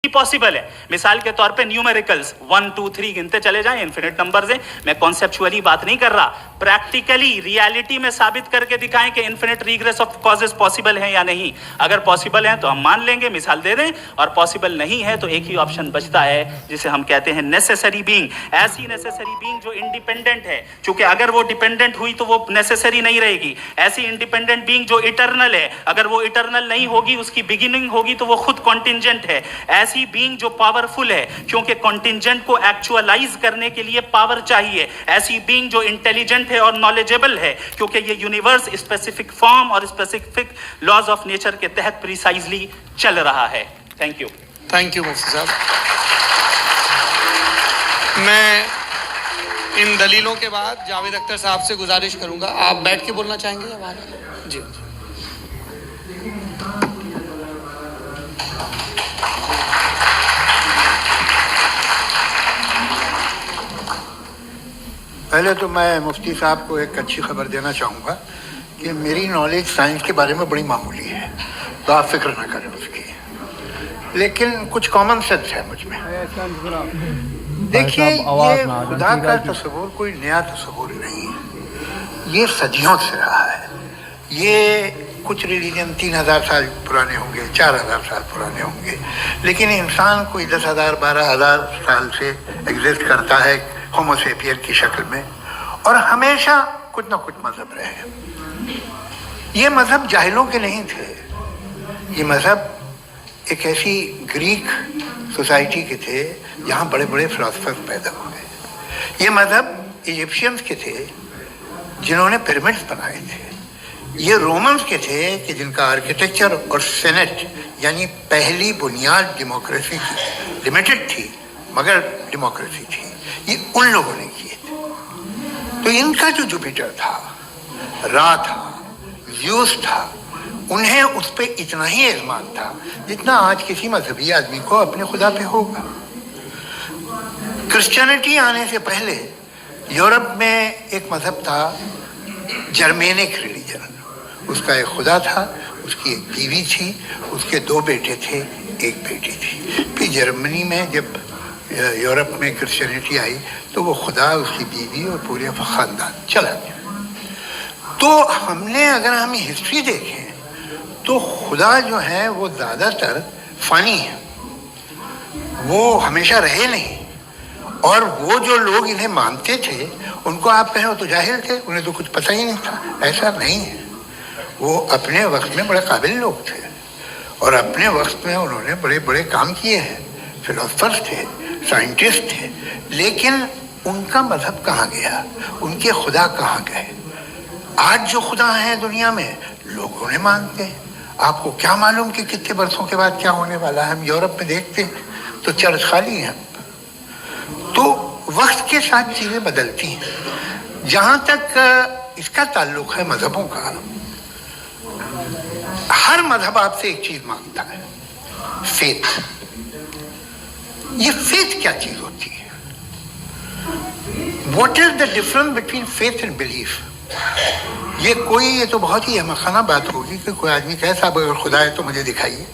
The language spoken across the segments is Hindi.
पॉसिबल है। मिसाल के तौर पे न्यूमेरिकल्स 1 2 3 गिनते चले जाएं, इन्फिनिट नंबर्स हैं। मैं कॉन्सेप्चुअली बात नहीं कर रहा, प्रैक्टिकली रियलिटी में साबित करके दिखाएं कि infinite regress of causes possible है या नहीं। अगर पॉसिबल है तो हम मान लेंगे, मिसाल दे दें, और पॉसिबल नहीं है तो एक ही ऑप्शन बचता है जिसे हम कहते हैं नेसेसरी बीइंग। ऐसी नेसेसरी बीइंग जो इंडिपेंडेंट है, क्योंकि अगर वो डिपेंडेंट हुई तो वो नेसेसरी नहीं रहेगी। ऐसी इंडिपेंडेंट बीइंग जो इटर्नल है, अगर वो इटर्नल नहीं होगी, उसकी बिगिनिंग होगी तो वो खुद कॉन्टिंजेंट है। ऐसी बीइंग जो पावरफुल है, क्योंकि कॉन्टिंजेंट को एक्चुअलाइज करने के लिए पावर चाहिए। ऐसी बीइंग जो इंटेलिजेंट है और नॉलेजेबल है, क्योंकि ये यूनिवर्स स्पेसिफिक फॉर्म और स्पेसिफिक लॉज ऑफ नेचर के तहत प्रिसाइजली चल रहा है। Thank you. थैंक यू मुफ्ती साहब। मैं इन दलीलों के बाद जावेद अख्तर साहब से गुजारिश करूंगा, आप बैठ के बोलना चाहेंगे या बाहर? जी। पहले तो मैं मुफ्ती साहब को एक अच्छी खबर देना चाहूँगा कि मेरी नॉलेज साइंस के बारे में बड़ी मामूली है, तो आप फिक्र ना करें उसकी, लेकिन कुछ कॉमन सेंस है मुझ में। देखिए, ये खुदा का तस्वुर कोई नया तस्वुर नहीं है, ये सदियों से रहा है। ये कुछ रिलीजन 3000 साल पुराने होंगे, 4000 साल पुराने होंगे, लेकिन इंसान कोई 10,000 12,000 साल से एग्जिस्ट करता है होमो सेपियन की शक्ल में, और हमेशा कुछ ना कुछ मजहब रहे। ये मजहब जाहिलों के नहीं थे, ये मजहब एक ऐसी ग्रीक सोसाइटी के थे जहाँ बड़े बड़े फिलोसफर पैदा हुए। ये मजहब इजिप्शियंस के थे जिन्होंने पिरामिड्स बनाए थे। ये रोमन्स के थे कि जिनका आर्किटेक्चर और सेनेट यानी पहली बुनियाद डेमोक्रेसी की, लिमिटेड थी मगर डेमोक्रेसी थी, ये उन लोगों ने किए थे। तो इनका जो जुपिटर था, रा था, ज़्यूस था, उन्हें उस पर इतना ही एतमाद था जितना आज किसी मजहबी आदमी को अपने खुदा पे होगा। क्रिश्चियनिटी आने से पहले यूरोप में एक मजहब था, जर्मेनिक रिलीजन। उसका एक खुदा था, उसकी एक बीवी थी, उसके 2 बेटे थे, एक बेटी थी। फिर जर्मनी में जब यूरोप में क्रिश्चियनिटी आई तो वो खुदा, उसकी बीवी और पूरे ख़ानदान चला गया। तो अगर हम हिस्ट्री देखें तो खुदा जो है वो ज़्यादातर फ़ानी है, वो हमेशा रहे नहीं। और वो जो लोग इन्हें मानते थे उनको आप कहें वो तो जाहिल थे, उन्हें तो कुछ पता ही नहीं था, ऐसा नहीं है। वो अपने वक्त में बड़े काबिल लोग थे और अपने वक्त में उन्होंने बड़े बड़े काम किए हैं, फिलोसफर्स थे, साइंटिस्ट थे, लेकिन उनका मजहब कहाँ गया, उनके खुदा कहाँ गए? आज जो खुदा हैं दुनिया में लोग उन्हें मानते हैं। आपको क्या मालूम कि कितने बरसों के बाद क्या होने वाला है? हम यूरोप में देखते हैं तो चर्च खाली हैं। तो वक्त के साथ चीज़ें बदलती हैं। जहाँ तक इसका ताल्लुक है मजहबों का, हर मजहब आपसे एक चीज़ मांगता है, फेथ। ये फेथ क्या चीज़ होती है? What is the difference between faith and belief? ये तो बहुत ही अहमखाना बात होगी कि कोई आदमी कहे साहब अगर खुदा है तो मुझे दिखाइए।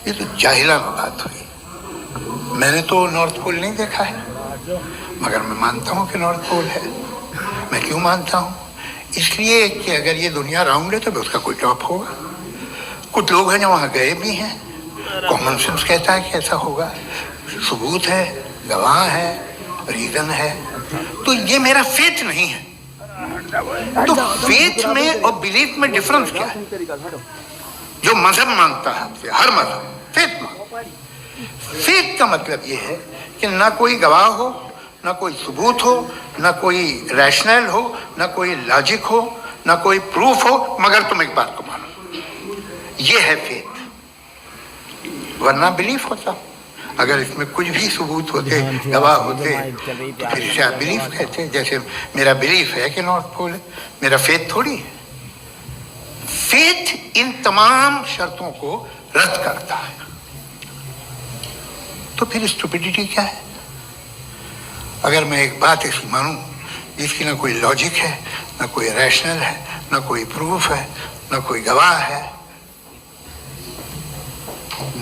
ये तो जाहिलाना बात हुई। मैंने तो नॉर्थ पोल नहीं देखा है, मगर मैं मानता हूँ कि नॉर्थ पोल है। मैं क्यों मानता हूँ? इसलिए कि अगर ये दुनिया राउंड है तो उसका कोई टॉप होगा। कुछ लोग हैं जो वहाँ गए भी हैं, कॉमन सेंस कहता है कि ऐसा होगा, सबूत है, गवाह है, रीजन है। तो ये मेरा फेथ नहीं है। तो फेथ में और बिलीफ में डिफरेंस क्या है? जो मजहब मांगता है आपसे, हर मजहब फेथ मांगता है। फेथ का मतलब ये है कि ना कोई गवाह हो, ना कोई सबूत हो, ना कोई रैशनल हो, ना कोई लॉजिक हो, ना कोई प्रूफ हो, मगर तुम एक बात को मानो। ये है फेथ। वरना बिलीफ होता। अगर इसमें कुछ भी सबूत होते, गवाह होते, तो फिर इसे आप बिलीफ कहते। जैसे मेरा बिलीफ है कि नॉर्थ पोल है, मेरा फेथ थोड़ी है। फेथ इन तमाम शर्तों को रद्द करता है। तो फिर स्टुपिडिटी क्या है? अगर मैं एक बात ऐसी मानूं जिसकी ना कोई लॉजिक है, ना कोई रैशनल है, ना कोई प्रूफ है, ना कोई गवाह है,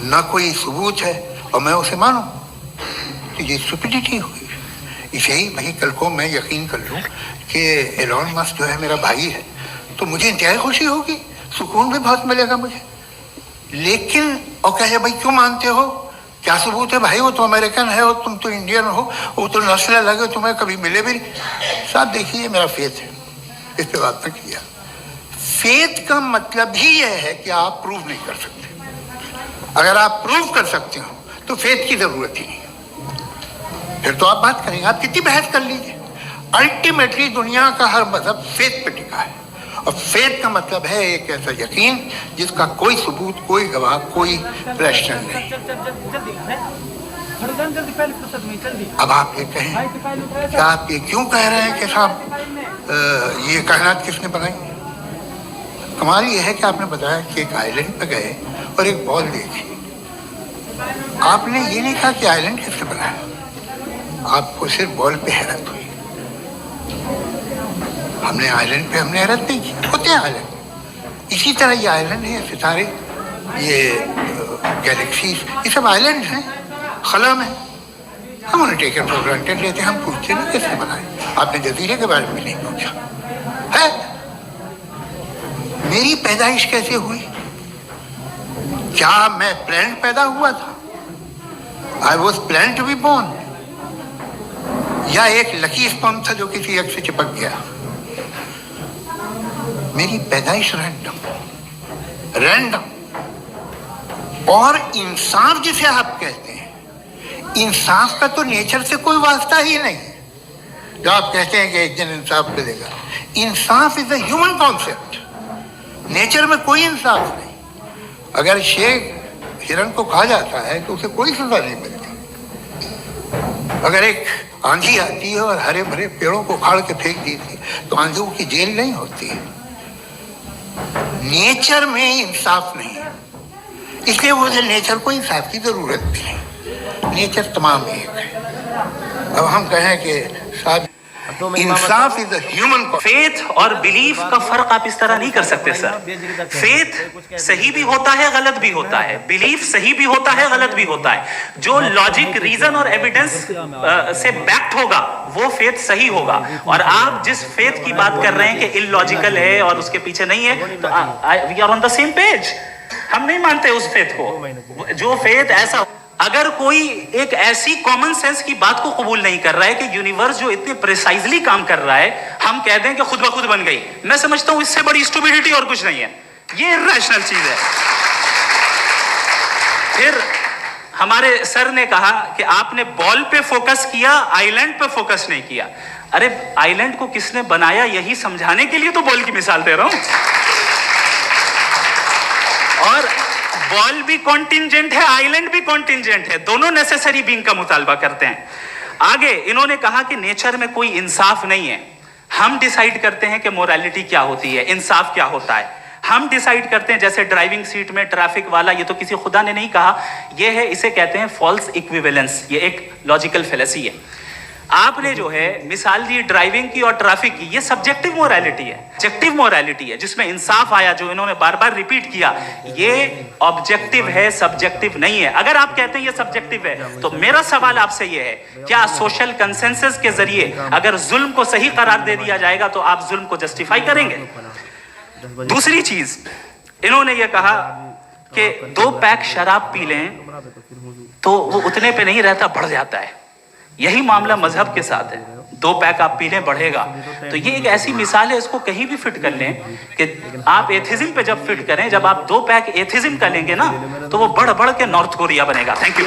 ना कोई सबूत है और मैं उसे मानूं, तो ये स्टुपिडिटी हुई। इसे ही भाई कल को मैं यकीन कर लूं कि एलॉन मस्क जो है मेरा भाई है, तो मुझे इंतहाई खुशी होगी, सुकून भी बहुत मिलेगा मुझे। लेकिन और कहे भाई क्यों मानते हो, क्या सबूत है भाई, वो तो अमेरिकन है और तुम तो इंडियन हो, वो तो नस्ल अलग है, तुम्हें कभी मिले भी नहीं। साहब देखिए मेरा फेथ है, इस पे बात न किया। फेथ का मतलब ही यह है कि आप प्रूव नहीं कर सकते। अगर आप प्रूव कर सकते हो तो फेथ की जरूरत ही नहीं, फिर तो आप बात करेंगे, आप कितनी बहस कर लीजिए। अल्टीमेटली दुनिया का हर मजहब फेथ पे टिका है, और फेथ का मतलब है एक ऐसा यकीन जिसका कोई सबूत, कोई गवाह, कोई प्रश्न नहीं। अब आप ये कहें, क्या आप ये क्यों कह रहे हैं कि साहब ये कायनात किसने बनाई? कमाल ये है कि आपने बताया कि एक आइलैंड पे गए और एक बॉल देखी। आपने ये नहीं कहा कि आइलैंड किसने बनाया, आपको सिर्फ बॉल पे हैरत हुई। हमने आइलैंड पे हमने हैरत नहीं की, होते हैं आइलैंड। इसी तरह ये आइलैंड है, सितारे, ये गैलेक्सीज, ये सब आइलैंड हैं, खला में। हम उन्हें टेकन फॉर ग्रांटेड लेते हैं, हम पूछते नहीं किसने बनाए। आपने जजीरे के बारे में नहीं पूछा है। मेरी पैदाइश कैसे हुई? क्या मैं प्लान पैदा हुआ था? I was plan to be born, या एक लकी स्पर्म था जो किसी एक से चिपक गया? मेरी पैदाइश रैंडम। और इंसाफ जिसे आप कहते हैं, इंसाफ का तो नेचर से कोई वास्ता ही नहीं। जो आप कहते हैं कि एक दिन इंसाफ मिलेगा, इंसाफ is a human concept, nature में कोई इंसाफ नहीं। अगर शेर हिरन को खा जाता है तो उसे कोई सजा नहीं मिलती। अगर एक आंधी आती है और हरे भरे पेड़ों को उखाड़ के फेंक देती तो आंधियों की जेल नहीं होती है। नेचर में इंसाफ नहीं है, इसलिए वो नेचर को इंसाफ की जरूरत भी नहीं। नेचर तमाम एक है। अब हम कहें कि साहब इंसाफ इज ह्यूमन। फेथ और बिलीफ का फर्क आप इस तरह नहीं कर सकते सर। फेथ सही भी होता है, गलत भी होता है। बिलीफ सही भी होता है, गलत भी होता है। जो लॉजिक, रीजन और एविडेंस से बैक्ड होगा वो फेथ सही होगा। और आप जिस फेथ की बात कर रहे हैं कि इलॉजिकल है और उसके पीछे नहीं है, तो we are on the same page. हम नहीं मानते उस फेथ को। जो फेथ ऐसा, अगर कोई एक ऐसी कॉमन सेंस की बात को कबूल नहीं कर रहा है कि यूनिवर्स जो इतने प्रिसाइजली काम कर रहा है, हम कह दें कि खुद ब खुद बन गई, मैं समझता हूं इससे बड़ी स्टुपिडिटी और कुछ नहीं है। ये इरैशनल चीज है। फिर हमारे सर ने कहा कि आपने बॉल पे फोकस किया, आइलैंड पे फोकस नहीं किया। अरे आइलैंड को किसने बनाया यही समझाने के लिए तो बॉल की मिसाल दे रहा हूं। और बॉल भी कॉन्टिंजेंट है, आइलैंड भी कॉन्टिंजेंट है, दोनों नेसेसरी बीइंग का मुतालबा करते हैं। आगे इन्होंने कहा कि नेचर में कोई इंसाफ नहीं है। हम डिसाइड करते हैं कि मोरालिटी क्या होती है, इंसाफ क्या होता है। हम डिसाइड करते हैं, जैसे ड्राइविंग सीट में ट्रैफिक वाला, ये तो किसी खुदा ने नहीं कहा, ये है, इसे कहते हैं फॉल्स इक्विवेलेंस। ये एक लॉजिकल फेलेसी है। आपने जो है मिसाल दी ड्राइविंग की और ट्रैफिक की, ये सब्जेक्टिव मोरालिटी है, ऑब्जेक्टिव मोरालिटी है, जिसमें इंसाफ आया, जो इन्होंने बार बार रिपीट किया, ये ऑब्जेक्टिव है, सब्जेक्टिव नहीं है। अगर आप कहते हैं ये सब्जेक्टिव है, तो मेरा सवाल आपसे ये है, क्या सोशल कंसेंसस के जरिए अगर जुल्म को सही करार दे दिया जाएगा तो आप जुल्म को जस्टिफाई करेंगे? दूसरी चीज इन्होंने ये कहा कि 2 पैक शराब पी लें तो वो उतने पे नहीं रहता, बढ़ जाता है। यही मामला मजहब के साथ है। 2 पैक आप पी लें, बढ़ेगा। तो ये एक ऐसी मिसाल है, इसको कहीं भी फिट कर लें कि आप एथिज्म पे जब फिट करें, जब आप 2 पैक एथिज्म का लेंगे ना, तो वो बढ़ बढ़ के नॉर्थ कोरिया बनेगा। Thank you.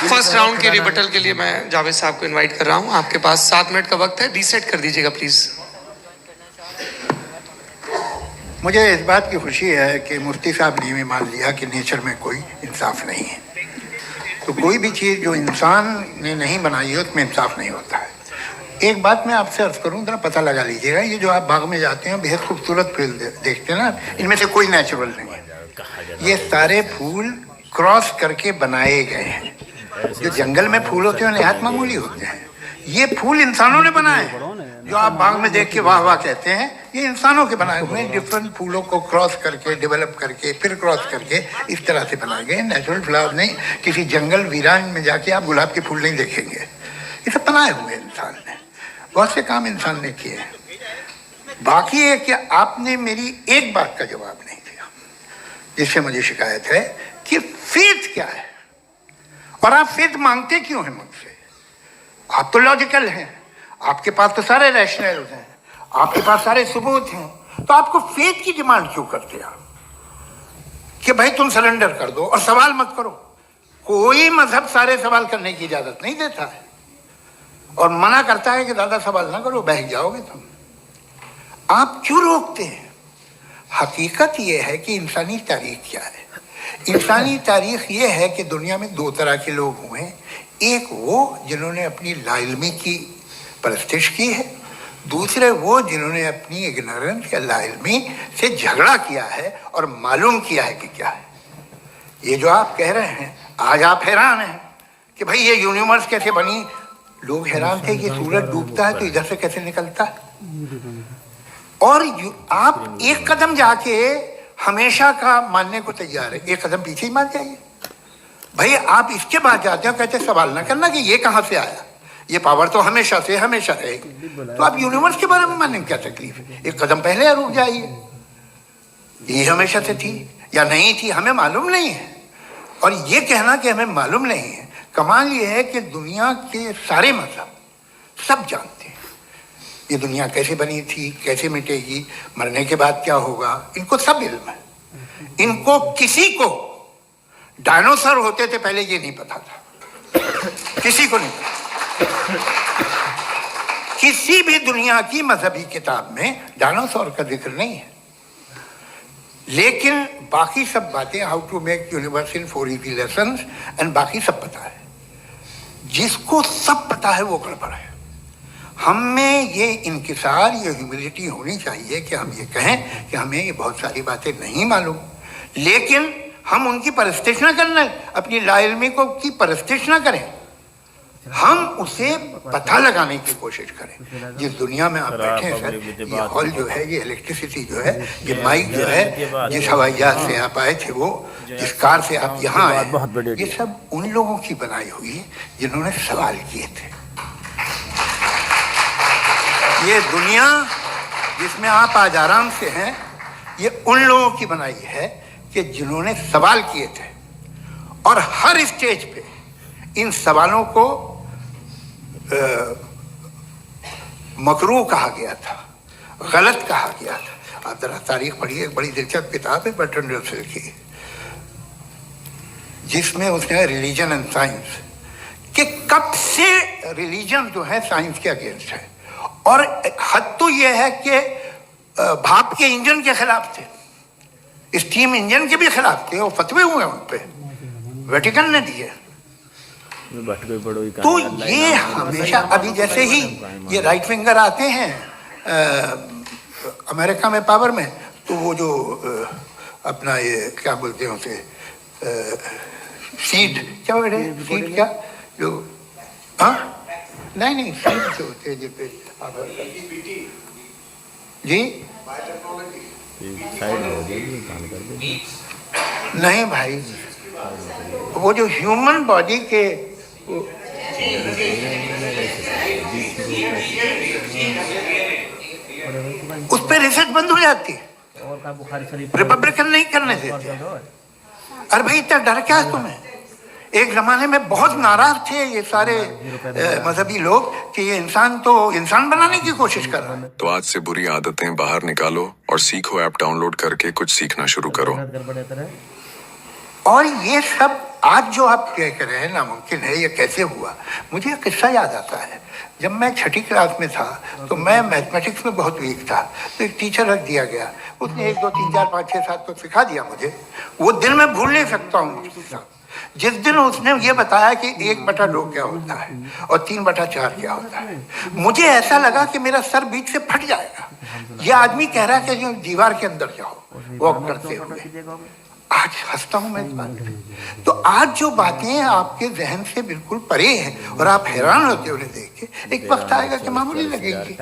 फर्स्ट राउंड के रिबटल के लिए मैं जावेद साहब को इनवाइट कर रहा हूं। आपके पास 7 मिनट का वक्त है, रीसेट कर दीजिएगा प्लीज। मुझे इस बात की खुशी है कि मुफ्ती साहब ने भी मान लिया कि नेचर में कोई इंसाफ नहीं है। तो कोई भी चीज़ जो इंसान ने नहीं बनाई है उसमें इंसाफ नहीं होता है। एक बात मैं आपसे अर्ज करूँ, जरा पता लगा लीजिएगा, ये जो आप बाग में जाते हैं बेहद खूबसूरत फूल देखते हैं ना, इनमें से कोई नेचुरल नहीं है। ये सारे फूल क्रॉस करके बनाए गए हैं। जो जंगल में फूल होते हैं नहायत मामूली होते हैं, ये फूल इंसानों ने बनाए हैं। जो आप बाग में देख के वाह वाह कहते हैं, ये इंसानों के बनाए हुए डिफरेंट फूलों को क्रॉस करके, डेवलप करके, फिर क्रॉस करके इस तरह से बनाए गए नेचुरल फ्लावर नहीं। किसी जंगल वीरान में जाके आप गुलाब के फूल नहीं देखेंगे। ये सब बनाए हुए इंसान ने, बहुत से काम इंसान ने किए हैं। बाकी है कि आपने मेरी एक बात का जवाब नहीं दिया, जिससे मुझे शिकायत है कि फेथ क्या है और आप फेथ मांगते क्यों हैं मुझसे? आप तो लॉजिकल हैं, आपके पास तो सारे रैशनल्स हैं, आपके पास सारे सबूत हैं, तो आपको फेथ की डिमांड क्यों करते हैं कि भाई तुम सरेंडर कर दो और सवाल मत करो? कोई मजहब सारे सवाल करने की इजाजत नहीं देता है और मना करता है कि ज्यादा सवाल ना करो, बह जाओगे तुम। आप क्यों रोकते हैं? हकीकत यह है कि इंसानी तारीख क्या है। इंसानी तारीख ये है कि दुनिया में दो तरह के लोग हुए हैं। एक वो जिन्होंने अपनी लाइल्मी की परस्तिश की है, दूसरे वो जिन्होंने अपनी इग्नोरेंस या लाइल्मी से झगड़ा किया है और मालूम किया है कि क्या है। ये जो आप कह रहे हैं, आज आप हैरान हैं कि भाई ये यूनिवर्स कैसे बनी। लोग हैरान थे कि सूरज डूबता है तो इधर से कैसे निकलता है। और आप एक कदम जाके हमेशा का मानने को तैयार है, एक कदम पीछे ही मान जाइए। भाई आप इसके बाद जाते हो, कहते सवाल ना करना कि ये कहां से आया, ये पावर तो हमेशा से हमेशा रहेगी। तो आप यूनिवर्स के बारे में मानने में क्या तकलीफ है? एक कदम पहले रुक जाइए। ये हमेशा से थी या नहीं थी, हमें मालूम नहीं है। और ये कहना कि हमें मालूम नहीं है, कमाल ये है कि दुनिया के सारे मजहब सब जानते हैं ये दुनिया कैसे बनी थी, कैसे मिटेगी, मरने के बाद क्या होगा, इनको सब इल्म है। इनको किसी को डायनासोर होते थे पहले ये नहीं पता था, किसी को नहीं पता। किसी भी दुनिया की मजहबी किताब में डायनासोर का जिक्र नहीं है। लेकिन बाकी सब बातें, how to make universe in 4 easy lessons and बाकी सब पता है। जिसको सब पता है वो गड़बड़ है। हम में ये इंकिसार, ये ह्यूमिलिटी होनी चाहिए कि हम ये कहें कि हमें ये बहुत सारी बातें नहीं मालूम, लेकिन हम उनकी परस्तिश न करना, अपनी लाइल्मी को की परस्तिश न करें, हम उसे पता लगाने की कोशिश करें। जिस दुनिया में आप बैठे हैं सर, ये हॉल जो है, ये इलेक्ट्रिसिटी जो है, ये माइक जो है, जिस हवाई जहाज से आप आए थे, वो जिस कार से आप यहाँ आए, ये सब उन लोगों की बनाई हुई है जिन्होंने सवाल किए थे। ये दुनिया जिसमें आप आज आराम से हैं, ये उन लोगों की बनाई है कि जिन्होंने सवाल किए थे। और हर स्टेज पे इन सवालों को मकरूह कहा गया था, गलत कहा गया था। आप जरा तारीख पढ़िए, एक बड़ी दिलचस्प किताब है बर्ट्रैंड रसेल की, जिसमें उसने रिलीजन एंड साइंस कि कब से रिलीजन जो है साइंस के अगेंस्ट है। और हद तो यह है कि भाप के इंजन के खिलाफ थे, स्टीम इंजन के भी खिलाफ थे, वो फतवे हुए उन पे, वेटिकन ने दिए। तो ये हमेशा, अभी जैसे ही ये राइट विंगर आते हैं अमेरिका में पावर में, तो वो जो अपना ये क्या बोलते हैं उसे, सीड क्या बोलते हैं, सीड क्या जो, हाँ नहीं सीड जो होते हैं जिसपे जी नहीं भाई, वो जो ह्यूमन बॉडी के उस पर रिसर्च बंद हो जाती है, रिपब्लिकन नहीं करने देते। अरे भाई इतना डर क्या है तुम्हें? एक जमाने में बहुत नाराज थे ये सारे मजहबी लोग कि ये इंसान तो इंसान बनाने की कोशिश कर रहा है। तो आज से बुरी आदतें बाहर निकालो और सीखो ऐप डाउनलोड करके कुछ सीखना शुरू करो। और ये सब आज जो आप कह रहे हैं नामुमकिन है, ये कैसे हुआ? मुझे एक किस्सा याद आता है। जब मैं 6ठी क्लास में था तो मैं मैथमेटिक्स में बहुत वीक था, तो एक टीचर रख दिया गया, उसने 1 2 3 4 5 6 7 तो सिखा दिया मुझे। वो दिन मैं भूल नहीं सकता हूँ, जिस दिन उसने ये बताया कि 1/2 क्या होता है और 3/4 क्या होता है। मुझे ऐसा लगा कि मेरा सर बीच से फट जाएगा। ये आदमी कह रहा है कि दीवार के अंदर जाओ वॉक करते हुए। आज हंसता हूं मैं इस बात पे। तो आज जो बातें आपके जहन से बिल्कुल परे हैं और आप हैरान होते हो उन्हें देख के, एक वक्त आएगा कि मामूली लगेगी।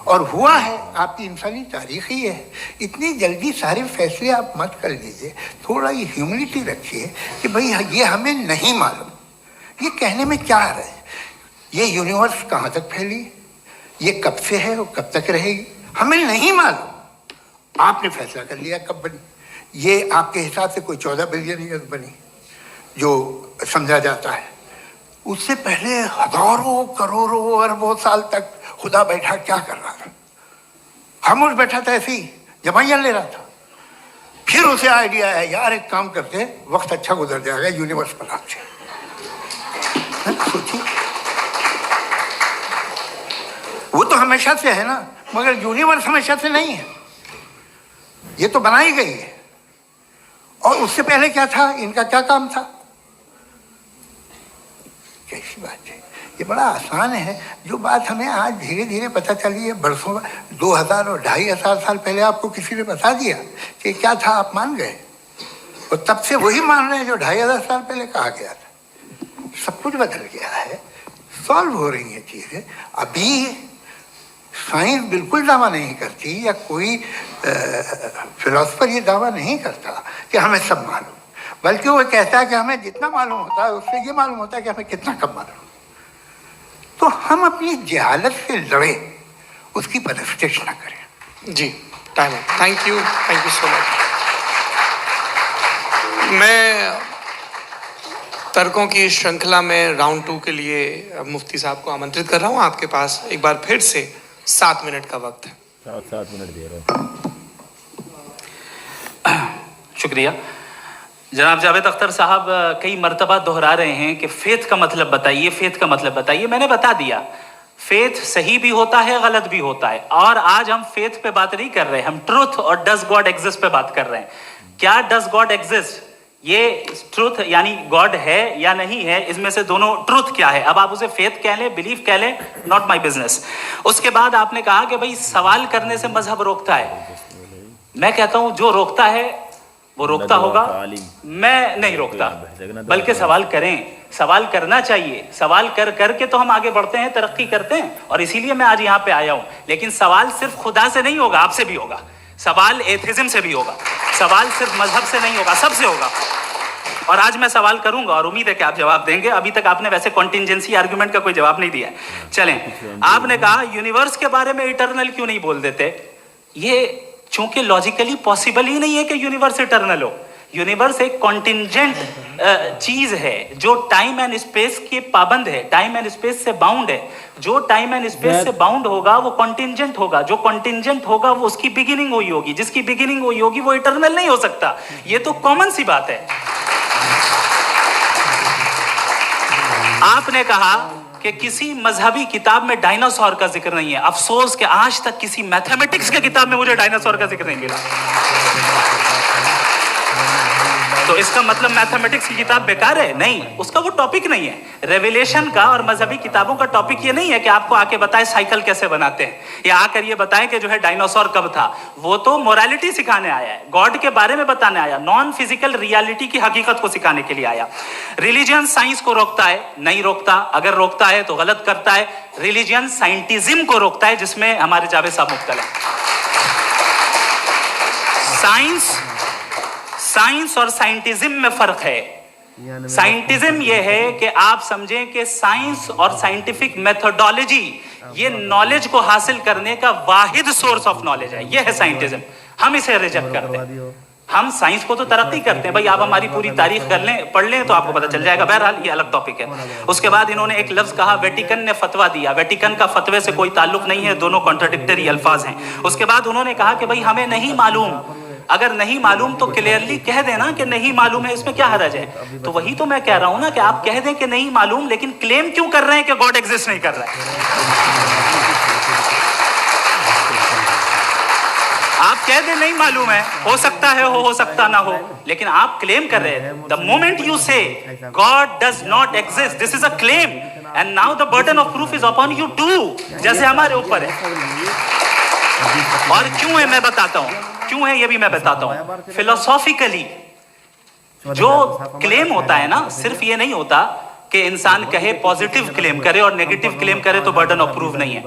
और हुआ है, आपकी इंसानी तारीख ही है। इतनी जल्दी सारे फैसले आप मत कर लीजिए, थोड़ा ये ह्यूमिलिटी रखिए कि भाई ये हमें नहीं मालूम। ये कहने में क्या आ रहा है? ये यूनिवर्स कहाँ तक फैली, ये कब से है और कब तक रहेगी, हमें नहीं मालूम। आपने फैसला कर लिया कब बनी। ये आपके हिसाब से कोई 14 बिलियन ईयर बनी जो समझा जाता है। उससे पहले हजारों करोड़ों अरबों साल तक खुदा बैठा क्या कर रहा था? खामोश बैठा था, ऐसे ही जमाइयाँ ले रहा था। फिर उसे आइडिया है, यार एक काम करते, वक्त अच्छा गुजर जाएगा, यूनिवर्स बनाते। सोचिए, वो तो हमेशा से है ना, मगर यूनिवर्स हमेशा से नहीं है, ये तो बनाई गई है। और उससे पहले क्या था, इनका क्या काम था? कैसी बात है, ये बड़ा आसान है। जो बात हमें आज धीरे धीरे पता चली है, बरसों 2000 और 2500 साल पहले आपको किसी ने बता दिया कि क्या था, आप मान गए और तब से वही मान रहे हैं जो 2500 साल पहले कहा गया था। सब कुछ बदल गया है, सॉल्व हो रही है चीजें। अभी साइंस बिल्कुल दावा नहीं करती, या कोई फिलोसफर ये दावा नहीं करता कि हमें सब मालूम, बल्कि वो कहता है कि हमें जितना मालूम होता है उससे ये मालूम होता है कि हमें कितना कम मालूम। तो हम अपनी जहालत से लड़े, उसकी परस्तिश ना करें। जी, टाइम है। Thank you so much. मैं तर्कों की श्रृंखला में राउंड 2 के लिए मुफ्ती साहब को आमंत्रित कर रहा हूँ। आपके पास एक बार फिर से 7 मिनट का वक्त है। 7 मिनट दे रहे हैं। शुक्रिया। जनाब जावेद अख्तर साहब कई मर्तबा दोहरा रहे हैं कि फेथ का मतलब बताइए, फेथ का मतलब बताइए। मैंने बता दिया, फेथ सही भी होता है, गलत भी होता है। और आज हम फेथ पे बात नहीं कर रहे, हम ट्रुथ और डज गॉड एग्जिस्ट पे बात कर रहे हैं। क्या डज गॉड एग्जिस्ट, ये ट्रुथ यानी गॉड है या नहीं है, इसमें से दोनों ट्रुथ क्या है। अब आप उसे फेथ कह लें, बिलीफ कह लें, नॉट माई बिजनेस। उसके बाद आपने कहा कि भाई सवाल करने से मजहब रोकता है। मैं कहता हूं जो रोकता है वो रोकता होगा, मैं नहीं रोकता, बल्कि सवाल करें, सवाल करना चाहिए। सवाल कर करके तो हम आगे बढ़ते हैं, तरक्की करते हैं, और इसीलिए मैं आज यहाँ पे आया हूं। लेकिन सवाल सिर्फ खुदा से नहीं होगा, आपसे भी होगा। सवाल एथिज्म से भी होगा, सवाल सिर्फ मजहब से नहीं होगा, सबसे होगा। और आज मैं सवाल करूंगा और उम्मीद है कि आप जवाब देंगे। अभी तक आपने वैसे कॉन्टिंजेंसी आर्गुमेंट का कोई जवाब नहीं दिया। चलें, आपने कहा यूनिवर्स के बारे में इटर्नल क्यों नहीं बोल देते। ये चूंकि लॉजिकली पॉसिबल ही नहीं है कि यूनिवर्स इटर्नल हो। यूनिवर्स एक कॉन्टिंजेंट चीज है जो टाइम एंड स्पेस के पाबंद है, टाइम एंड स्पेस से बाउंड है। जो टाइम एंड स्पेस से बाउंड होगा वो कॉन्टिंजेंट होगा, जो कॉन्टिंजेंट होगा वो उसकी बिगिनिंग हुई होगी, जिसकी बिगिनिंग हुई होगी वो इटर्नल नहीं हो सकता। ये तो कॉमन सी बात है। आपने कहा कि किसी मजहबी किताब में डायनासोर का जिक्र नहीं है। अफसोस कि आज तक किसी मैथमेटिक्स के किताब में मुझे डायनासोर का जिक्र नहीं मिला। तो इसका मतलब मैथमेटिक्स की किताब बेकार है? नहीं, उसका वो टॉपिक नहीं है। रेवलेशन का और मजहबी किताबों का टॉपिक ये नहीं है कि आपको आके बताए साइकिल कैसे बनाते हैं, या आकर ये बताएं कि जो है डायनासोर कब था। वो तो मोरालिटी सिखाने आया है, गॉड के बारे में बताने आया, नॉन फिजिकल रियलिटी की हकीकत को सिखाने के लिए आया। रिलीजियन साइंस को रोकता है? नहीं रोकता। अगर रोकता है तो गलत करता है। रिलीजियन साइंटिज्म को रोकता है, जिसमें हमारे जावेद साहब मुब्तला है। साइंस और साइंटिज्म में फर्क है। साइंटिज्म ये है कि आप समझें कि साइंस और साइंटिफिक मेथोडोलॉजी ये नॉलेज को हासिल करने का वाहिद सोर्स ऑफ नॉलेज है। ये है साइंटिज्म। हम इसे रिजेक्ट करते हैं। हम साइंस को तो तरक्की करते हैं। भाई आप हमारी पूरी तारीख कर लें, पढ़ लें तो आपको पता चल जाएगा। बहरहाल ये अलग टॉपिक है। उसके बाद इन्होंने एक लफ्ज कहा, वेटिकन ने फतवा दिया। वेटिकन का फतवे से कोई ताल्लुक नहीं है, दोनों कॉन्ट्राडिक्टरी अल्फाज हैं। उसके बाद उन्होंने कहा कि भाई हमें नहीं मालूम। अगर नहीं मालूम तो क्लियरली कह देना कि नहीं मालूम है, इसमें क्या हरज है। तो वही तो मैं कह रहा हूं ना कि आप कह दें कि नहीं मालूम, लेकिन क्लेम क्यों कर रहे हैं कि गॉड एग्जिस्ट नहीं कर रहा है। आप कह दें नहीं मालूम है, हो सकता है हो सकता ना हो, लेकिन आप क्लेम कर रहे हैं। The moment you say God does not exist, this is a claim, and now the burden of proof is upon you too, जैसे हमारे ऊपर है। और क्यों है मैं बताता हूं, क्यों है ये भी मैं बताता हूं। फिलोसॉफिकली जो क्लेम होता है ना, सिर्फ ये नहीं होता कि इंसान कहे पॉजिटिव क्लेम करे और नेगेटिव क्लेम करे तो बर्डन ऑफ प्रूफ नहीं है।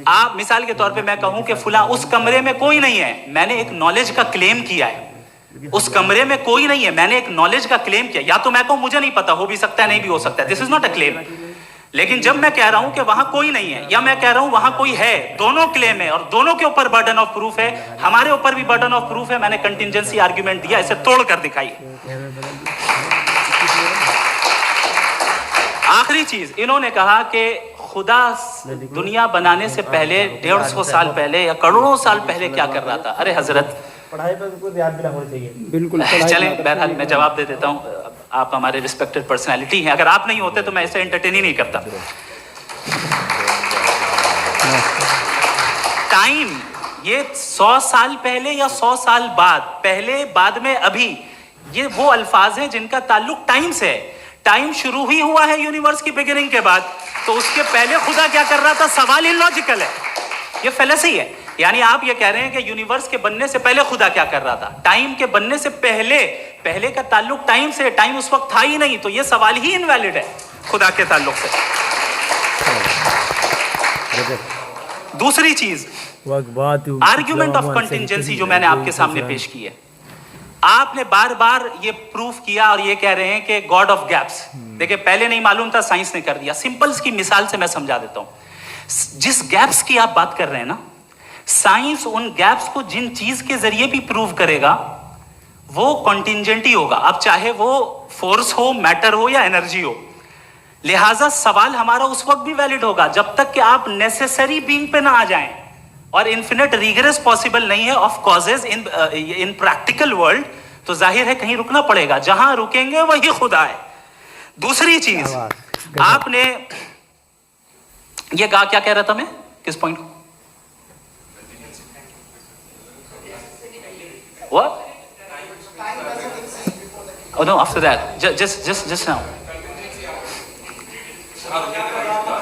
आप मिसाल के तौर पे मैं कहूं कि फुला उस कमरे में कोई नहीं है, मैंने एक नॉलेज का क्लेम किया है, उस कमरे में कोई नहीं है, मैंने एक नॉलेज का क्लेम किया, या तो मैं कहूं मुझे नहीं पता, हो भी सकता है नहीं भी हो सकता है, this is not a claim. लेकिन जब मैं कह रहा हूं कि वहां कोई नहीं है या मैं कह रहा हूं वहां कोई है, दोनों क्लेम है और दोनों के ऊपर बर्डन ऑफ प्रूफ है, हमारे ऊपर भी बर्डन ऑफ प्रूफ है, मैंने कंटिंजेंसी आर्ग्यूमेंट दिया, इसे तोड़कर दिखाइए। आखिरी चीज, इन्होंने कहा कि खुदा दुनिया बनाने से पहले 150 साल पहले या करोड़ों साल पहले क्या कर रहा था। अरे हजरत, पढ़ाई पर कोई ध्यान भी ना होना चाहिए। बिल्कुल, चलें बहरहाल मैं जवाब दे देता हूँ, आप हमारे रिस्पेक्टेड पर्सनालिटी हैं, अगर आप नहीं होते तो मैं इसे एंटरटेन ही नहीं करता। टाइम, ये 100 साल पहले या 100 साल बाद, पहले बाद में अभी, ये वो अल्फाज हैं जिनका ताल्लुक टाइम से है। टाइम शुरू ही हुआ है यूनिवर्स की बिगिनिंग के बाद, तो उसके पहले खुदा क्या कर रहा था, सवाल इलॉजिकल है, ये फेलेसी है। यानी आप ये कह रहे हैं कि यूनिवर्स के बनने से पहले खुदा क्या कर रहा था, टाइम के बनने से पहले, पहले का ताल्लुक टाइम से, टाइम उस वक्त था ही नहीं, तो ये सवाल ही इनवैलिड है खुदा के ताल्लुक से। दूसरी चीज, आर्ग्यूमेंट ऑफ कंटिंजेंसी जो मैंने आपके सामने पेश की है, आपने बार बार ये प्रूफ किया और ये कह रहे हैं कि गॉड ऑफ गैप्स। देखिए, पहले नहीं मालूम था, साइंस ने कर दिया। सिंपल्स की मिसाल से मैं समझा देता हूं। जिस गैप्स की आप बात कर रहे हैं ना, साइंस उन गैप्स को जिन चीज के जरिए भी प्रूव करेगा वो कॉन्टिंजेंट ही होगा, अब चाहे वो फोर्स हो, मैटर हो या एनर्जी हो। लिहाजा सवाल हमारा उस वक्त भी वैलिड होगा जब तक कि आप नेसेसरी बीइंग पे ना आ जाएं, और इन्फिनिट रिग्रेस पॉसिबल नहीं है of causes in practical world, तो जाहिर है कहीं रुकना पड़ेगा, जहां रुकेंगे वही खुदा है। दूसरी चीज, आपने ये कहा, क्या कह रहा था मैं, किस पॉइंट को? What? Oh no, after that, just now.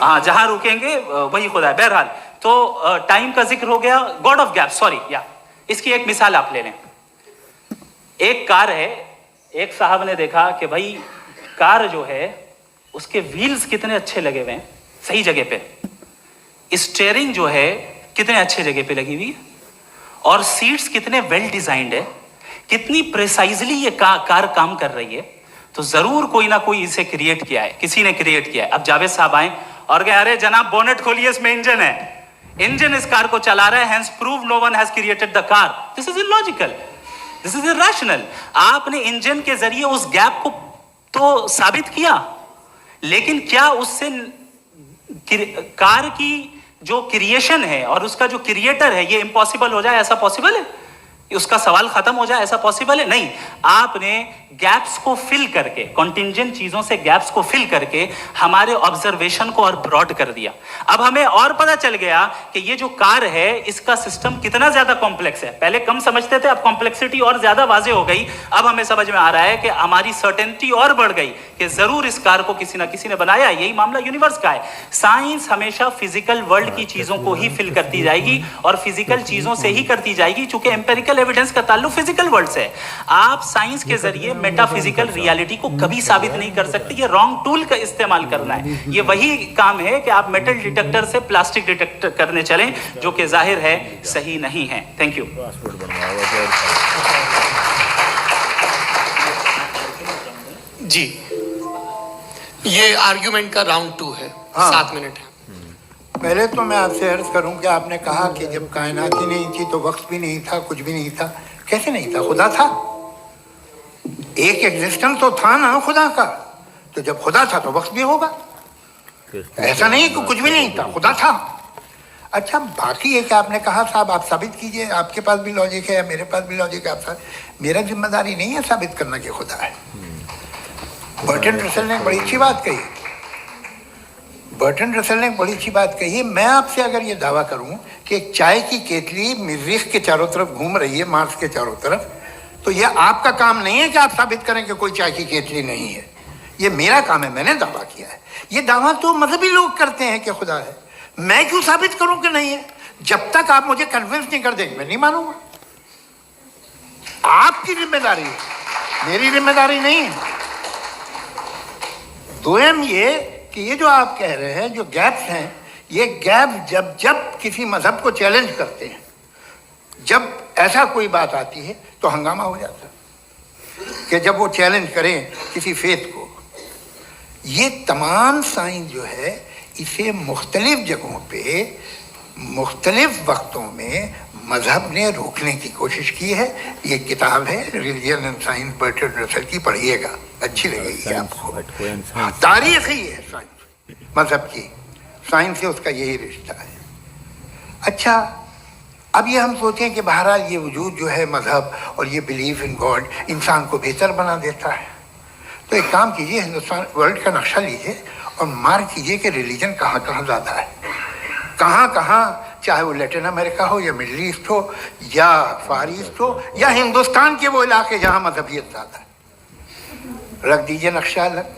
हाँ, जहां रुकेंगे वही खुदा है। बहरहाल, तो टाइम का जिक्र हो गया, गॉड ऑफ गैप, सॉरी, या इसकी एक मिसाल आप ले लें। एक कार है, एक साहब ने देखा कि भाई कार जो है उसके व्हील्स कितने अच्छे लगे हुए हैं सही जगह पे, स्टीयरिंग जो है कितने अच्छे जगह पे लगी हुई है, और सीट्स कितने वेल डिजाइंड है, कितनी प्रिसाइजली ये कार काम कर रही है, तो जरूर कोई ना कोई इसे क्रिएट किया है, किसी ने क्रिएट किया है। अब जावेद साहब आए और कहे, अरे जनाब बोनेट खोलिए, इसमें इंजन है, इंजन इस कार को चला रहा है, hence prove no one has created the car. This is illogical, this is irrational. आपने इंजन के जरिए उस गैप को तो साबित किया, लेकिन क्या उससे कार की जो क्रिएशन है और उसका जो क्रिएटर है ये इम्पॉसिबल हो जाए, ऐसा पॉसिबल है? उसका सवाल खत्म हो जाए, ऐसा पॉसिबल है? नहीं। आपने गैप्स को फिल करके, कॉन्टिंजेंट चीजों से गैप्स को फिल करके हमारे ऑब्जर्वेशन को और ब्रॉड कर दिया। अब हमें और पता चल गया कि ये जो कार है इसका सिस्टम कितना ज्यादा कॉम्प्लेक्स है। पहले कम समझते थे, अब कॉम्प्लेक्सिटी और ज्यादा वाजे हो गई। अब हमें समझ में आ रहा है कि हमारी सर्टेनिटी और बढ़ गई कि जरूर इस कार को किसी ना किसी ने बनाया। यही मामला यूनिवर्स का है। साइंस हमेशा फिजिकल वर्ल्ड की चीजों को ही फिल करती जाएगी और फिजिकल चीजों से ही करती जाएगी, चूंकि एम्पेरिकल एविडेंस का ताल्लुक फिजिकल वर्ल्ड से है। आप साइंस के जरिए मेटाफिजिकल रियलिटी को कभी साबित नहीं कर सकते। ये रॉन्ग टूल का इस्तेमाल करना है। ये वही काम है कि आप मेटल डिटेक्टर से प्लास्टिक डिटेक्टर करने चलें, जो कि जाहिर है सही नहीं है। Thank you. जी, ये आर्ग्यूमेंट का राउंड 2 है। हाँ। 7 मिनट है। पहले तो मैं आपसे अर्ज करूं कि आपने कहा कि जब कायनात ही नहीं थी तो वक्त भी नहीं था, कुछ भी नहीं था। कैसे नहीं था? खुदा था, एक एग्जिस्टेंस तो था ना खुदा का। तो जब खुदा था तो वक्त भी होगा। ऐसा नहीं कि कुछ भी नहीं था, खुदा था। अच्छा, बाकी ये कि आपने कहा साहब आप साबित कीजिए, आपके पास भी लॉजिक है या मेरे पास भी लॉजिक है। आप मेरा जिम्मेदारी नहीं है साबित करना कि खुदा है। बर्टन रसल ने बड़ी अच्छी बात कही। बर्टन रसल ने बड़ी अच्छी बात कही। मैं आपसे अगर ये दावा करूं कि एक चाय की केतली मरीख के चारों तरफ घूम रही है, मार्स के चारों तरफ, तो ये आपका काम नहीं है कि आप साबित करें कि कोई चाय की केतली नहीं है। ये मेरा काम है, मैंने दावा किया है। ये दावा तो मजहबी लोग करते हैं कि खुदा है। मैं क्यों साबित करूं कि नहीं है? जब तक आप मुझे कन्विंस नहीं कर देंगे मैं नहीं मानूंगा। आपकी जिम्मेदारी है। मेरी जिम्मेदारी नहीं है। दोयम ये कि ये जो आप कह रहे हैं, जो गैप्स हैं, ये गैप जब जब किसी मजहब को चैलेंज करते हैं, जब ऐसा कोई बात आती है तो हंगामा हो जाता है कि जब वो चैलेंज करें किसी फेथ को। ये तमाम साइंस जो है इसे मुख्तलिफ जगहों पे मुख्तलिफ वक्तों में मजहब ने रोकने की कोशिश की है। ये किताब है religion and science Bertrand Russell की, पढ़िएगा, अच्छी लगेगी आपको। तारीख ही है साइंस, मजहब की साइंस से उसका यही रिश्ता है। अच्छा, अब ये हम सोचें कि बहरहाल ये वजूद जो है मजहब और ये बिलीफ इन गॉड इंसान को बेहतर बना देता है, तो एक काम कीजिए, हिंदुस्तान वर्ल्ड का नक्शा लीजिए और मार्क कीजिए कि रिलीजन कहाँ कहाँ ज़्यादा है, कहाँ कहाँ, चाहे वो लैटिन अमेरिका हो या मिडल ईस्ट हो या फार ईस्ट हो या हिंदुस्तान के वो इलाके जहाँ मजहबियत ज़्यादा है। रख दीजिए नक्शा अलग।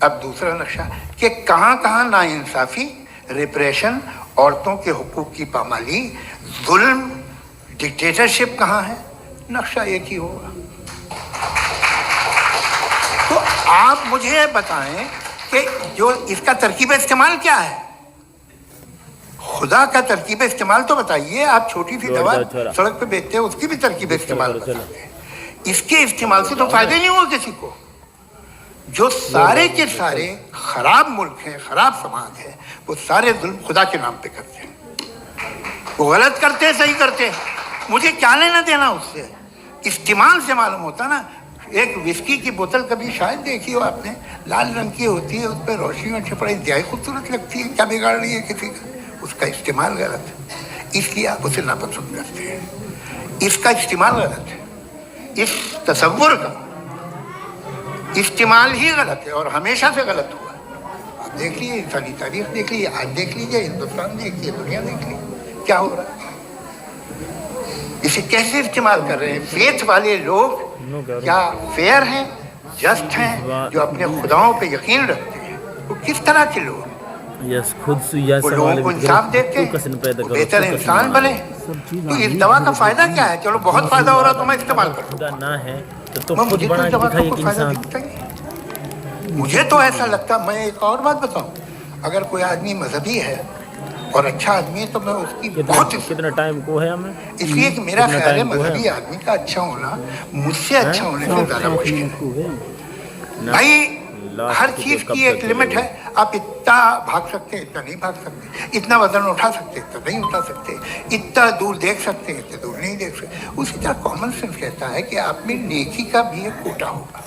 अब दूसरा नक्शा कि कहाँ कहाँ नाइंसाफ़ी, रिप्रेशन, औरतों के हुकूक की पामाली, जुल्म, डिक्टेटरशिप कहाँ है, नक्शा एक ही होगा। तो आप मुझे बताएं कि जो इसका तरकीब इस्तेमाल क्या है, खुदा का तरकीब इस्तेमाल तो बताइए। आप छोटी सी दवा सड़क पे बेचते हैं, उसकी भी तरकीब इस्तेमाल बताइए। इसके इस्तेमाल से तो फायदे नहीं हुआ किसी को। जो सारे के सारे खराब मुल्क हैं, खराब समाज है, वो सारे जुल्म खुदा के नाम पे करते हैं। वो गलत करते हैं, सही करते हैं, मुझे क्या लेना देना उससे। इस्तेमाल से मालूम होता ना। एक विस्की की बोतल कभी शायद देखी हो आपने, लाल रंग की होती है, उस पर रोशनी और छपड़ा इंतहाई खूबसूरत लगती है, क्या बिगाड़ रही है किसी का, उसका इस्तेमाल गलत है, इसलिए आप उसे नापसंद करते हैं। इसका इस्तेमाल गलत है, इस तसव्वुर का इस्तेमाल ही गलत है और हमेशा से गलत हुआ। आप देख लीजिए, इंसानी तारीख देख लीजिए, आज देख लीजिए, हिंदुस्तान देखिए, दुनिया देख लीजिए, क्या हो रहा है। इसे कैसे इस्तेमाल कर रहे हैं फेथ वाले लोग? क्या फेयर हैं, जस्ट हैं, जो अपने खुदाओं पे यकीन रखते हैं? वो किस तरह के लोग? वो लोगों को इंसाफ देते हैं, बेहतर इंसान बने। तो इस दवा का फायदा क्या है? चलो बहुत फायदा हो रहा तो मैं इस्तेमाल कर लूँगा। मुझे तो इस दवा का कोई फायदा दिखता ही। मुझे तो ऐसा लगता, मैं एक और बात बताऊं, अगर कोई आदमी मजहबी है और अच्छा आदमी है तो मैं उसकी बहुत कितना टाइम को है हमें, इसलिए कि मेरा ख्याल है मजहबी आदमी का अच्छा होना मुझसे अच्छा होने से ज़्यादा मुश्किल है। भाई हर चीज़ की एक लिमिट है। आप इतना भाग सकते हैं, इतना नहीं भाग सकते, इतना वजन उठा सकते, इतना नहीं उठा सकते, इतना दूर देख सकते हैं, इतना दूर नहीं देख सकते। उसी तरह कॉमन सेंस कहता है कि आप में नेकी का भी एक कोटा होगा।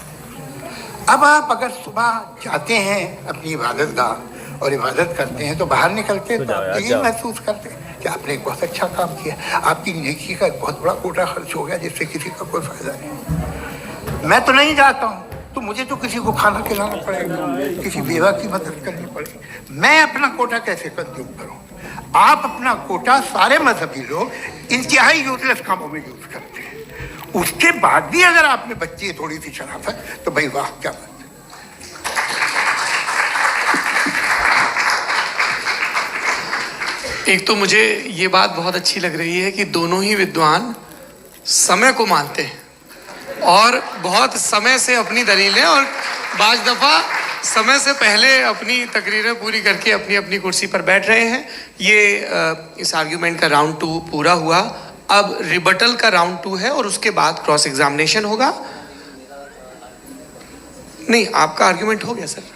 अब आप अगर सुबह जाते हैं अपनी इबादत गाह और इबादत करते हैं तो बाहर निकलते हैं तो आप ये महसूस करते हैं कि आपने एक बहुत अच्छा काम किया, आपकी नेकी का एक बहुत बड़ा कोटा खर्च हो गया जिससे किसी का कोई फायदा नहीं। मैं तो नहीं जाता हूँ तो मुझे तो किसी को खाना खिलाना पड़ेगा, किसी बेवा की मदद करनी पड़ेगी। मैं अपना कोटा कैसे कंज्यूम करूँ? आप अपना कोटा, सारे मजहबी लोग इंतहाई यूजलेस कामों में यूज करते हैं। उसके बाद भी अगर आप में बच्ची है थोड़ी सी शराफत, तो भाई वाह क्या बात। एक तो मुझे ये बात बहुत अच्छी लग रही है कि दोनों ही विद्वान समय को मानते हैं और बहुत समय से अपनी दलीलें और बाज़ दफ़ा समय से पहले अपनी तकरीरें पूरी करके अपनी अपनी कुर्सी पर बैठ रहे हैं। ये इस आर्ग्यूमेंट का राउंड 2 पूरा हुआ। अब रिबटल का राउंड 2 है और उसके बाद क्रॉस एग्जामिनेशन होगा। नहीं, आपका आर्ग्यूमेंट हो गया सर।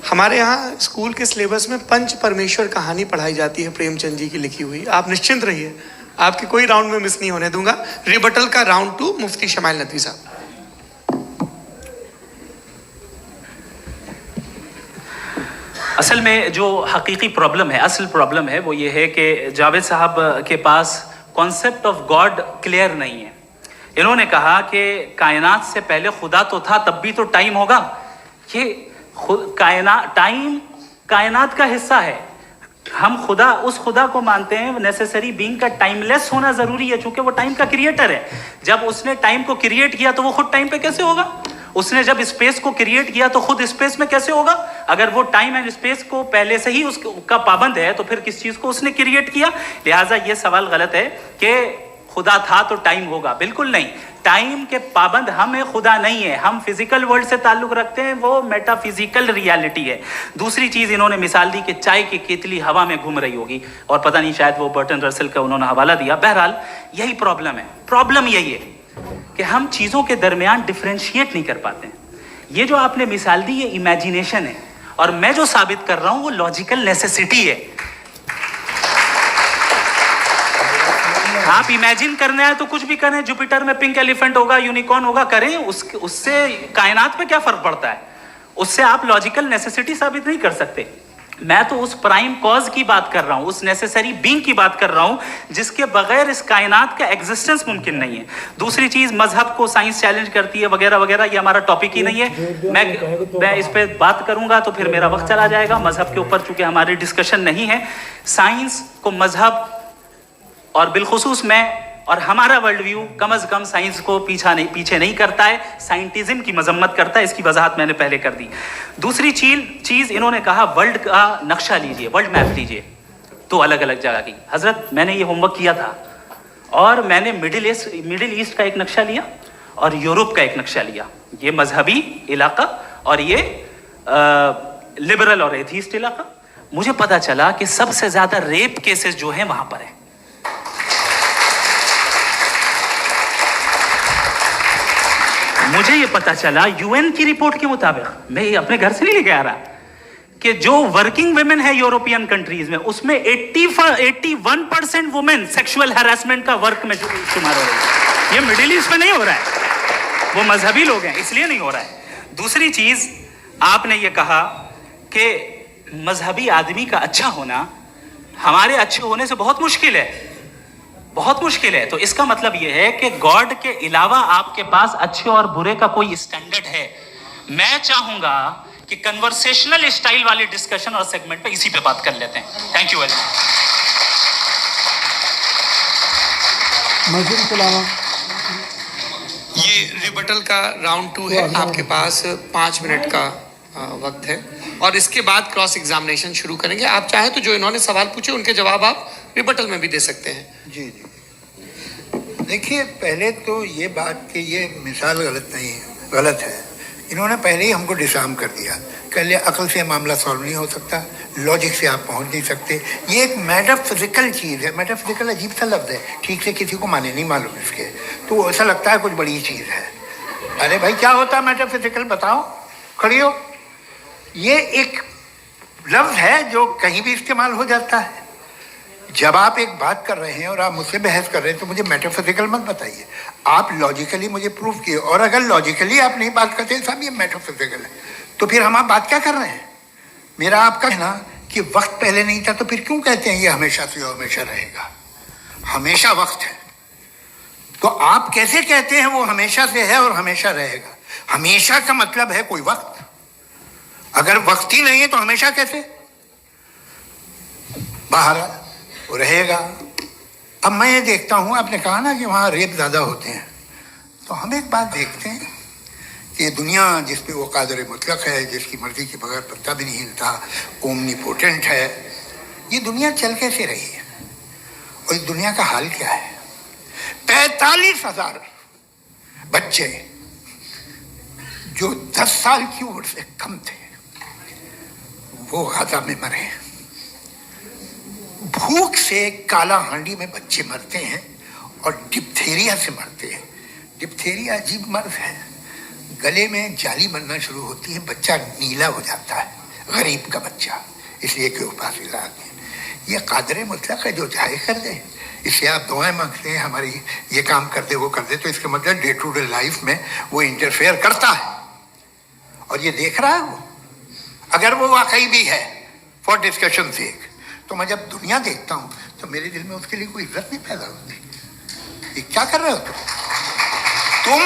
हमारे यहाँ स्कूल के सिलेबस में पंच परमेश्वर कहानी पढ़ाई जाती है, प्रेमचंद जी की लिखी हुई। आप निश्चिंत रहिए, आपके कोई राउंड में मिस नहीं होने दूंगा। रिबटल का राउंड 2 मुफ्ती शमाइल नदवी साहब। असल में जो हकीकी प्रॉब्लम है, असल प्रॉब्लम है वो ये है कि जावेद साहब के पास कॉन्सेप्ट ऑफ गॉड क्लियर नहीं है। इन्होंने कहा कि कायनात से पहले खुदा तो था, तब भी तो टाइम होगा। ये टाइम कायनात का हिस्सा है। हम खुदा, उस खुदा को मानते हैं, नेसेसरी बीइंग का टाइमलेस होना जरूरी है, चूंकि वो टाइम का क्रिएटर है। जब उसने टाइम को क्रिएट किया तो वो खुद टाइम पे कैसे होगा? उसने जब स्पेस को क्रिएट किया तो खुद स्पेस में कैसे होगा? अगर वो टाइम एंड स्पेस को पहले से ही उसका पाबंद है तो फिर किस चीज को उसने क्रिएट किया? लिहाजा ये सवाल गलत है कि खुदा था तो टाइम होगा, बिल्कुल नहीं। टाइम के पाबंद हम है, खुदा नहीं है। हम फिजिकल वर्ल्ड से ताल्लुक रखते हैं, वो मेटाफिजिकल रियलिटी है। दूसरी चीज इन्होंने मिसाल दी कि चाय की केतली हवा में घूम रही होगी, और पता नहीं शायद वो बर्टन रसल का उन्होंने हवाला दिया। बहरहाल यही प्रॉब्लम है। प्रॉब्लम यही है कि हम चीजों के दरमियान डिफरेंशिएट नहीं कर पाते हैं। ये जो आपने मिसाल दी ये इमेजिनेशन है, और मैं जो साबित कर रहा हूं वो लॉजिकल नेसेसिटी है। आप इमेजिन करना है तो कुछ भी करें, जुपिटर में पिंक एलिफेंट होगा, यूनिकॉर्न होगा, करें, उससे कायनात पे क्या फर्क पड़ता है? उससे आप लॉजिकल नेसेसिटी साबित नहीं कर सकते। मैं तो उस प्राइम कॉज की बात कर रहा हूं, उस नेसेसरी बीइंग की बात कर रहा हूं जिसके बगैर इस कायनात का एग्जिस्टेंस मुमकिन नहीं है। दूसरी चीज, मजहब को साइंस चैलेंज करती है वगैरह वगैरह, ये हमारा टॉपिक ही नहीं है। मैं इस पे बात करूंगा तो फिर मेरा वक्त चला जाएगा। मजहब के ऊपर चूंकि हमारी डिस्कशन नहीं है, साइंस को मजहब और बिलखुसूस मैं और हमारा वर्ल्ड व्यू कम से कम साइंस को पीछे नहीं करता है, साइंटिज्म की मजम्मत करता है। इसकी वजाहत मैंने पहले कर दी। दूसरी चीज इन्होंने कहा वर्ल्ड का नक्शा लीजिए, वर्ल्ड मैप लीजिए, तो अलग अलग जगह की। हजरत मैंने ये होमवर्क किया था, और मैंने मिडिल ईस्ट का एक नक्शा लिया और यूरोप का एक नक्शा लिया, ये मजहबी इलाका और ये लिबरल और एथीस्ट इलाका। मुझे पता चला कि सबसे ज्यादा रेप केसेस जो हैं वहां पर है। मुझे ये पता चला यूएन की रिपोर्ट के मुताबिक, मैं ये अपने घर से नहीं लेके आ रहा, कि जो वर्किंग वुमेन है यूरोपियन कंट्रीज में, उसमें 81% वुमेन सेक्सुअल हैरेसमेंट का वर्क में शुमार हो रही है। ये मिडिल ईस्ट में नहीं हो रहा है, वो मजहबी लोग हैं इसलिए नहीं हो रहा है। दूसरी चीज आपने ये कहा कि मजहबी आदमी का अच्छा होना हमारे अच्छे होने से बहुत मुश्किल है, बहुत मुश्किल है। तो इसका मतलब यह है कि गॉड के अलावा आपके पास अच्छे और बुरे का कोई स्टैंडर्ड है। मैं चाहूंगा कि कन्वर्सेशनल स्टाइल वाली डिस्कशन और सेगमेंट पे इसी पे बात कर लेते हैं। Thank you very much. ये रिबटल का राउंड 2 है। आपके पास 5 मिनट का वक्त है, और इसके बाद क्रॉस एग्जामिनेशन शुरू करेंगे। आप चाहे तो जो इन्होंने सवाल पूछे उनके जवाब आप रिबटल में भी दे सकते हैं। जी जी, देखिए, पहले तो ये बात कि ये मिसाल गलत है। इन्होंने पहले ही हमको डिसार्म कर दिया। कह लिया अकल से मामला सॉल्व नहीं हो सकता, लॉजिक से आप पहुंच नहीं सकते। ये एक मेटाफिजिकल चीज़ है। मेटाफिजिकल अजीब सा लफ्ज़ है, ठीक से किसी को माने नहीं मालूम इसके, तो ऐसा लगता है कुछ बड़ी चीज़ है। अरे भाई, क्या होता है मेटाफिजिकल, बताओ, खड़ी हो। ये एक लफ्ज़ है जो कहीं भी इस्तेमाल हो जाता है। जब आप एक बात कर रहे हैं और आप मुझसे बहस कर रहे हैं तो मुझे मेटाफिजिकल मत बताइए, आप लॉजिकली मुझे प्रूव किए। और अगर लॉजिकली आप नहीं बात करते साहब ये मेटाफिजिकल है, तो फिर हम आप बात क्या कर रहे हैं? मेरा आपका कहना कि वक्त पहले नहीं था, तो फिर क्यों कहते हैं ये हमेशा से हमेशा रहेगा? हमेशा वक्त है, तो आप कैसे कहते हैं वो हमेशा से है और हमेशा रहेगा? हमेशा का मतलब है कोई वक्त। अगर वक्त ही नहीं है तो हमेशा कैसे? बाहर वो रहेगा। अब मैं ये देखता हूँ, आपने कहा ना कि वहाँ रेप ज़्यादा होते हैं, तो हम एक बात देखते हैं कि दुनिया जिस पे वो कादर मुतलक है, जिसकी मर्जी के बगैर पत्ता भी नहीं हिलता, ओमनीपोटेंट है, ये दुनिया चल कैसे रही है? और इस दुनिया का हाल क्या है? 45,000 बच्चे जो 10 साल की उम्र से कम थे वो गाजा में मरे। भूख से काला हांडी में बच्चे मरते हैं और डिप्थेरिया से मरते हैं। डिप्थेरिया अजीब मर्ज है, गले में जाली बनना शुरू होती है, बच्चा नीला हो जाता है, गरीब का बच्चा, इसलिए कि उपास इलाज में। ये कादर मुतलक है जो चाहे कर दे। इससे आप दुआएं मांगते हैं हमारी ये काम कर दे वो कर दे, तो इसका मतलब डे टू डे लाइफ में वो इंटरफेयर करता है और ये देख रहा है वो। अगर वो वाकई भी है फॉर डिस्कशन सेक, तो मैं जब दुनिया देखता हूँ तो मेरे दिल में उसके लिए कोई इज्जत नहीं पैदा होती। ये क्या कर रहे हो तुम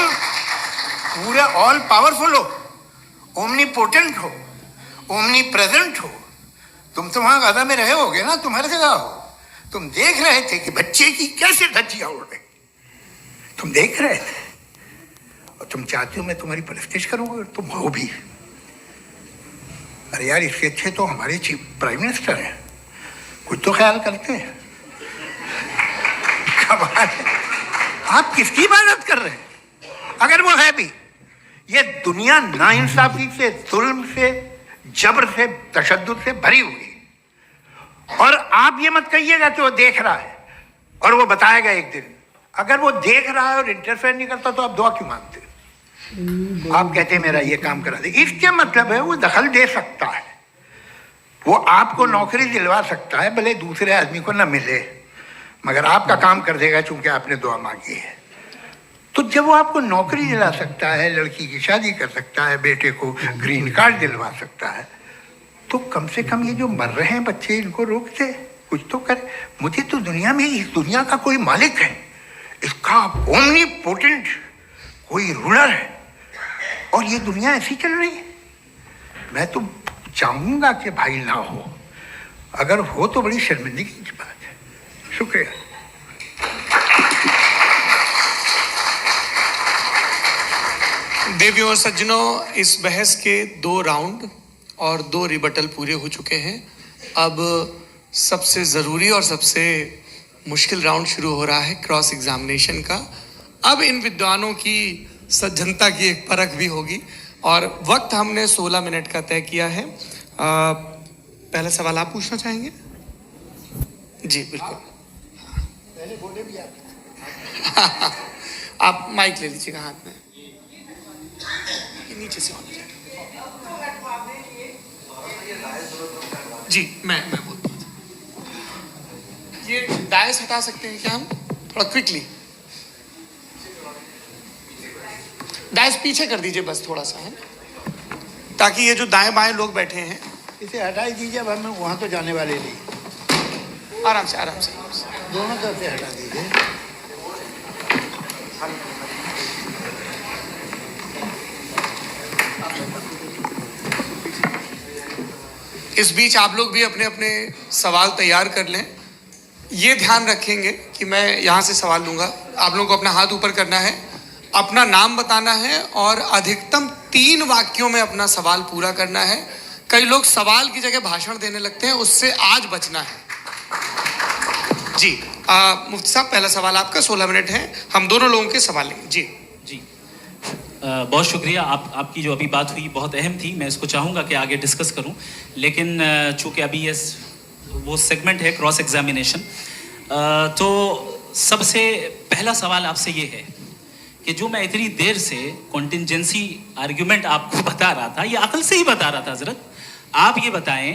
पूरे ऑल पावरफुल हो, ओमनीपोटेंट हो, ओमनी प्रेजेंट हो। तुम तो वहां गाजा में रहे होगे ना, तुम हर जगह हो। तुम देख रहे थे कि बच्चे की कैसे धज्जियां उड़ रही, तुम देख रहे थे, और तुम चाहते हो मैं तुम्हारी परस्तिश करूंगा, तुम हो भी। अरे यार, इसके अच्छे तो हमारे चीफ प्राइम मिनिस्टर हैं, कुछ तो ख्याल करते हैं। कमाल है। आप किसकी इबादत कर रहे हैं? अगर वो है भी, ये दुनिया नाइंसाफी से, जुल्म से, जबर से, तशद्दुद से भरी हुई है। और आप ये मत कहिएगा कि वो देख रहा है और वो बताएगा एक दिन। अगर वो देख रहा है और इंटरफेयर नहीं करता तो आप दुआ क्यों मांगते? आप कहते हैं मेरा ये काम करा दे, इसके मतलब है वो दखल दे सकता है, वो आपको नौकरी दिलवा सकता है, भले दूसरे आदमी को ना मिले, मगर आपका काम कर देगा चूंकि आपने दुआ मांगी है। तो जब वो आपको नौकरी दिला सकता है, लड़की की शादी कर सकता है, बेटे को ग्रीन कार्ड दिलवा सकता है, तो कम से कम ये जो मर रहे हैं बच्चे, इनको रोक दे, कुछ तो करे। मुझे तो दुनिया में, इस दुनिया का कोई मालिक है, इसका ओमनीपोटेंट कोई रूलर है, और ये दुनिया ऐसी चल रही है। मैं तो चाहूंगा कि भाई ना हो, अगर हो तो बड़ी शर्मिंदगी की बात है। शुक्रिया। देवियों और सज्जनों, इस बहस के 2 राउंड और 2 रिबटल पूरे हो चुके हैं। अब सबसे ज़रूरी और सबसे मुश्किल राउंड शुरू हो रहा है, क्रॉस एग्जामिनेशन का। अब इन विद्वानों की सज्जनता की एक परख भी होगी और वक्त हमने 16 मिनट का तय किया है। पहला सवाल आप पूछना चाहेंगे? जी बिल्कुल। पहले बोले भी आप माइक ले लीजिएगा हाथ में, नीचे से होना चाहिए। जी मैं बोलता हूँ, ये डायस हटा सकते हैं क्या हम थोड़ा क्विकली? डायस पीछे कर दीजिए बस थोड़ा सा, है, ताकि ये जो दाएं बाएं लोग बैठे हैं, इसे हटा ही दीजिए। अब हम वहां तो जाने वाले नहीं, आराम से आराम से दोनों तरफ से हटा दीजिए। इस बीच आप लोग भी अपने अपने सवाल तैयार कर लें। ये ध्यान रखेंगे कि मैं यहाँ से सवाल लूँगा, आप लोगों को अपना हाथ ऊपर करना है, अपना नाम बताना है और अधिकतम 3 वाक्यों में अपना सवाल पूरा करना है। कई लोग सवाल की जगह भाषण देने लगते हैं, उससे आज बचना है। जी मुफ्ती साहब, पहला सवाल आपका, 16 मिनट है, हम दोनों लोगों के सवाल लेंगे। जी जी बहुत शुक्रिया। आपकी जो अभी बात हुई बहुत अहम थी, मैं इसको चाहूँगा कि आगे डिस्कस करूँ, लेकिन चूँकि अभी ये वो सेगमेंट है क्रॉस एग्जामिनेशन, तो सबसे पहला सवाल आपसे ये है कि जो मैं इतनी देर से कॉन्टिंजेंसी आर्ग्यूमेंट आपको बता रहा था, ये अकल से ही बता रहा था हजरत, आप ये बताएं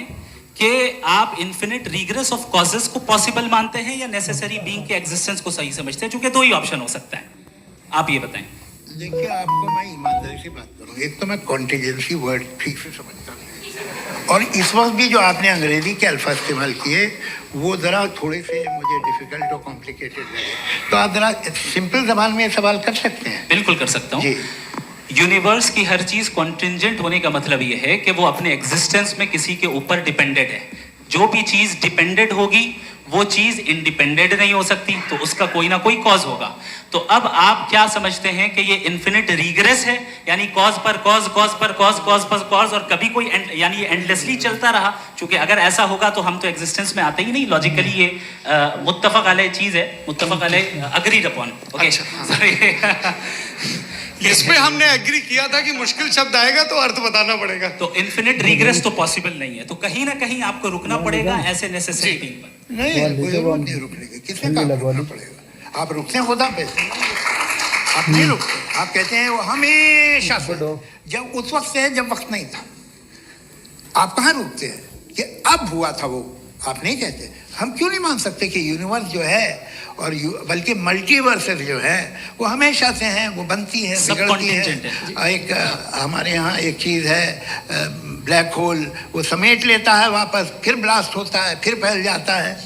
कि आप इन्फिनिट रिग्रेस ऑफ कॉजेस को पॉसिबल मानते हैं या नेसेसरी बीइंग के एग्जिस्टेंस को सही समझते हैं? चूंकि 2 ही ऑप्शन हो सकता है, आप ये बताएं। देखिए, आपको मैं ईमानदारी से बात करूँ, एक तो मैं कॉन्टिजेंसी वर्ड ठीक से समझता नहीं, और इस वक्त भी जो आपने अंग्रेजी के अल्फाज इस्तेमाल किए वो ज़रा थोड़े से मुझे डिफिकल्ट और कॉम्प्लिकेटेड लगे, तो आप ज़रा सिंपल ज़बान में सवाल कर सकते हैं? बिल्कुल कर सकता हूँ। यूनिवर्स की हर चीज कॉन्टिंजेंट होने का मतलब यह है कि वो अपने एग्जिस्टेंस में किसी के ऊपर डिपेंडेंट है। जो भी चीज डिपेंडेंट होगी वो चीज इंडिपेंडेंट नहीं हो सकती, तो उसका कोई ना कोई कॉज होगा। तो अब आप क्या समझते हैं कि ये इन्फिनिट रिग्रेस है, यानी कॉज पर कॉज, कॉज पर कॉज, कॉज पर कॉज, और कभी कोई यानी ये एंडलेसली चलता रहा? क्योंकि अगर ऐसा होगा तो हम तो एग्जिस्टेंस में आते ही नहीं। लॉजिकली ये मुत्तफक अलैह चीज है, मुत्तफक अलैह अग्रीड अपॉन। ओके, इस पे हमने एग्री किया था कि मुश्किल शब्द आएगा तो अर्थ बताना पड़ेगा। तो इन्फिनिट रिग्रेस तो पॉसिबल नहीं है, तो कहीं ना कहीं आपको रुकना पड़ेगा ऐसे नेसेसरी बीइंग पर। नहीं, कोई जरूरत नहीं रुकने की, किसने कहा रुकना पड़ेगा? आप रुकते हैं खुदा पे, आप नहीं रुकते। आप कहते हैं वो हमेशा से, जब उस वक्त से है जब वक्त नहीं था। आप कहाँ रुकते हैं कि अब हुआ था वो? आप नहीं कहते। हम क्यों नहीं मान सकते कि यूनिवर्स जो है और बल्कि मल्टीवर्सेस जो है वो हमेशा से हैं, वो बनती है, बिगड़ती है। एक हमारे यहाँ एक चीज़ है, ब्लैक होल, वो समेट लेता है वापस, फिर ब्लास्ट होता है, फिर फैल जाता है,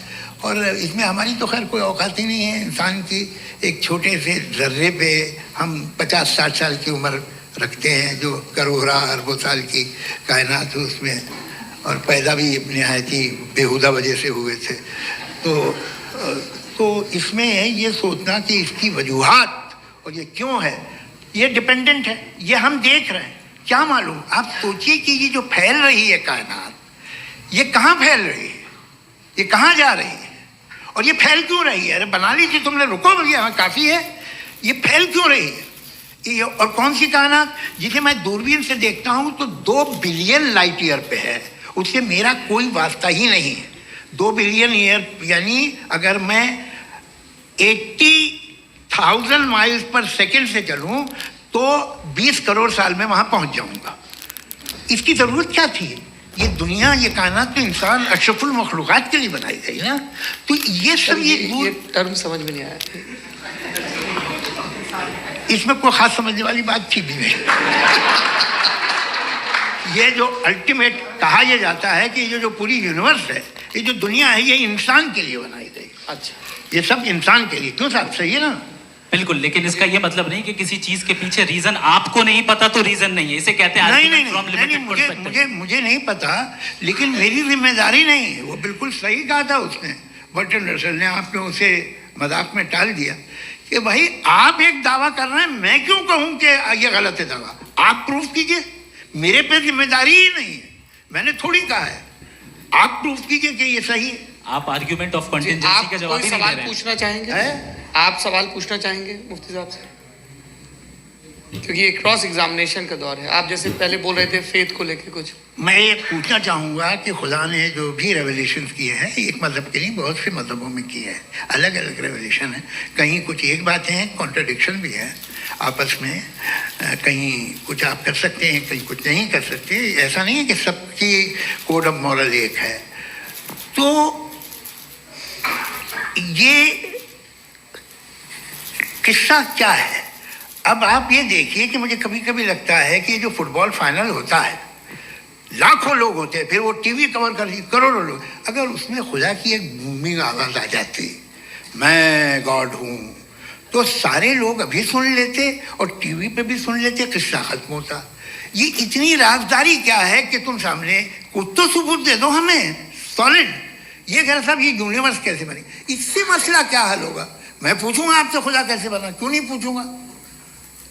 और इसमें हमारी तो खैर कोई औकात ही नहीं है। इंसान की एक छोटे से जर्रे पे हम 50-60 साल की उम्र रखते हैं, जो करोड़ों अरबों साल की कायनात है उसमें, और पैदा भी नहायत ही बेहुदा वजह से हुए थे। तो इसमें ये सोचना कि इसकी वजूहात और ये क्यों है, ये डिपेंडेंट है, ये हम देख रहे हैं, क्या मालूम। आप सोचिए कि ये जो फैल रही है कायनात, ये कहाँ फैल रही है, ये कहाँ जा रही है, और ये फैल क्यों रही है? अरे बना लीजिए तुमने, रुको भैया, काफ़ी है। ये फैल क्यों रही है? ये और कौन सी कायनात जिसे मैं दूरबीन से देखता हूं तो 2 बिलियन लाइट ईयर पे है, उससे मेरा कोई वास्ता ही नहीं है। 2 बिलियन ईयर यानी अगर मैं 80,000 माइल्स पर सेकेंड से चलूं तो 20 करोड़ साल में वहां पहुंच जाऊंगा। इसकी जरूरत क्या थी? ये दुनिया, ये कायनात तो इंसान अशरफुल मखलूकात के लिए बनाई गई ना। तो ये सब ये टर्म समझ में नहीं आया, इसमें कोई खास समझने वाली बात थी भी नहीं। ये जो अल्टीमेट कहा यह जाता है कि ये जो पूरी यूनिवर्स है, ये जो दुनिया है, ये इंसान के लिए बनाई गई। अच्छा, ये सब इंसान के लिए। क्यों साहब, सही है ना? बिल्कुल, लेकिन इसका ये मतलब नहीं कि किसी चीज के पीछे रीजन आपको नहीं पता तो रीजन नहीं है, इसे कहते हैं नहीं, मुझे नहीं पता, लेकिन मेरी जिम्मेदारी नहीं है। वो बिल्कुल सही कहा था उसने, बर्टन रसल ने। आपने उसे मजाक में टाल दिया कि भाई आप एक दावा कर रहे हैं, मैं क्यों कहूं कि ये गलत है दावा? आप प्रूफ कीजिए, मेरे पे जिम्मेदारी ही नहीं है, मैंने थोड़ी कहा है। आप प्रूफ कीजिए कि ये सही है। आप आर्ग्यूमेंट ऑफ कंटिजेंसी का जवाब ही नहीं दे रहे हैं। पूछना चाहेंगे? आप सवाल पूछना चाहेंगे मुफ्ती साहब से? क्योंकि ये क्रॉस एग्जामिनेशन का दौर है। आप जैसे पहले बोल रहे थे फेथ को लेके कुछ, मैं ये पूछना चाहूँगा कि खुदा ने जो भी रेवलेशन किए हैं, एक मज़हब के नहीं बहुत से मज़हबों में किए हैं, अलग अलग रेवलेशन है। कहीं कुछ एक बातें हैं, कॉन्ट्रडिक्शन भी है आपस में, कहीं कुछ आप कर सकते हैं, कहीं कुछ नहीं कर सकते। ऐसा नहीं है कि सबकी कोड ऑफ मॉरल एक है। तो ये किस्सा क्या है? अब आप ये देखिए कि मुझे कभी कभी लगता है कि ये जो फुटबॉल फाइनल होता है, लाखों लोग होते हैं, फिर वो टीवी कवर कर करोड़ों लोग, अगर उसमें खुदा की एक बूमिंग आवाज आ जाती, मैं गॉड हूं, तो सारे लोग अभी सुन लेते और टीवी पे भी सुन लेते, किस्सा खत्म होता। ये इतनी राजदारी क्या है कि तुम सामने कुछ तो सबूत दे दो हमें सॉलिड। ये कह साहब ये यूनिवर्स कैसे बनी, इससे मसला क्या हल होगा? मैं पूछूंगा आपसे खुदा कैसे बना? क्यों नहीं पूछूंगा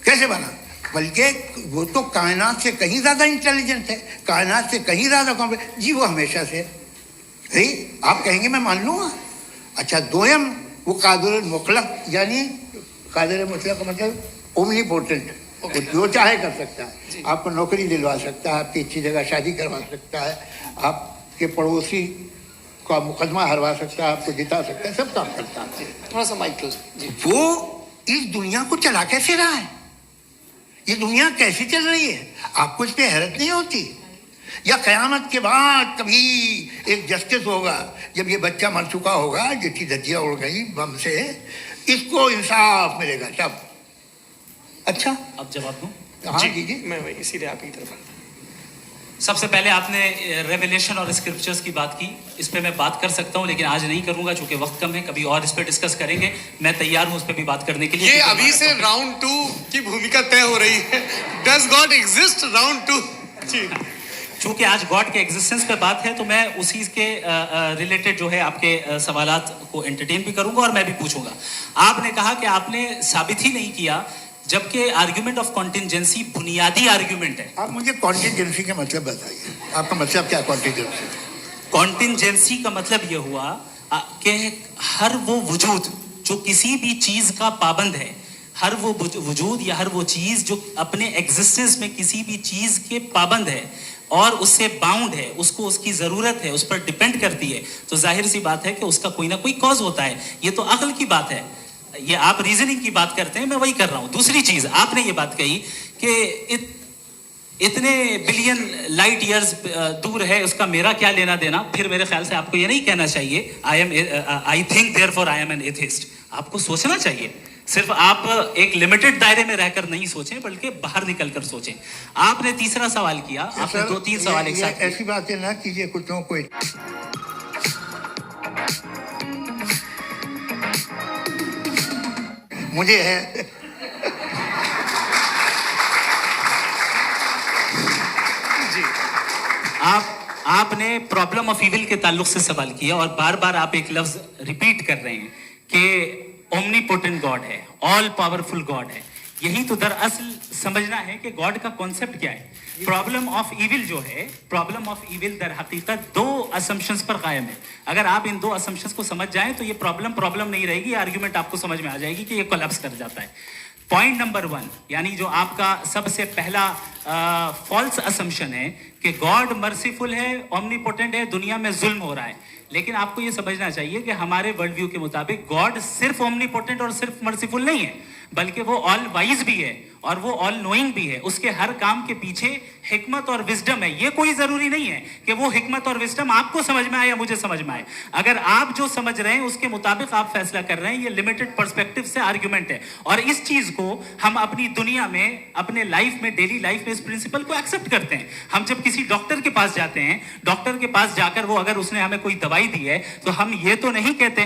कैसे बना? बल्कि वो तो कायनात से कहीं ज्यादा इंटेलिजेंट है, कायनात से कहीं ज्यादा कॉम्प्लेक्स। जी वो हमेशा से है। आप कहेंगे मैं मान लूंगा। अच्छा, दोयम वो कादिर मुतलक, यानी कादिर मुतलक का मतलब ओमनीपोटेंट, वो जो चाहे कर सकता है। आपको नौकरी दिलवा सकता है, आपकी अच्छी जगह शादी करवा सकता है, आपके पड़ोसी का मुकदमा हरवा सकता है, आपको जिता सकता है, सब काम करता है। थोड़ा सा माइक क्लोज जी। वो इस दुनिया को चला कैसे रहा है? ये दुनिया कैसे चल रही है? आपको इस पे हैरत नहीं होती? या कयामत के बाद कभी एक जस्टिस होगा, जब ये बच्चा मर चुका होगा, जिसकी धज्जियां उड़ गई बम से, इसको इंसाफ मिलेगा तब? अच्छा, अब जवाब दूं? हाँ जी, मैं वही इसीलिए आप ही तरफ। सबसे पहले आपने रेवलेशन और स्क्रिप्चर्स की बात की, इस पे मैं बात कर सकता हूं, लेकिन आज नहीं करूंगा चूंकि वक्त कम है। कभी और इस पे डिस्कस करेंगे, मैं तैयार हूं उस पे भी बात करने के लिए। ये अभी से राउंड 2 की भूमिका तय हो रही है। Does God exist round 2? जी, चूंकि आज गॉड के एग्जिस्टेंस पे बात है, तो मैं उसी के रिलेटेड जो है आपके सवालात को एंटरटेन भी करूंगा और मैं भी पूछूंगा। आपने कहा कि आपने साबित ही नहीं किया, जबकि आर्ग्यूमेंट ऑफ कॉन्टिजेंसी बुनियादी आर्ग्यूमेंट है। आप मुझे कॉन्टिजेंसी का मतलब बताइए, आपका मतलब क्या? कॉन्टिजेंसी कॉन्टिजेंसी का मतलब यह हुआ कि हर वो वजूद जो किसी भी चीज का पाबंद है, हर वो वजूद या हर वो चीज जो अपने एग्जिस्टेंस में किसी भी चीज के पाबंद है और उससे बाउंड है, उसको उसकी जरूरत है, उस पर डिपेंड करती है, तो जाहिर सी बात है कि उसका कोई ना कोई कॉज होता है। ये तो अक्ल की बात है। ये आप रीजनिंग की बात करते हैं, मैं वही कर रहा हूं। दूसरी चीज, आपने ये बात कही कि इतने बिलियन लाइट ईयर्स दूर है, उसका मेरा क्या लेना देना। फिर मेरे ख्याल से आपको ये नहीं कहना चाहिए I think therefore I am an atheist. आपको सोचना चाहिए, सिर्फ आप एक लिमिटेड दायरे में रहकर नहीं सोचें, बल्कि बाहर निकलकर सोचें। आपने तीसरा सवाल किया, आपने 2-3 सवाल एक साथ। ऐसी बातें ना कीजिए कुत्तों को। मुझे है जी, आपने प्रॉब्लम ऑफ इविल के ताल्लुक से सवाल किया और बार बार आप एक लफ्ज रिपीट कर रहे हैं कि ओमनीपोटेंट गॉड है, ऑल पावरफुल गॉड है। यही तो दरअसल समझना है कि गॉड का कॉन्सेप्ट क्या है। प्रॉब्लम ऑफ इविल जो है, प्रॉब्लम ऑफ इविल दर हकीकत दो असम्पशंस पर कायम है। अगर आप इन दो असम्पशंस को समझ जाएं तो ये प्रॉब्लम नहीं रहेगी, आर्ग्यूमेंट आपको समझ में आ जाएगी कि ये कोलैप्स कर जाता है। पॉइंट नंबर 1, यानी जो आपका सबसे पहला फॉल्स असम्पशन है कि गॉड मर्सीफुल है, ओमनीपोटेंट है, दुनिया में जुल्म हो रहा है। लेकिन आपको ये समझना चाहिए कि हमारे वर्ल्ड व्यू के मुताबिक गॉड सिर्फ ओमनीपोटेंट और सिर्फ मर्सीफुल नहीं है, बल्कि वो ऑल वाइज भी है और वो ऑल नोइंग भी है। उसके हर काम के पीछे हिकमत और विजडम है। ये कोई जरूरी नहीं है कि वो हिकमत और विजडम आपको समझ में आए या मुझे समझ में आए। अगर आप जो समझ रहे हैं उसके मुताबिक आप फैसला कर रहे हैं, ये लिमिटेड पर्सपेक्टिव से आर्ग्यूमेंट है। और इस चीज को हम अपनी दुनिया में, अपने लाइफ में, डेली लाइफ में इस प्रिंसिपल को एक्सेप्ट करते हैं। हम जब किसी डॉक्टर के पास जाते हैं, डॉक्टर के पास जाकर वो अगर उसने हमें कोई दवाई दी है तो हम ये तो नहीं कहते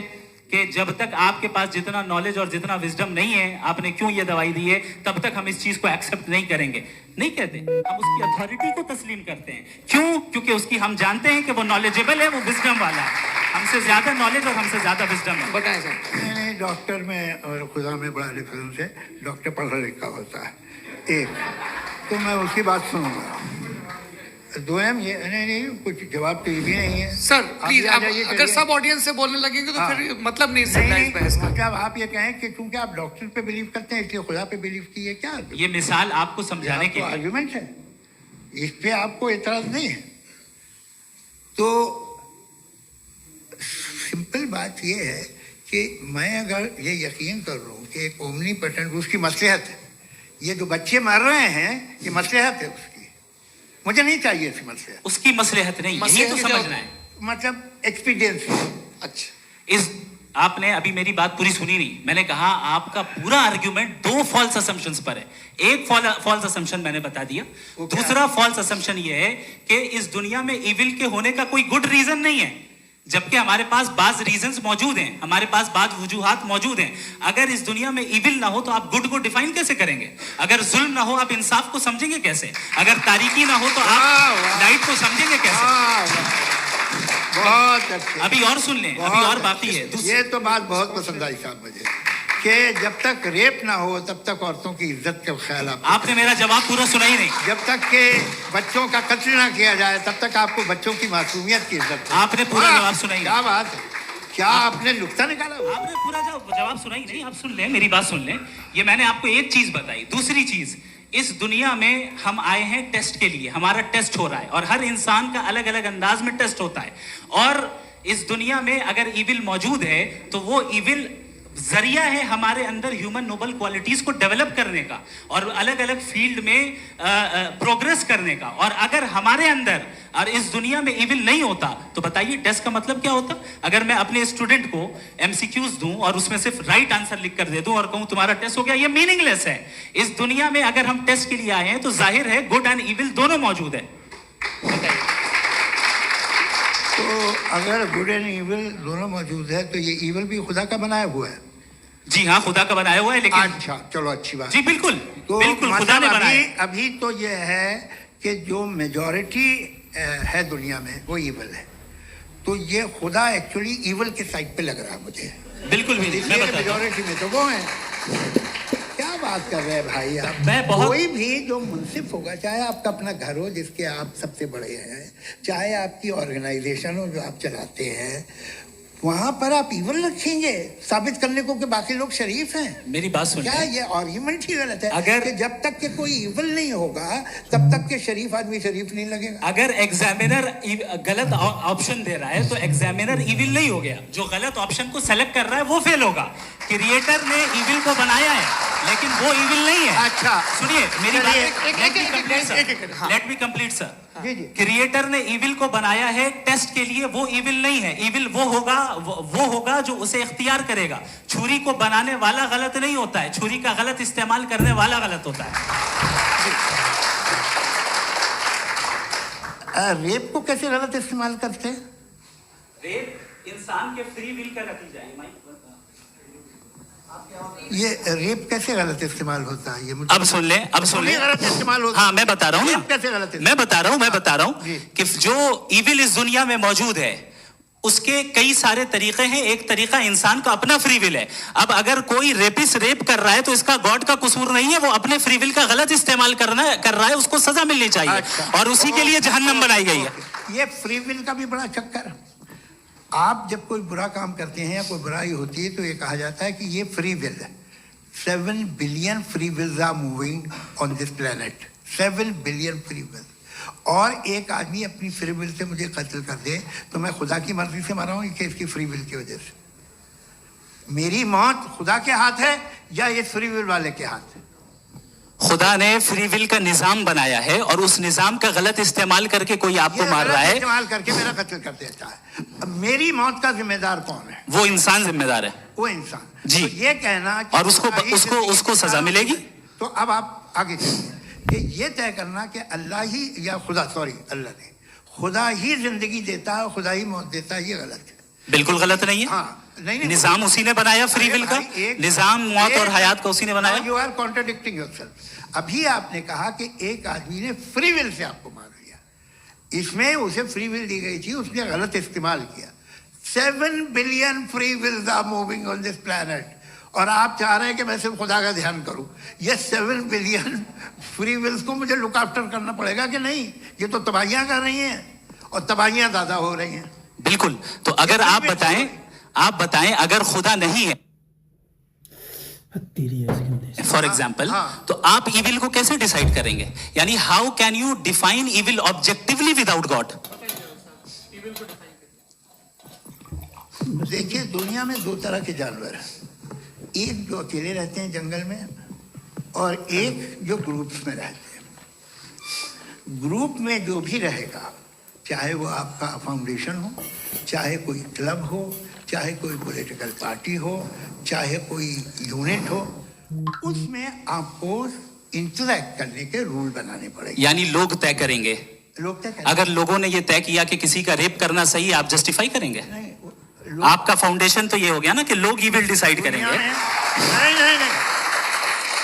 कि जब तक आपके पास जितना नॉलेज और जितना विजडम नहीं है, आपने क्यों ये दवाई दी है, तब तक हम इस चीज को एक्सेप्ट नहीं करेंगे। नहीं कहते, हम उसकी अथॉरिटी को तस्लीम करते हैं। क्यों? क्योंकि उसकी हम जानते हैं कि वो नॉलेजेबल है, वो विजडम वाला है, हमसे ज्यादा नॉलेज और हमसे ज्यादा विजडम है। बताएं सर। नहीं, डॉक्टर में और खुदा में बड़ा डिफरेंस है। डॉक्टर पढ़ा लिखा होता है, एक तो मैं उसकी बात सुनूंगा। दोयम ये नहीं, कुछ जवाब तो ये भी नहीं है सर प्लीज, आ आप जाइए, अगर चलिए। सब ऑडियंस से बोलने लगेंगे तो हाँ। फिर मतलब नहीं सकता इस बहस का। मतलब आप ये कहें कि क्योंकि आप डॉक्टर पे बिलीव करते हैं इसलिए खुदा पे बिलीव कीजिए, क्या ये मिसाल आपको समझाने के लिए आर्गुमेंट है, इस पे आपको एतराज नहीं है। तो सिंपल बात ये है कि मैं अगर ये यकीन कर लूँ कि एक ओमनीपोटेंट, उसकी मसलहत है, ये जो बच्चे मर रहे हैं ये मसलहत है उसकी, मुझे नहीं चाहिए इसकी मसलहत। उसकी मसलहत नहीं, यही तो समझना है। मतलब एक्सपीरियंस। अच्छा, इस आपने अभी मेरी बात पूरी सुनी नहीं। मैंने कहा आपका पूरा आर्ग्यूमेंट दो फॉल्स असम्पशंस पर है। एक फॉल्स असम्पशन मैंने बता दिया, दूसरा फॉल्स असम्पशन ये है कि इस दुनिया में इविल के होने का कोई गुड रीजन नहीं है, जबकि हमारे पास बाज रीजंस मौजूद हैं, हमारे पास बाज वजूहात मौजूद हैं। अगर इस दुनिया में इविल ना हो तो आप गुड को डिफाइन कैसे करेंगे? अगर जुल्म ना हो आप इंसाफ को समझेंगे कैसे? अगर तारीकी ना हो तो आप लाइट को समझेंगे कैसे? बहुत अच्छे। अभी और सुन लें, अभी और बाकी है। ये तो बात बहुत पसंद आई साहब मुझे, कि जब तक रेप ना हो तब तक औरतों की इज्जत का ख्याल आपने मेरा जवाब पूरा सुना ही नहीं। जब तक के बच्चों का कत्ल ना किया जाए तब तक आपको बच्चों की मासूमियत की इज्जत। आपने पूरा जवाब सुना ही नहीं। क्या बात है, क्या आपने नुक्ता निकाला? आपने पूरा जवाब सुना ही नहीं। आप सुन लें, मेरी बात सुन लें। ये मैंने आपको एक चीज बताई। दूसरी चीज, इस दुनिया में हम आए हैं टेस्ट के लिए, हमारा टेस्ट हो रहा है और हर इंसान का अलग अलग अंदाज में टेस्ट होता है। और इस दुनिया में अगर इविल मौजूद है तो वो इविल जरिया है हमारे अंदर ह्यूमन नोबल क्वालिटीज को डेवलप करने का और अलग अलग फील्ड में प्रोग्रेस करने का। और अगर हमारे अंदर और इस दुनिया में इविल नहीं होता तो बताइए टेस्ट का मतलब क्या होता? अगर मैं अपने स्टूडेंट को एमसीक्यूज दूं और उसमें सिर्फ राइट आंसर लिख कर दे दूं और कहूं तुम्हारा टेस्ट हो गया, ये मीनिंगलेस है। इस दुनिया में अगर हम टेस्ट के लिए आए हैं तो जाहिर है गुड एंड इविल दोनों मौजूद है। तो अगर गुड एंड इविल दोनों मौजूद है तो ये इविल भी खुदा का बनाया हुआ है? जी हाँ, खुदा का बनाया हुआ है। लेकिन अच्छा, चलो अच्छी बात। जी बिल्कुल, तो बिल्कुल खुदा ने बनाया। अभी तो ये है कि जो मेजॉरिटी है दुनिया में वो इविल है, तो ये खुदा एक्चुअली इविल के साइड पे लग रहा है मुझे। बिल्कुल भी नहीं, मैं बताता हूं। मेजॉरिटी में तो वो है। क्या बात कर रहे हैं भाई आप? मैं बहुत कोई भी जो मुंसिफ होगा, चाहे आपका अपना घर हो जिसके आप सबसे बड़े हैं, चाहे आपकी ऑर्गेनाइजेशन हो जो आप चलाते हैं, वहां पर आप इविल रखेंगे साबित करने को कि बाकी लोग शरीफ हैं। मेरी बात सुनिए, क्या ये आर्ग्यूमेंट ही गलत है? अगर कि जब तक के कोई इविल नहीं होगा तब तक के शरीफ आदमी शरीफ नहीं लगेगा। अगर एग्जामिनर गलत ऑप्शन दे रहा है तो एग्जामिनर इविल नहीं हो गया, जो गलत ऑप्शन को सेलेक्ट कर रहा है वो फेल होगा। क्रिएटर ने इविल को बनाया है लेकिन वो इविल नहीं है। अच्छा सुनिए मेरी बात, लेट मी कंप्लीट सर। जी जी। क्रिएटर ने इविल को बनाया है टेस्ट के लिए, वो इविल नहीं है। इविल वो होगा जो उसे इख्तियार करेगा। छुरी को बनाने वाला गलत नहीं होता है, छुरी का गलत इस्तेमाल करने वाला गलत होता है। रेप को कैसे गलत इस्तेमाल करते हैं? रेप इंसान के फ्री विल का नतीजा है। ये रेप कैसे गलत इस्तेमाल होता है? ये मुझे अब सुन लें, अब सुन लें। गलत इस्तेमाल होता है। हाँ मैं बता रहा हूँ ना, कैसे गलत? मैं बता रहा हूँ कि जो इविल इस दुनिया में मौजूद है उसके कई सारे तरीके हैं। एक तरीका इंसान का अपना फ्री विल है। अब अगर कोई रेपिस्ट रेप कर रहा है तो इसका गॉड का कसूर नहीं है, वो अपने फ्री विल का गलत इस्तेमाल कर रहा है, उसको सजा मिलनी चाहिए। अच्छा। और उसी के लिए जहन्नम बनाई गई है। ये फ्री विल का भी बड़ा चक्कर। आप जब कोई बुरा काम करते हैं या कोई बुराई होती है तो ये कहा जाता है कि ये फ्री विल है। 7 billion free wills are moving on this planet. 7 billion free will. और एक आदमी अपनी फ्री विल से मुझे कत्ल कर दे तो मैं खुदा की मर्जी से मरा हूं कि इसकी फ्री विल की वजह से? मेरी मौत खुदा के हाथ है या ये फ्री विल वाले के हाथ है? खुदा ने फ्री विल का निजाम बनाया है और उस निजाम का गलत इस्तेमाल करके कोई आपको मार रहा है, इस्तेमाल करके मेरा कत्ल कर देता है। अब मेरी मौत का जिम्मेदार कौन है? वो इंसान जिम्मेदार है। वो इंसान जी। तो ये कहना कि और उसको सजा मिलेगी। तो अब आप आगे चलिए कि ये तय करना कि अल्लाह ही या अल्लाह ने खुदा ही जिंदगी देता है, खुदा ही मौत देता है, ये गलत है। बिल्कुल गलत नहीं है। हाँ, नहीं, निजाम उसी ने बनाया फ्री विल का। निजाम मौत और हयात को उसी ने बनाया। You are contradicting yourself. अभी आपने कहा कि एक आदमी ने फ्री विल से आपको मार दिया, इसमें उसे फ्री विल दी गई थी, उसने गलत इस्तेमाल किया। 7 billion free wills are moving on this planet और आप चाह रहे हैं कि मैं सिर्फ खुदा का ध्यान करूं। ये 7 बिलियन फ्री विल्स को मुझे लुक आफ्टर करना पड़ेगा कि नहीं? ये तो तबाहियां कर रही हैं और तबाहियां ज्यादा हो रही हैं। बिल्कुल। तो अगर आप बताएं अगर खुदा नहीं है फॉर एग्जाम्पल, तो आप इविल को कैसे डिसाइड करेंगे? यानी how can you define evil objectively without God? देखिए, दुनिया में 2 तरह के जानवर हैं। एक जो अकेले रहते हैं जंगल में और एक जो ग्रुप्स में रहते हैं। ग्रुप में जो भी रहेगा, चाहे वो आपका फाउंडेशन हो, चाहे कोई क्लब हो, चाहे कोई पॉलिटिकल पार्टी हो, चाहे कोई यूनिट हो, उसमें आपको इंटरैक्ट करने के रूल बनाने पड़ेंगे। यानी लोग तय करेंगे। लोग तय करेंगे। अगर लोगों ने ये तय किया कि किसी का रेप करना सही है, आप जस्टिफाई करेंगे? नहीं, आपका फाउंडेशन तो ये हो गया ना कि लोग ही विल डिसाइड करेंगे। नहीं।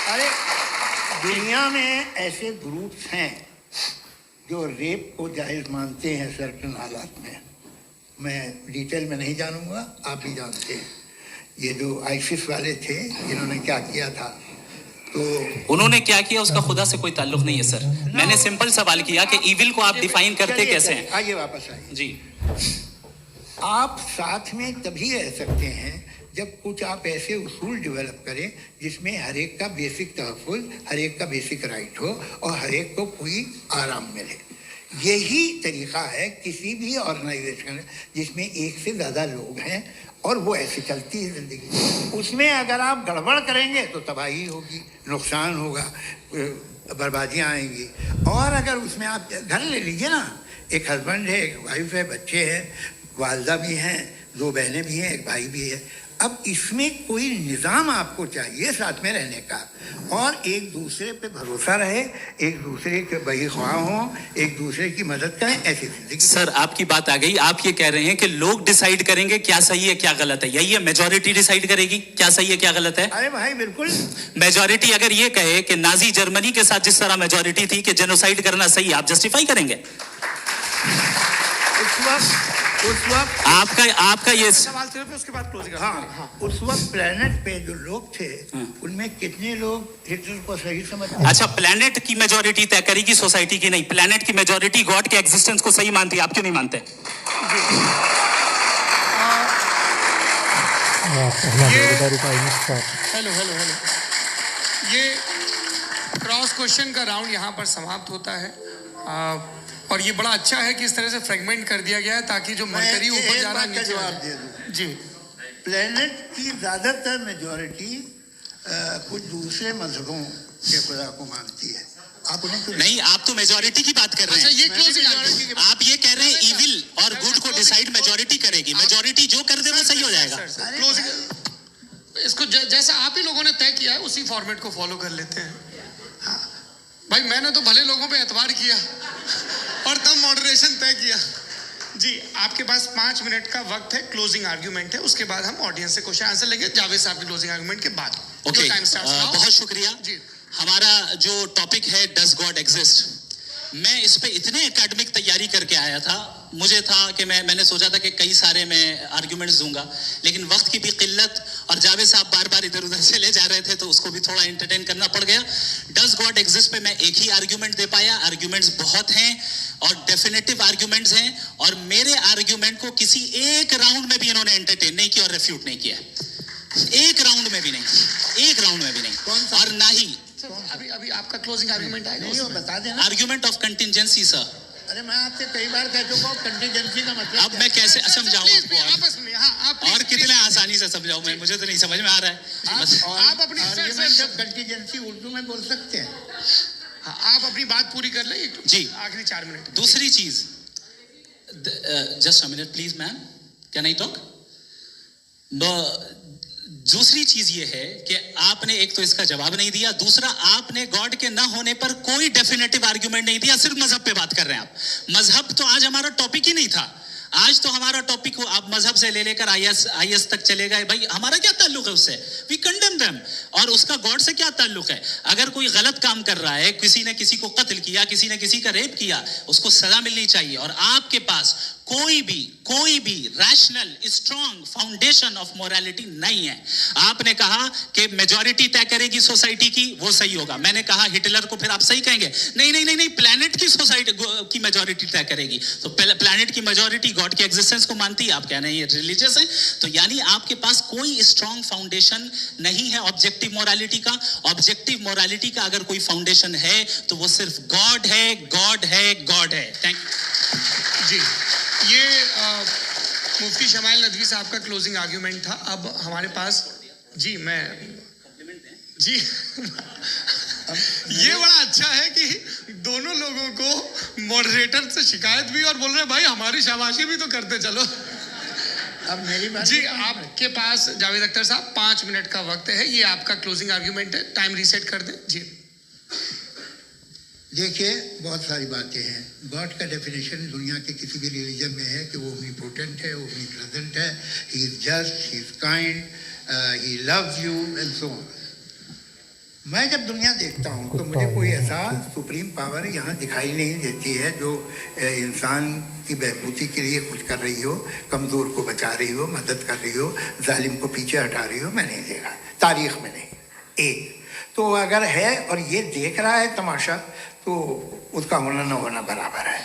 अरे दुनिया में ऐसे ग्रुप्स हैं जो रेप को जायज मानते हैं सर्टेन हालात में। मैं डिटेल में नहीं जानूंगा, आप भी जानते हैं। ये जो आईसिस वाले थे, इन्होंने क्या किया था, तो उन्होंने क्या किया उसका खुदा से कोई ताल्लुक नहीं है सर। मैंने सिंपल सवाल किया कि इविल को आप डिफाइन करते कैसे हैं? आइए वापस आइए जी। आप साथ में तभी रह सकते हैं जब कुछ आप ऐसे उसूल डेवलप करें जिसमें हर एक का बेसिक तहफ़्फ़ुज़, हर एक का बेसिक राइट हो और हर एक को कोई आराम मिले। यही तरीका है किसी भी ऑर्गेनाइजेशन जिसमें एक से ज़्यादा लोग हैं और वो ऐसे चलती है ज़िंदगी। उसमें अगर आप गड़बड़ करेंगे तो तबाही होगी, नुकसान होगा, बर्बादियाँ आएंगी। और अगर उसमें आप घर ले लीजिए ना, एक हस्बैंड है, एक वाइफ है, बच्चे हैं, वालदा भी हैं, 2 बहनें भी हैं, एक भाई भी है। अब इसमें कोई निज़ाम आपको चाहिए साथ में रहने का, और एक दूसरे पे भरोसा रहे, एक दूसरे के बहीख्वाह हों, एक दूसरे की मदद करें, ऐसी जिंदगी। सर आपकी बात आ गई। आप ये कह रहे हैं कि लोग डिसाइड करेंगे क्या सही है क्या गलत है, यही है? मेजॉरिटी डिसाइड करेगी क्या सही है क्या गलत है? अरे भाई बिल्कुल। मेजॉरिटी अगर ये कहे कि नाजी जर्मनी के साथ जिस तरह मेजॉरिटी थी कि जेनोसाइड करना सही, आप जस्टिफाई करेंगे? उस वक्त आपका ये सवाल सिर्फ उसके बाद क्लोज कर। हाँ, उस वक्त प्लेनेट पे जो लोग थे उनमें कितने लोग हिटलर को सही समझते? अच्छा, प्लेनेट की मेजॉरिटी तय करेगी, सोसाइटी की नहीं। प्लेनेट की मेजॉरिटी गॉड के एग्जिस्टेंस को सही मानती है, आप क्यों नहीं मानते? हेलो ये क्रॉस क्वेश्चन का राउंड यहाँ पर समाप्त होता है। और ये बड़ा अच्छा है कि इस तरह से फ्रेगमेंट कर दिया गया है ताकि जो मरकरी ऊपर जा रहा है नीचे जवाब दे दूं। जी। प्लेनेट की ज्यादातर मेजॉरिटी कुछ दूसरे मजहबों के खुदा को मानती है। आप उन्हें क्यों नहीं? आप तो मेजॉरिटी की बात कर रहे हैं। ये क्लोजिंग आप ये कह रहे हैं इविल और गुड को डिसाइड मेजॉरिटी करेगी। मेजॉरिटी जो कर दे वो सही हो जाएगा। क्लोजिंग इसको जैसा आप ही लोगों ने तय किया है उसी फॉर्मेट को फॉलो कर लेते हैं। हाँ भाई, मैंने तो भले लोगों पे एतबार किया और तब मॉडरेशन तय किया। जी, आपके पास 5 मिनट का वक्त है, क्लोजिंग आर्ग्यूमेंट है, उसके बाद हम ऑडियंस से क्वेश्चन आंसर लेंगे जावेद साहब के क्लोजिंग आर्ग्यूमेंट के बाद। ओके, बहुत शुक्रिया जी। हमारा जो टॉपिक है डज गॉड एग्जिस्ट, मैं इस पे इतने एकेडमिक तैयारी करके आया था मुझे था कि मैंने सोचा था कि कई सारे मैं आर्ग्यूमेंट्स दूंगा, लेकिन वक्त की भी किल्लत और जावेद साहब बार बार इधर उधर चले जा रहे थे तो उसको भी थोड़ा एंटरटेन करना पड़ गया। डज गॉड एग्जिस्ट पे मैं एक ही आर्ग्यूमेंट दे पाया। आर्ग्यूमेंट्स बहुत हैं और डेफिनेटिव आर्ग्यूमेंट्स हैं, और मेरे आर्ग्यूमेंट को किसी एक राउंड में भी इन्होंने एंटरटेन नहीं किया और रेफ्यूट नहीं किया, एक राउंड में भी नहीं, एक राउंड में भी नहीं। और ना ही अभी आपका क्लोजिंग आर्गुमेंट आएगा, नहीं, वो बता देना। Argument of contingency sir. अरे मैं आपसे कई बार कह चुका हूँ कंटीजेंसी का मतलब अब मैं कैसे समझाऊं आपको आपस में? हाँ, आप और कितने आसानी से समझाऊं मैं, मुझे तो नहीं समझ में आ रहा है। बस आप अपनी कंटीजेंसी उर्दू में बोल सकते हैं। हाँ, आप अपनी बात पूरी कर लें जी। आखिरी 4 मिनट। दूसरी चीज, just a minute please ma'am, can I talk? दूसरी चीज ये है कि आपने एक तो इसका जवाब नहीं दिया, दूसरा आपने गॉड के ना होने पर कोई डेफिनेटिव आर्गुमेंट नहीं दिया, सिर्फ मजहब पे बात कर रहे हैं आप। मजहब तो आज हमारा टॉपिक ही नहीं था। आज तो हमारा टॉपिक हो, आप मजहब से ले लेकर आईएस तक चले गए। भाई हमारा क्या ताल्लुक है उससे? We condemn them. और उसका गॉड से क्या ताल्लुक है? अगर कोई गलत काम कर रहा है, किसी ने किसी को कत्ल किया, किसी ने किसी का रेप किया, उसको सजा मिलनी चाहिए। और आपके पास कोई भी rational strong foundation of morality नहीं है। आपने कहा कि मेजॉरिटी तय करेगी सोसाइटी की, वो सही होगा। मैंने कहा हिटलर को फिर आप सही कहेंगे, नहीं, प्लैनेट की सोसाइटी की मेजॉरिटी तय करेगी। तो प्लैनेट की मेजॉरिटी गॉड के एग्जिस्टेंस को मानती है, आप कह रहे हैं ये रिलीजियस है। तो यानी आपके पास कोई स्ट्रॉन्ग फाउंडेशन नहीं है ऑब्जेक्टिव मोरालिटी का। ऑब्जेक्टिव मोरालिटी का अगर कोई फाउंडेशन है तो वो सिर्फ गॉड है, गॉड है, गॉड है। थैंक यू जी। ये मुफ्ती शमाइल नदवी साहब का क्लोजिंग आर्ग्यूमेंट था। अब हमारे पास जी ये बड़ा अच्छा है कि दोनों लोगों को मॉडरेटर से शिकायत भी और बोल रहे हैं भाई हमारी शाबाशी भी तो करते चलो। अब मेरी बात जी, आपके पास जावेद अख्तर साहब 5 मिनट का वक्त है। ये आपका क्लोजिंग आर्ग्यूमेंट है, टाइम रीसेट कर दें जी। देखिए, बहुत सारी बातें हैं। गॉड का डेफिनेशन दुनिया के किसी भी रिलीजन में है कि वो ओमनीपोटेंट है, ओमनीप्रेजेंट है, he is just, he is kind, he loves you and so on. मैं जब दुनिया देखता हूँ तो मुझे कोई ऐसा सुप्रीम पावर यहाँ दिखाई नहीं देती है जो इंसान की बहबूदी के लिए कुछ कर रही हो, कमज़ोर को बचा रही हो, मदद कर रही हो, जालिम को पीछे हटा रही हो। मैं नहीं देखा, तारीख में नहीं। एक तो अगर है और ये देख रहा है तमाशा, तो उसका होना न होना बराबर है।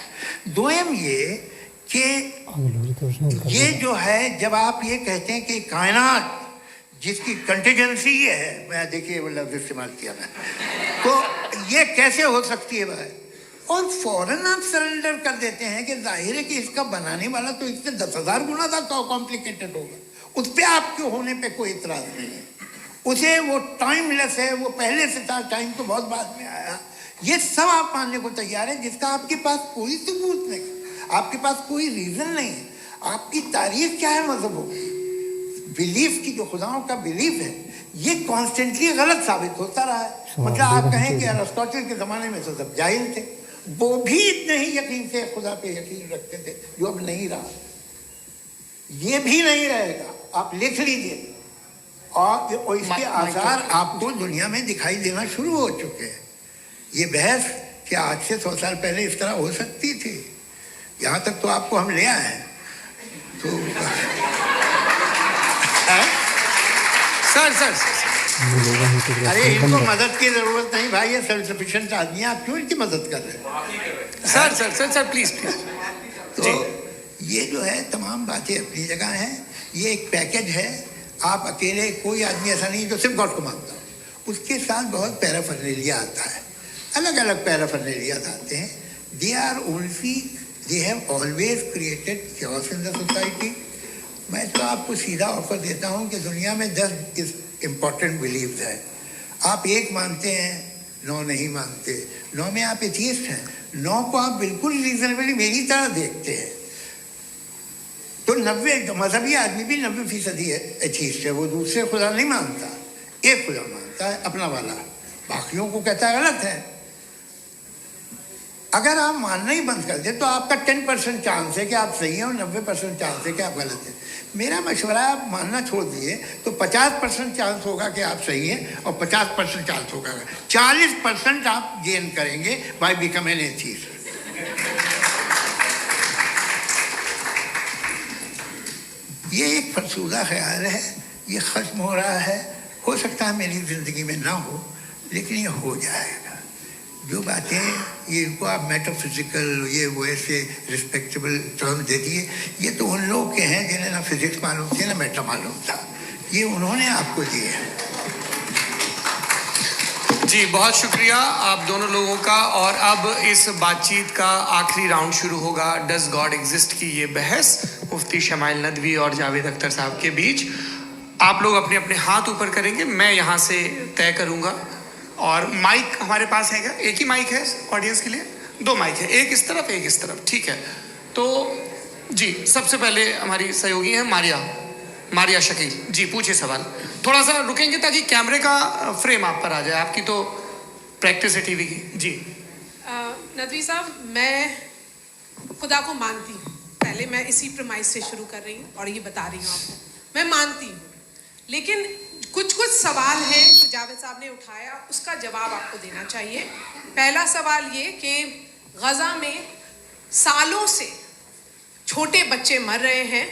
दोयम ये कि ये जो है, जब आप ये कहते हैं कि कायनात जिसकी कंटीजेंसी है, मैं देखिए वो लफ्ज़ इस्तेमाल किया मैं, तो ये कैसे हो सकती है भाई? और फौरन आप सरेंडर कर देते हैं कि जाहिर है कि इसका बनाने वाला तो इससे 10,000 गुना ज़्यादा कॉम्प्लिकेटेड होगा। उस पर आपके होने पे कोई इतराज़ नहीं है। उसे वो टाइमलेस है, वो पहले से था, टाइम तो बहुत बाद में आया। ये सब आप मानने को तैयार है जिसका आपके पास कोई सबूत नहीं, आपके पास कोई रीज़न नहीं है। आपकी तारीख क्या है मजहब हो, बिलीफ की, जो खुदाओं का बिलीफ है, ये कॉन्स्टेंटली गलत साबित होता रहा है। मतलब आप कहें कि अरिस्टोटल के ज़माने में तो सब जाहिल थे, वो भी इतने ही यकीन से खुदा पे यकीन रखते थे, जो अब नहीं रहा। ये भी नहीं रहेगा, आप लिख लीजिए। और इसके आसार आपको दुनिया में दिखाई देना शुरू हो चुके हैं। ये बहस कि आज से 100 साल पहले इस तरह हो सकती थी, यहाँ तक तो आपको हम ले आए हैं। तो सर अरे इनको मदद की जरूरत नहीं भाई, ये सेल्फ सफिशिएंट आदमी है, आप क्यों इनकी मदद कर रहे हैं? Sir please. तो ये जो है तमाम बातें अपनी जगह हैं। ये एक पैकेज है। आप अकेले, कोई आदमी ऐसा नहीं जो सिर्फ गॉड को मानता हो, उसके साथ बहुत पैराफर्नेलिया आता है, अलग अलग पैराफर्नेलिया आते हैं। They have always created chaos in the society. मैं तो आपको सीधा ऑफर देता हूँ कि दुनिया में 10 इम्पॉर्टेंट बिलीव्स हैं। आप एक मानते हैं, 9 नहीं मानते, 9 में आप एथियस्ट हैं, 9 को आप बिल्कुल रीजनेबली मेरी तरह देखते हैं। तो 90 मजहबी आदमी भी 90% एथियस्ट है, वो दूसरे खुदा नहीं मानता, एक खुदा मानता है अपना वाला, बाकियों को कहता है गलत है। अगर आप मानना ही बंद कर दे तो आपका 10% चांस है कि आप सही हैं और 90% चांस है कि आप गलत हैं। मेरा मशवरा है आप मानना छोड़ दिए तो 50% चांस होगा कि आप सही हैं और 50% चांस होगा, 40% आप गेन करेंगे बाय बिकमिंग एन एथियस्ट। ये एक फरसूदा ख्याल है, ये ख़त्म हो रहा है। हो सकता है मेरी ज़िंदगी में ना हो, लेकिन ये हो जाएगा। जो बातें ये इनको आप मेटाफिजिकल ये वो ऐसे रिस्पेक्टेबल टर्म दे दिए, ये तो उन लोग के हैं जिन्हें ना फिजिक्स मालूम थी ना मेटा मालूम था, ये उन्होंने आपको दिए हैं। जी बहुत शुक्रिया आप दोनों लोगों का। और अब इस बातचीत का आखिरी राउंड शुरू होगा, डज गॉड एग्जिस्ट की ये बहस मुफ्ती शमाइल नदवी और जावेद अख्तर साहब के बीच। आप लोग अपने अपने हाथ ऊपर करेंगे, मैं यहाँ से तय करूँगा। और माइक हमारे पास है क्या? एक ही माइक है ऑडियंस के लिए? 2 माइक है, एक इस तरफ एक इस तरफ, ठीक है। तो जी सबसे पहले हमारी सहयोगी है मारिया शकील जी, पूछिए सवाल। थोड़ा सा रुकेंगे ताकि कैमरे का फ्रेम आप पर आ जाए, आपकी तो प्रैक्टिस है टीवी की। जी नदवी साहब, मैं खुदा को मानती हूँ, पहले मैं इसी प्रमाइस से शुरू कर रही हूँ और ये बता रही हूँ आपको, मैं मानती हूँ। लेकिन कुछ सवाल हैं जो जावेद साहब ने उठाया, उसका जवाब आपको देना चाहिए। पहला सवाल ये कि गज़ा में सालों से छोटे बच्चे मर रहे हैं,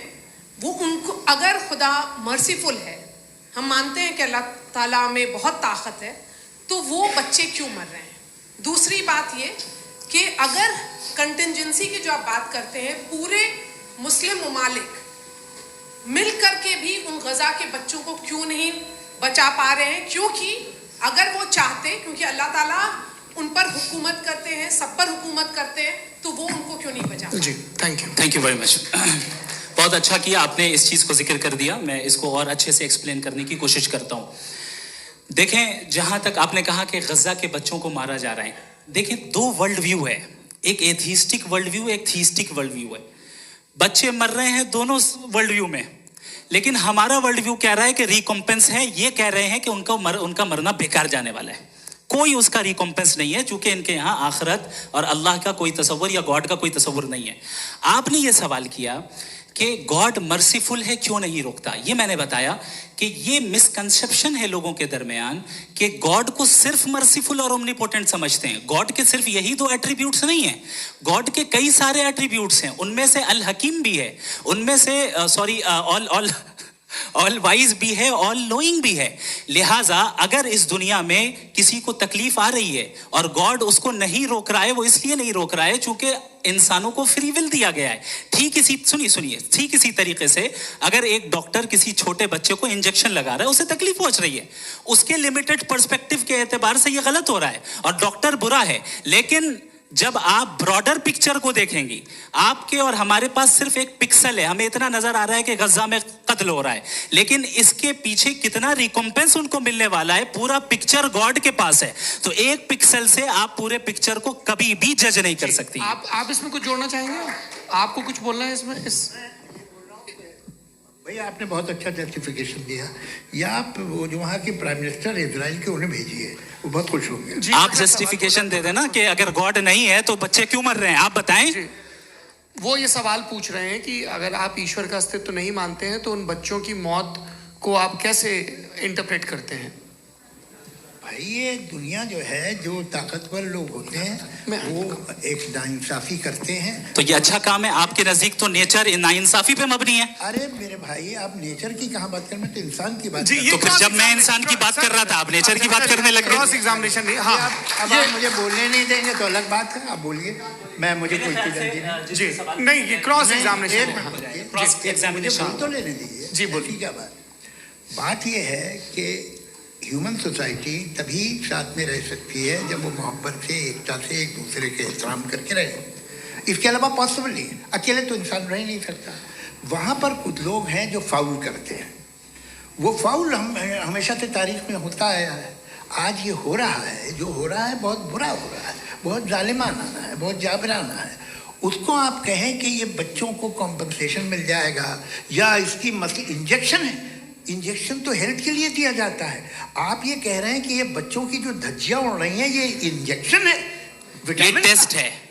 वो उनको अगर खुदा मर्सीफुल है, हम मानते हैं कि अल्लाह ताला में बहुत ताकत है, तो वो बच्चे क्यों मर रहे हैं? दूसरी बात ये कि अगर कंटिजेंसी की जो आप बात करते हैं, पूरे मुस्लिम ममालिक मिल करके भी उन गज़ा के बच्चों को क्यों नहीं बचा पा रहे हैं? क्योंकि अगर वो चाहते, क्योंकि अल्लाह ताला उन पर हुकूमत करते हैं, सब पर हुकूमत करते हैं, तो वो उनको क्यों नहीं बचा? जी थैंक यू वेरी मच। बहुत अच्छा किया आपने इस चीज़ को जिक्र कर दिया, मैं इसको और अच्छे से एक्सप्लेन करने की कोशिश करता हूँ। देखें, जहाँ तक आपने कहा कि गज़ा के बच्चों को मारा जा रहा है, देखें 2 वर्ल्ड व्यू है, एक एथीस्टिक वर्ल्ड व्यू, एक थीस्टिक वर्ल्ड व्यू है। बच्चे मर रहे हैं दोनों वर्ल्ड व्यू में, लेकिन हमारा वर्ल्ड व्यू कह रहा है कि रिकॉम्पेंस है, ये कह रहे हैं कि उनका मरना बेकार जाने वाला है, कोई उसका रिकॉम्पेंस नहीं है, चूंकि इनके यहाँ आखिरत और अल्लाह का कोई तसव्वुर या गॉड का कोई तसव्वुर नहीं है। आपने ये सवाल किया कि गॉड मर्सीफुल है, क्यों नहीं रोकता? ये मैंने बताया कि ये मिसकंसेप्शन है लोगों के दरमियान कि गॉड को सिर्फ मर्सीफुल और ओमनीपोटेंट समझते हैं। गॉड के सिर्फ यही 2 एट्रीब्यूट्स नहीं है, गॉड के कई सारे एट्रीब्यूट्स हैं, उनमें से अल हकीम भी है, उनमें से ऑल वाइज भी है, ऑल नोइंग भी है। लिहाजा अगर इस दुनिया में किसी को तकलीफ आ रही है और गॉड उसको नहीं रोक रहा है, वो इसलिए नहीं रोक रहा है चूंकि इंसानों को फ्री विल दिया गया है। ठीक इसी तरीके से अगर एक डॉक्टर किसी छोटे बच्चे को इंजेक्शन लगा रहा है, उसे तकलीफ पहुंच रही है, उसके लिमिटेड पर्सपेक्टिव के एतबार से ये गलत हो रहा है और डॉक्टर बुरा है। लेकिन जब आप ब्रॉडर पिक्चर को देखेंगी, आपके और हमारे पास सिर्फ एक पिक्सल है, हमें इतना नजर आ रहा है कि गज़ा में कत्ल हो रहा है, लेकिन इसके पीछे कितना रिकॉम्पेंस उनको मिलने वाला है, पूरा पिक्चर गॉड के पास है। तो एक पिक्सल से आप पूरे पिक्चर को कभी भी जज नहीं कर सकती। आप इसमें कुछ जोड़ना चाहेंगे? आपको कुछ बोलना है इसमें? भैया आपने बहुत अच्छा जस्टिफिकेशन दिया। या आप वो जो वहाँ के प्राइम मिनिस्टर इजराइल के, उन्हें भेजिए, वो बहुत खुश होंगे। आप जस्टिफिकेशन दे देना कि अगर गॉड नहीं है तो बच्चे क्यों मर रहे हैं, आप बताएं। वो ये सवाल पूछ रहे हैं कि अगर आप ईश्वर का अस्तित्व नहीं मानते हैं तो उन बच्चों की मौत को आप कैसे इंटरप्रेट करते हैं? भाई ये दुनिया जो है, जो ताकतवर लोग होते हैं वो एक नाइंसाफी करते हैं। तो ये अच्छा काम है आपके नजदीक, तो नेचर नाइंसाफी पे मबनी है। अरे मेरे भाई, आप नेचर की कहाँ बात कर रहे हैं, तो इंसान की बात। तो फिर जब मैं इंसान की बात कर रहा था, आप नेचर की बात करने लग गए। क्रॉस एग्जामिनेशन नहीं। हाँ, अब आप मुझे बोलने नहीं देंगे तो अलग बात है, आप बोलिए, मुझे कोई जल्दी नहीं। जी नहीं, ये क्रॉस एग्जामिनेशन तो लेने दीजिए। जी बोलिए। क्या बात ये है कि ह्यूमन सोसाइटी तभी साथ में रह सकती है जब वो मोहब्बत से, एकता से, एक दूसरे के एहतराम करके रहे। इसके अलावा पॉसिबल नहीं, अकेले तो इंसान रह नहीं सकता। वहाँ पर कुछ लोग हैं जो फाउल करते हैं, वो फाउल हमेशा से तारीख में होता आया है। आज ये हो रहा है, जो हो रहा है बहुत बुरा हो रहा है, बहुत जालिमाना है, बहुत जाबराना है। उसको आप कहें कि ये बच्चों को कॉम्पनसेशन मिल जाएगा या इसकी इंजेक्शन है, इंजेक्शन तो हेल्थ के लिए दिया जाता है। आप ये कह रहे हैं कि ये बच्चों की जो धज्जियां उड़ रही हैं ये इंजेक्शन है,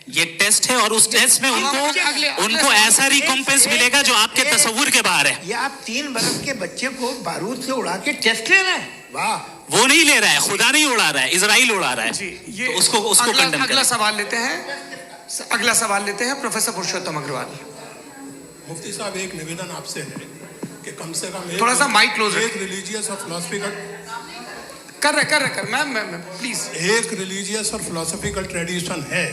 ये टेस्ट है और उस टेस्ट में उनको ऐसा रिकॉम्पेंस मिलेगा जो आपके तस्वुर के बाहर है। ये आप 3 बरस के बच्चे को बारूद से उड़ा के टेस्ट ले रहे हैं। वाह, वो नहीं ले रहा है, खुदा नहीं उड़ा रहा है, इजराइल उड़ा रहा है। जी, ये तो उसको कंडेम अगला सवाल लेते हैं प्रोफेसर पुरुषोत्तम अग्रवाल। मुफ्ती साहब, एक निवेदन आपसे है कि कम से कम थोड़ा सा माइक क्लोज एक रिलीजियस और फिलोसफिकल कर मैम प्लीज। एक रिलीजियस और फिलोसफिकल ट्रेडिशन है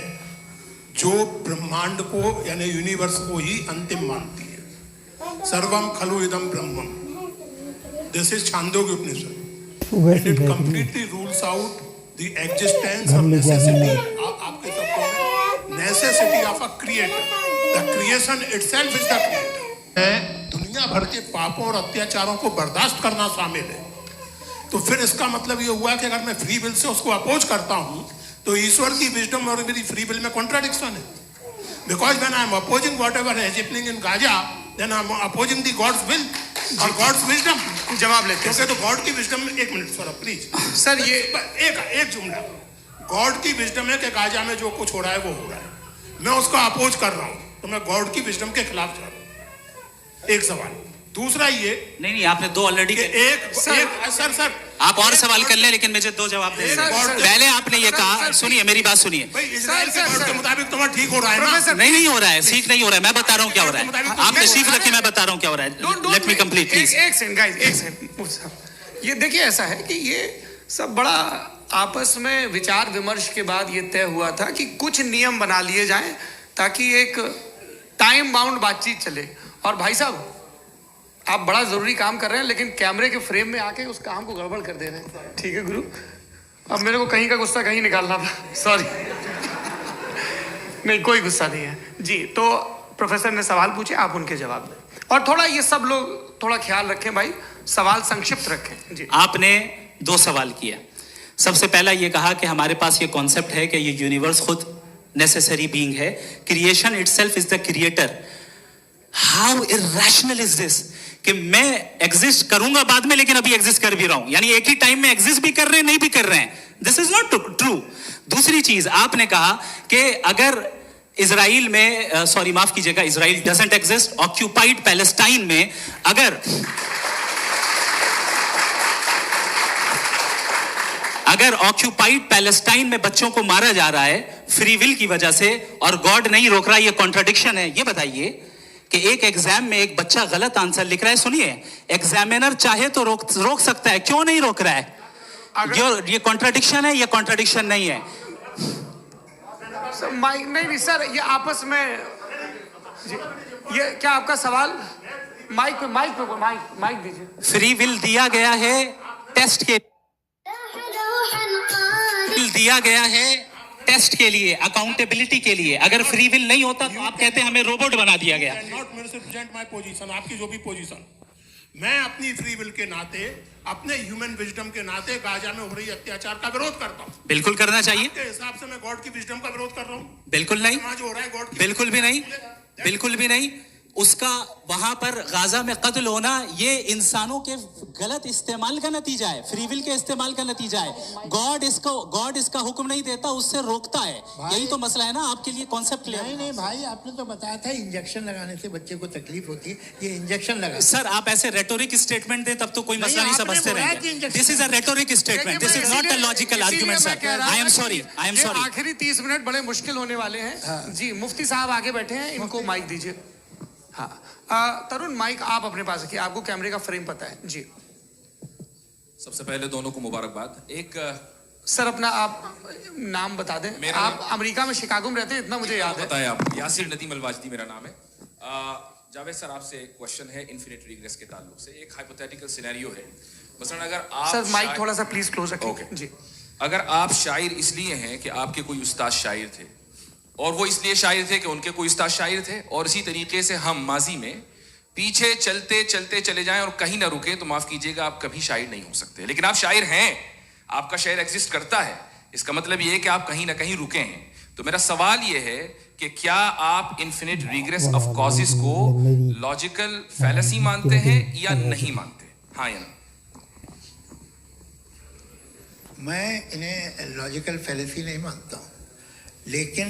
जो ब्रह्मांड को यानी यूनिवर्स को ही अंतिम मानती है। सर्वम खलु इदम ब्रह्मम, this is Chandogya Upanishad. It completely rules out the existence और नेसेसिटी, आपके शब्दों में necessity of a creator. The creation itself is the creator. दुनिया भर के पापों और अत्याचारों को बर्दाश्त करना शामिल है। तो फिर इसका मतलब ये हुआ कि अगर मैं फ्री विल से उसको अपोज करता हूं तो ईश्वर की विजडम और मेरी फ्री विल में कॉन्ट्राडिक्शन है। Because when I am opposing whatever is happening in Gaza, then I am opposing the God's will और गॉड्स विजडम। जवाब लेते हैं तो गॉड की विजडम, एक मिनट सर प्लीज सर, ये एक जुमला, गॉड की विजडम है कि गाजा में जो कुछ हो रहा है वो हो रहा है, मैं उसका अपोज कर रहा हूं, तो मैं गॉड की विजडम के खिलाफ जा रहा हूं। एक सवाल। दूसरा ये नहीं आपने दो ऑलरेडी। सर आप और सवाल कर ले, लेकिन मुझे दो जवाब दे। पहले आपने ये कहा, सुनिए मेरी बात सुनिए। इजराइल के गॉड के मुताबिक तुम्हारा ठीक हो रहा है ना? नहीं हो रहा है, ठीक नहीं हो रहा है। मैं बता रहा हूँ क्या हो रहा है। आप तशरीफ रखिए, मैं बता रहा हूँ क्या हो रहा है। Let me complete please. एक सेकंड गाइस, एक सेकंड। ये देखिए, ऐसा है कि ये सब बड़ा आपस में विचार विमर्श के बाद ये तय हुआ था कि कुछ नियम बना लिए जाएं ताकि एक टाइम बाउंड बातचीत चले। और भाई साहब, आप बड़ा जरूरी काम कर रहे हैं, लेकिन कैमरे के फ्रेम में आके उस काम को गड़बड़ कर दे रहे हैं। ठीक है गुरु, अब मेरे को कहीं का गुस्सा कहीं निकालना था, सॉरी। नहीं, कोई गुस्सा नहीं है जी। तो प्रोफेसर ने सवाल पूछे, आप उनके जवाब दें। और थोड़ा ये सब लोग थोड़ा ख्याल रखें भाई, सवाल संक्षिप्त रखें जी। आपने दो सवाल किया। सबसे पहला ये कहा कि हमारे पास ये कॉन्सेप्ट है कि ये यूनिवर्स खुद नेसेसरी बीइंग है, creation itself is the creator. How irrational is this कि मैं एग्जिस्ट करूंगा बाद में, लेकिन अभी एग्जिस्ट कर भी रहा हूं, यानी एक ही टाइम में एग्जिस्ट भी कर रहे हैं, नहीं भी कर रहे हैं। This is not true. दूसरी चीज, आपने कहा कि अगर इजराइल में, सॉरी माफ कीजिएगा, Israel doesn't exist, occupied Palestine में अगर ऑक्यूपाइड पैलेस्टाइन में बच्चों को मारा जा रहा है फ्री विल की वजह से और गॉड नहीं रोक रहा, ये कॉन्ट्रडिक्शन है। ये बताइए कि एक एग्जाम में एक बच्चा गलत आंसर लिख रहा है, सुनिए, एग्जामिनर चाहे तो रोक सकता है, क्यों नहीं रोक रहा है? ये कॉन्ट्रडिक्शन है, ये कॉन्ट्रडिक्शन नहीं है। नहीं सर, ये आपस में ये क्या आपका सवाल? माइक दीजिए। फ्री विल दिया गया है टेस्ट के, दिया गया है टेस्ट के लिए, अकाउंटेबिलिटी के लिए। अगर फ्री विल नहीं होता तो आप कहते हैं हमें रोबोट बना दिया गया। नॉट मिसरिप्रेजेंट माय पोजीशन, आपकी जो भी पोजीशन, मैं अपनी फ्री विल के नाते, अपने ह्यूमन विजडम के नाते गाजा में हो रही अत्याचार का विरोध करता हूं। बिल्कुल करना चाहिए। आपके हिसाब से मैं गॉड की विजडम का विरोध कर रहा हूं? बिल्कुल नहीं। जो हो रहा है गॉड की, बिल्कुल भी नहीं, बिल्कुल भी नहीं। उसका वहां पर गाजा में कत्ल होना ये इंसानों के गलत इस्तेमाल का नतीजा है, फ्री विल के इस्तेमाल का नतीजा है। गॉड इसका हुक्म नहीं देता, उससे रोकता है। यही तो मसला है ना, आपके लिए कॉन्सेप्ट क्लियर? नहीं भाई, आपने तो बताया था इंजेक्शन लगाने से बच्चे को तकलीफ होती है, ये इंजेक्शन लगा। सर आप ऐसे रेटोरिक स्टेटमेंट दें तब तो कोई मसला नहीं समझते रहेंगे। This is a rhetoric statement, this is not a logical argument sir. I am sorry. आखिरी 30 मिनट बड़े मुश्किल होने वाले हैं जी। मुफ्ती साहब आगे बैठे हैं, इनको माइक दीजिए। हाँ, तरुण माइक आप अपने पास रखिए, आपको कैमरे का फ्रेम पता है जी। सबसे पहले दोनों को मुबारकबाद। एक सर अपना आप नाम बता दें। आप अमेरिका में शिकागो में रहते हैं, इतना मुझे याद है। बताया आप, यासिर नदीम अलवाजदी मेरा नाम है। जावेद सर, आपसे एक क्वेश्चन है इन्फिनिट रिग्रेस के ताल्लुक से। एक हाइपोथेटिकल सिनेरियो है, मसलन अगर आप सर माइक थोड़ा सा प्लीज क्लोज रखिए जी। अगर आप शायर इसलिए हैं कि आपके कोई उस्ताद शायर थे, और वो इसलिए शायर थे कि उनके कोई उस्ताद शायर थे, और इसी तरीके से हम माजी में पीछे चलते चलते चले जाएं और कहीं ना रुके, तो माफ कीजिएगा आप कभी शायर नहीं हो सकते। लेकिन आप शायर हैं, आपका शायर एग्जिस्ट करता है, इसका मतलब ये है कि आप कहीं ना कहीं रुके हैं। तो मेरा सवाल ये है कि क्या आप इन्फिनिट रिग्रेस ऑफ कॉजेस को लॉजिकल फैलेसी मानते हैं या नहीं मानते? हाँ या ना? मैं इन्हें लॉजिकल फैलेसी नहीं मानता हूँ, लेकिन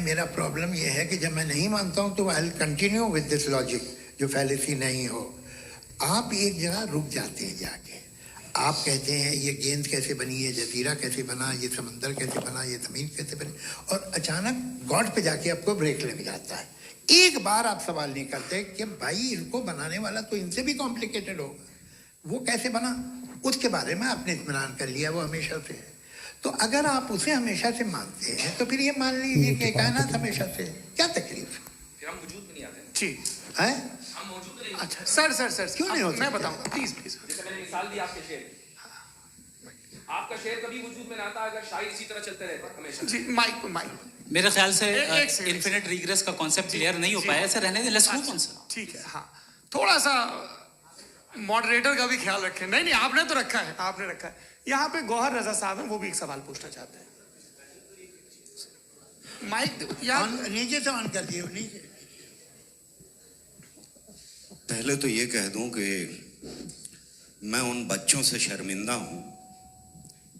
मेरा प्रॉब्लम यह है कि जब मैं नहीं मानता हूँ तो I will continue with this logic जो फैलेसी नहीं हो। आप एक जगह रुक जाते हैं जाके, आप कहते हैं ये गेंद कैसे बनी, ये जजीरा कैसे बना, ये समंदर कैसे बना, ये ज़मीन कैसे बनी, और अचानक गॉड पे जाके आपको ब्रेक लग जाता है। एक बार आप सवाल नहीं करते कि भाई इनको बनाने वाला तो इनसे भी कॉम्प्लिकेटेड होगा, वो कैसे बना, उसके बारे में आपने इत्मीनान कर लिया वो हमेशा से है। तो अगर आप उसे हमेशा से मानते हैं तो फिर ये मान लीजिए कि कायनात हमेशा से, क्या तकलीफ फिर हम वजूद में नहीं आते जी है? हम मौजूद नहीं। अच्छा सर क्यों नहीं हो मैं सकते? बताऊंगा प्लीज प्लीज। जैसे मैंने मिसाल दी आपके शेर की। आपका शेर कभी वजूद में ना आता अगर शायर इसी तरह चलते रहते हमेशा। जी माइक मेरे ख्याल से एक सेकंड। इन्फिनिट रिग्रेस का कॉन्सेप्ट क्लियर नहीं हो पाया, ऐसे रहने दें, लेट्स मूव ऑन सर। ठीक है, हाँ थोड़ा सा मॉडरेटर का भी ख्याल रखें। नहीं आपने तो रखा है, आपने रखा है। यहाँ पे गौहर रजा साहब हैं, वो भी एक सवाल पूछना चाहते हैं। माइक यार नीचे से ऑन कर दिए नीचे। पहले तो ये कह दूं कि मैं उन बच्चों से शर्मिंदा हूं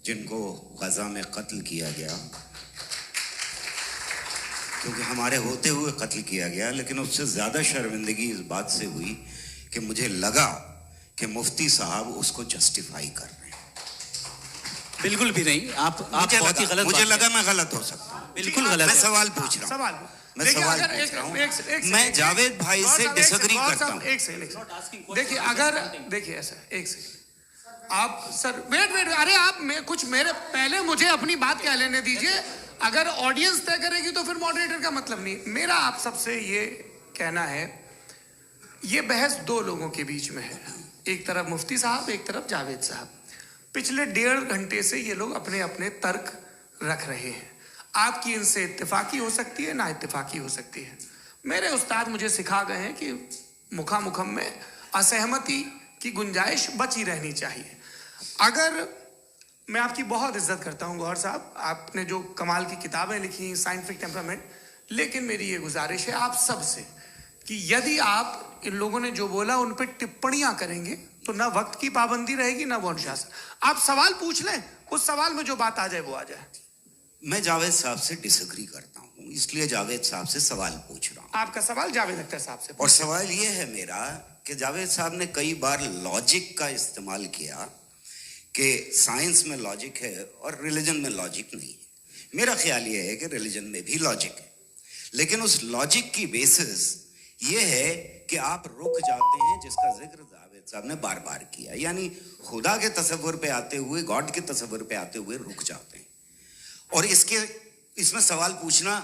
जिनको गजा में कत्ल किया गया, क्योंकि हमारे होते हुए कत्ल किया गया। लेकिन उससे ज्यादा शर्मिंदगी इस बात से हुई कि मुझे लगा कि मुफ्ती साहब उसको जस्टिफाई कर रहे हैं। बिल्कुल भी नहीं, आप बहुत ही गलत। मुझे लगा मैं गलत हो सकता हूं। बिल्कुल गलत। मैं सवाल पूछ रहा हूं। मैं सवाल पूछ रहा हूं। मैं जावेद भाई से डिसएग्री करता हूं। एक सेकंड देखिए, अगर देखिए ऐसा एक सेकंड आप सर वेट अरे आप कुछ मेरे पहले मुझे अपनी बात कह लेने दीजिए। अगर ऑडियंस तय करेगी तो फिर मॉडरेटर का मतलब नहीं। मेरा आप सबसे ये कहना है, ये बहस दो लोगों के बीच में है, एक तरफ मुफ्ती साहब, एक तरफ जावेद साहब। पिछले 1.5 घंटे से ये लोग अपने अपने तर्क रख रहे हैं। आपकी इनसे इत्तेफाकी हो सकती है, ना इत्तेफाकी हो सकती है। मेरे उस्ताद मुझे सिखा गए हैं कि मुखामुखम में असहमति की गुंजाइश बची रहनी चाहिए। अगर मैं आपकी बहुत इज्जत करता हूं गौहर साहब, आपने जो कमाल की किताबें लिखी, साइंटिफिक टेम्परामेंट, लेकिन मेरी ये गुजारिश है आप सबसे कि यदि आप इन लोगों ने जो बोला उन पर टिप्पणियां करेंगे तो ना वक्त की पाबंदी रहेगी ना वो अनुशासन। आप सवाल पूछ लें, उस सवाल में जो बात आ जाए वो आ जाए। मैं जावेद साहब से डिसएग्री करता हूं, इसलिए जावेद साहब से सवाल पूछ रहा हूं। आपका सवाल जावेद अख्तर साहब से। और सवाल ये है मेरा कि जावेद साहब ने कई बार लॉजिक का इस्तेमाल किया कि साइंस में लॉजिक है और रिलीजन में लॉजिक नहीं है। मेरा ख्याल ये है कि रिलीजन में भी लॉजिक है, लेकिन उस लॉजिक की बेसिस ये है कि आप रुक जाते हैं, जिसका जिक्र जावेद साहब ने बार बार किया, यानी खुदा के तसव्वुर पे आते हुए, गॉड के तसव्वुर पे आते हुए रुक जाते हैं। और इसमें सवाल पूछना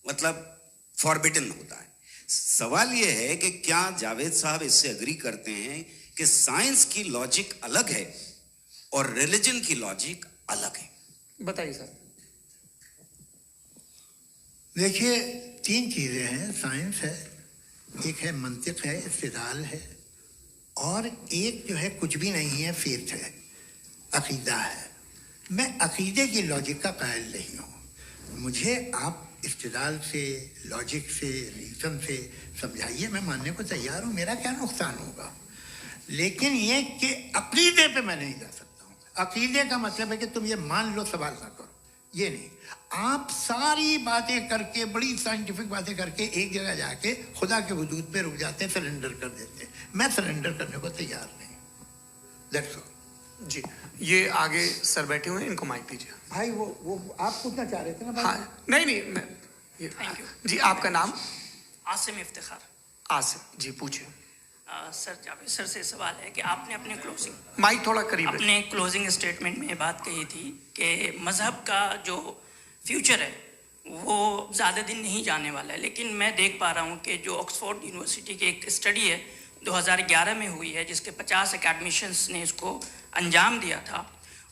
मतलब फॉरबिडन होता है। सवाल यह है कि क्या जावेद साहब इससे एग्री करते हैं कि साइंस की लॉजिक अलग है और रिलीजन की लॉजिक अलग है? बताइए सर। देखिए 3 चीजें हैं, साइंस है, एक है मंतिक है, इस्तिदलाल है, और एक जो है कुछ भी नहीं है, फेथ है, अकीदा है। मैं अकीदे की लॉजिक का कायल नहीं हूँ। मुझे आप इस्तिदलाल से, लॉजिक से, रीजन से समझाइए, मैं मानने को तैयार हूँ, मेरा क्या नुकसान होगा। लेकिन ये कि अकीदे पे मैं नहीं जा सकता हूँ। अकीदे का मतलब है कि तुम ये मान लो, सवाल ना करो, ये नहीं। आप सारी बातें करके, बड़ी साइंटिफिक बातें करके एक जगह जाके खुदा के वजूद पे रुक जाते हैं, सरेंडर कर देते हैं। मैं सरेंडर करने को तैयार नहीं। That's all. जी, ये आगे सर बैठे हुए हैं, इनको माइक दीजिए। भाई वो आप पूछना चाह रहे थे ना भाई? हाँ, नहीं मैं थैंक यू जी। आपका नाम? आसिम इफ्तिखार। आसिम जी, पूछिए। सर, जावेद सर से सवाल है कि आपने अपने क्लोजिंग माइक थोड़ा करीब अपने क्लोजिंग स्टेटमेंट में बात कही थी कि मज़हब का जो फ्यूचर है वो ज़्यादा दिन नहीं जाने वाला है। लेकिन मैं देख पा रहा हूँ कि जो ऑक्सफोर्ड यूनिवर्सिटी की एक स्टडी है 2011 में हुई है, जिसके 50 एकेडमिशियंस ने इसको अंजाम दिया था,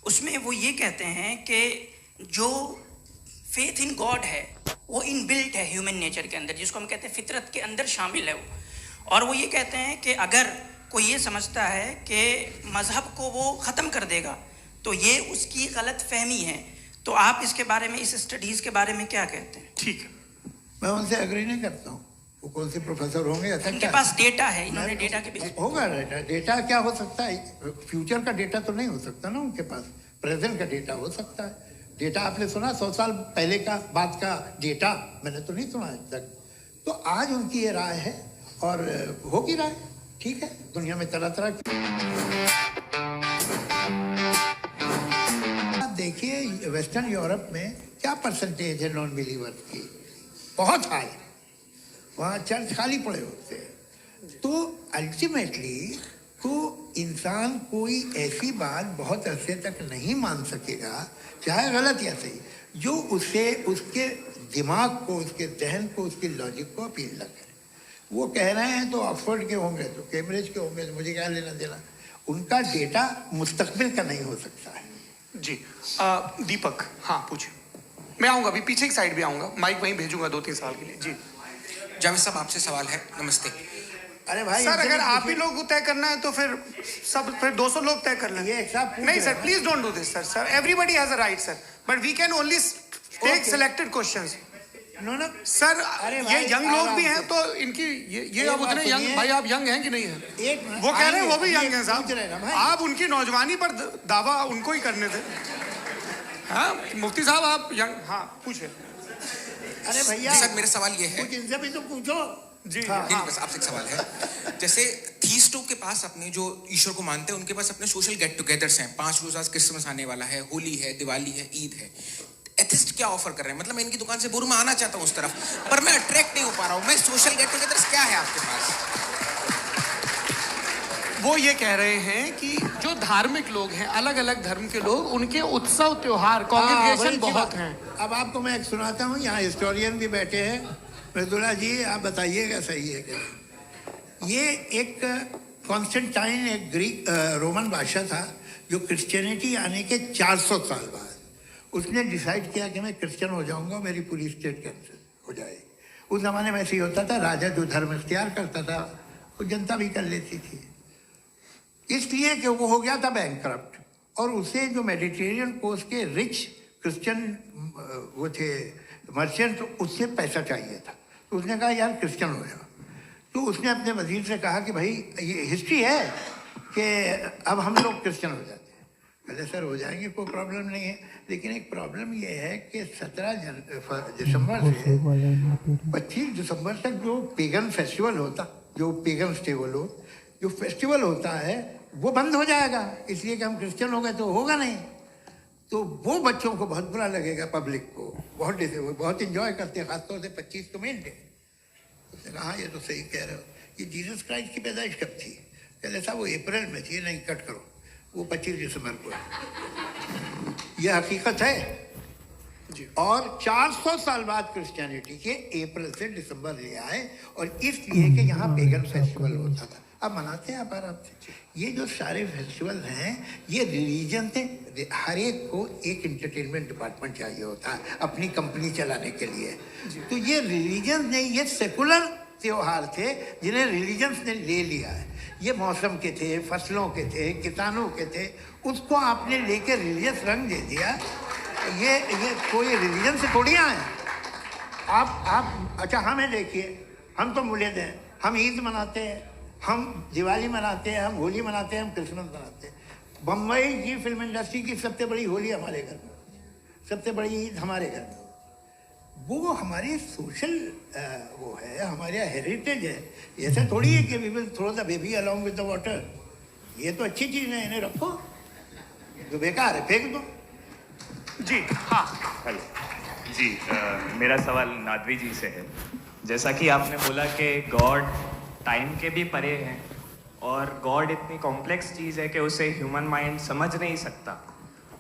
उसमें वो ये कहते हैं कि जो फेथ इन गॉड है वो इनबिल्ट है ह्यूमन नेचर के अंदर, जिसको हम कहते हैं फितरत के अंदर शामिल है वो। और वो ये कहते हैं कि अगर कोई ये समझता है कि मज़हब को वो ख़त्म कर देगा तो ये उसकी गलत फहमी है। तो आप इसके बारे में, इस स्टडीज़ के बारे में क्या कहते हैं? ठीक है, मैं उनसे एग्री नहीं करता हूँ। वो कौन से प्रोफेसर होंगे? ऐसा इनके पास डेटा है, इन्होंने डेटा के बेस होगा। डेटा क्या हो सकता है? फ्यूचर का डेटा तो नहीं हो सकता ना उनके पास, प्रेजेंट का डेटा हो सकता है। डेटा आपने सुना 100 साल पहले का बाद का डेटा? मैंने तो नहीं सुना आज तक। तो आज उनकी ये राय है और होगी राय, ठीक है। दुनिया में तरह तरह की, देखिए वेस्टर्न यूरोप में क्या परसेंटेज है नॉन बिलीवर्स की? बहुत हाई, वहाँ चर्च खाली पड़े होते हैं। तो अल्टीमेटली तो इंसान कोई ऐसी बात बहुत अरसे तक नहीं मान सकेगा, चाहे गलत या सही, जो उसे उसके दिमाग को, उसके जहन को, उसके लॉजिक को अपील न करे। वो कह रहे हैं तो ऑक्सफोर्ड के होंगे तो कैम्ब्रिज के होंगे, तो मुझे क्या लेना देना। उनका डेटा मुस्तकबिल का नहीं हो सकता है। जी दीपक, हाँ पूछिए। मैं आऊँगा अभी, पीछे की साइड भी आऊँगा, माइक वहीं भेजूंगा 2-3 साल के लिए। जी जावेद साहब, आपसे सवाल है। नमस्ते। अरे भाई सर, अगर आप ही लोग तय करना है तो फिर 200 लोग तय कर लें। नहीं sir, please don't do this sir. Everybody has a right sir, but we can only take selected questions. No sir, ये यंग लोग भी हैं तो इनकी ये अब उतने यंग, भाई आप यंग हैं कि नहीं है? वो कह रहे हैं वो भी यंग हैं साहब, आप उनकी नौजवानी पर दावा उनको ही करने थे। हाँ मुफ्ती साहब आप यंग, हाँ पूछे। अरे भैया सर, मेरा सवाल ये है, कुछ इनसे भी तो पूछो। जी नहीं, बस आपसे एक सवाल है। जैसे थीस्टों के पास अपने जो ईश्वर को मानते हैं उनके पास अपने सोशल गेट टुगेदर्स हैं। 5 रोज आज क्रिसमस आने वाला है, होली है, दिवाली है, ईद है। एथिस्ट क्या ऑफर कर रहे हैं? मतलब मैं इनकी दुकान से बुर में आना चाहता हूँ उस तरफ, पर मैं अट्रैक्ट नहीं हो पा रहा हूँ। मैं सोशल गेट टुगेदर्स क्या है आपके पास? वो ये कह रहे हैं कि जो धार्मिक लोग हैं, अलग अलग धर्म के लोग, उनके उत्सव त्योहार कांग्रेगेशन बहुत हैं। अब आपको मैं एक सुनाता हूँ, यहाँ हिस्टोरियन भी बैठे हैं। मृदुला जी आप बताइएगा सही है क्या? ये एक कॉन्स्टेंटाइन, एक ग्रीक रोमन बादशाह था जो क्रिश्चियनिटी आने के 400 साल बाद उसने डिसाइड किया कि मैं क्रिश्चियन हो जाऊंगा, मेरी पूरी स्टेट कैंसिल हो जाएगी। उस जमाने में ऐसे ही होता था, राजा जो धर्म इख्तियार करता था वो जनता भी कर लेती थी। इसलिए कि वो हो गया था बैंकक्रप्ट, और उसे जो मेडिटेरियन कोस्ट के रिच क्रिश्चियन वो थे मर्चेंट, उससे पैसा चाहिए था। तो उसने कहा यार क्रिश्चियन हो जाओ। तो उसने अपने वजीर से कहा कि भाई ये हिस्ट्री है कि अब हम लोग क्रिश्चियन हो जाते हैं। पहले सर हो जाएंगे, कोई प्रॉब्लम नहीं है, लेकिन एक प्रॉब्लम ये है कि 17 दिसंबर से 25 दिसंबर तक जो पेगन फेस्टिवल होता, जो पेगन थे वो लोग, जो फेस्टिवल होता है वो बंद हो जाएगा, इसलिए कि हम क्रिश्चियन हो गए तो होगा नहीं। तो वो बच्चों को बहुत बुरा लगेगा, पब्लिक को बहुत इंजॉय करते हैं, खासतौर से 25 को मेन डे। उसने कहा ये तो सही कह रहे हो, ये जीसस क्राइस्ट की पैदाइश कब थी? कहले साहब वो अप्रैल में थी। नहीं, कट करो, वो 25 दिसंबर को है। ये हकीकत है जी। और 400 साल बाद क्रिश्चियनिटी के अप्रैल से दिसंबर ले आए, और इसलिए कि यहाँ पेगन फेस्टिवल होता था। अब मनाते हैं आप आराम से। ये जो सारे फेस्टिवल हैं ये रिलीजन थे। हर एक को एक इंटरटेनमेंट डिपार्टमेंट चाहिए होता है अपनी कंपनी चलाने के लिए। तो ये रिलीजन ने, ये सेकुलर त्योहार थे जिन्हें रिलीजन्स ने ले लिया है। ये मौसम के थे, फसलों के थे, किसानों के थे, उसको आपने लेके रिलीजियस रंग दे दिया। ये कोई रिलीजन से थोड़ी आए आप। अच्छा हमें देखिए, हम तो मुल्द हैं, हम ईद मनाते हैं, हम दिवाली मनाते हैं, हम होली मनाते हैं, हम क्रिसमस मनाते हैं। बम्बई की फिल्म इंडस्ट्री की सबसे बड़ी होली हमारे घर में, सबसे बड़ी ईद हमारे घर में। वो हमारी सोशल वो है, हमारा हेरिटेज है। ऐसा थोड़ी है कि we will throw the baby along with the water. ये तो अच्छी चीज़ है, इन्हें रखो, जो बेकार है फेंक दो। जी हाँ, हेलो जी, मेरा सवाल नादवी जी से है। जैसा कि आपने बोला कि गॉड टाइम के भी परे हैं, और गॉड इतनी कॉम्प्लेक्स चीज़ है कि उसे ह्यूमन माइंड समझ नहीं सकता,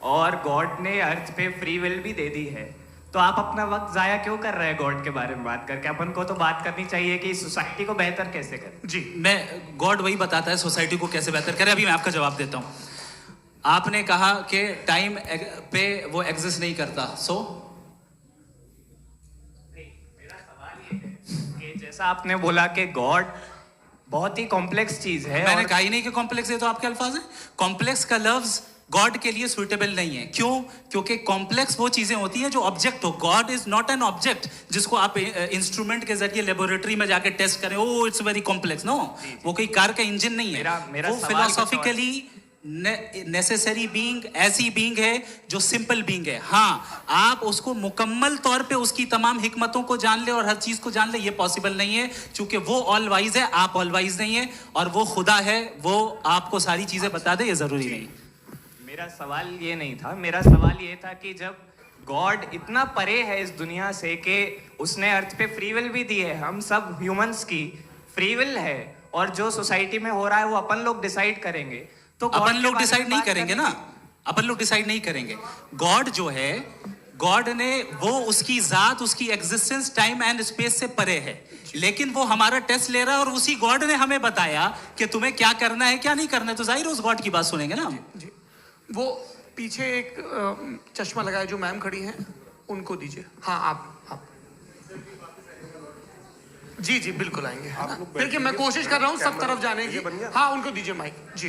और गॉड ने अर्थ पे फ्री विल भी दे दी है। तो आप अपना वक्त ज़ाया क्यों कर रहे हैं गॉड के बारे में बात करके? अपन को तो बात करनी चाहिए कि सोसाइटी को बेहतर कैसे करें। जी, मैं गॉड वही बताता है सोसाइटी को कैसे बेहतर करें। अभी मैं आपका जवाब देता हूँ। आपने कहा कि टाइम पे वो एग्जिस्ट नहीं करता, मेरा सवाल ये है कि जैसा आपने बोला कि गॉड बहुत ही कॉम्प्लेक्स चीज है। मैंने कहा ही नहीं कि कॉम्प्लेक्स है, तो आपके अल्फाज हैं। कॉम्प्लेक्स का लफ्ज गॉड के लिए सुइटेबल नहीं है। क्यों? क्योंकि कॉम्प्लेक्स वो चीजें होती हैं जो ऑब्जेक्ट हो। God is not an object जिसको आप इंस्ट्रूमेंट के जरिए लेबोरेटरी में जाके टेस्ट करें, oh it's very complex. No, वो कोई कार का इंजन नहीं है। मेरा वो फिलोसॉफिकली नेसेसरी बीइंग ऐसी बीइंग है जो सिंपल बीइंग है। हाँ, आप उसको मुकम्मल तौर पे उसकी तमाम हिकमतों को जान ले और हर चीज को जान ले, ये पॉसिबल नहीं है, क्योंकि वो ऑल वाइज है, आप ऑल वाइज नहीं है, और वो खुदा है, वो आपको सारी चीजें बता दे, ये जरूरी नहीं। मेरा सवाल ये नहीं था। मेरा सवाल ये था कि जब गॉड इतना परे है इस दुनिया से कि उसने अर्थ पे फ्री विल भी दी है, हम सब ह्यूमंस की फ्री विल है, और जो सोसाइटी में हो रहा है वो अपन लोग डिसाइड करेंगे। तो अपन लोग डिसाइड नहीं करेंगे ना, अपन लोग डिसाइड नहीं करेंगे। गॉड जो है, गॉड ने वो उसकी जात, उसकी एग्जिस्टेंस टाइम एंड स्पेस से परे है, लेकिन वो हमारा टेस्ट ले रहा है और उसी गॉड ने हमें बताया कि तुम्हें क्या करना है क्या नहीं करना है, तो जाहिर उस गॉड की बात सुनेंगे ना हम। जी। वो पीछे एक चश्मा लगाया जो मैम खड़ी हैं, उनको दीजिए। हाँ आप जी जी बिल्कुल आएंगे। देखिए मैं कोशिश कर रहा हूँ सब तरफ जाने की। हाँ उनको दीजिए माइक जी।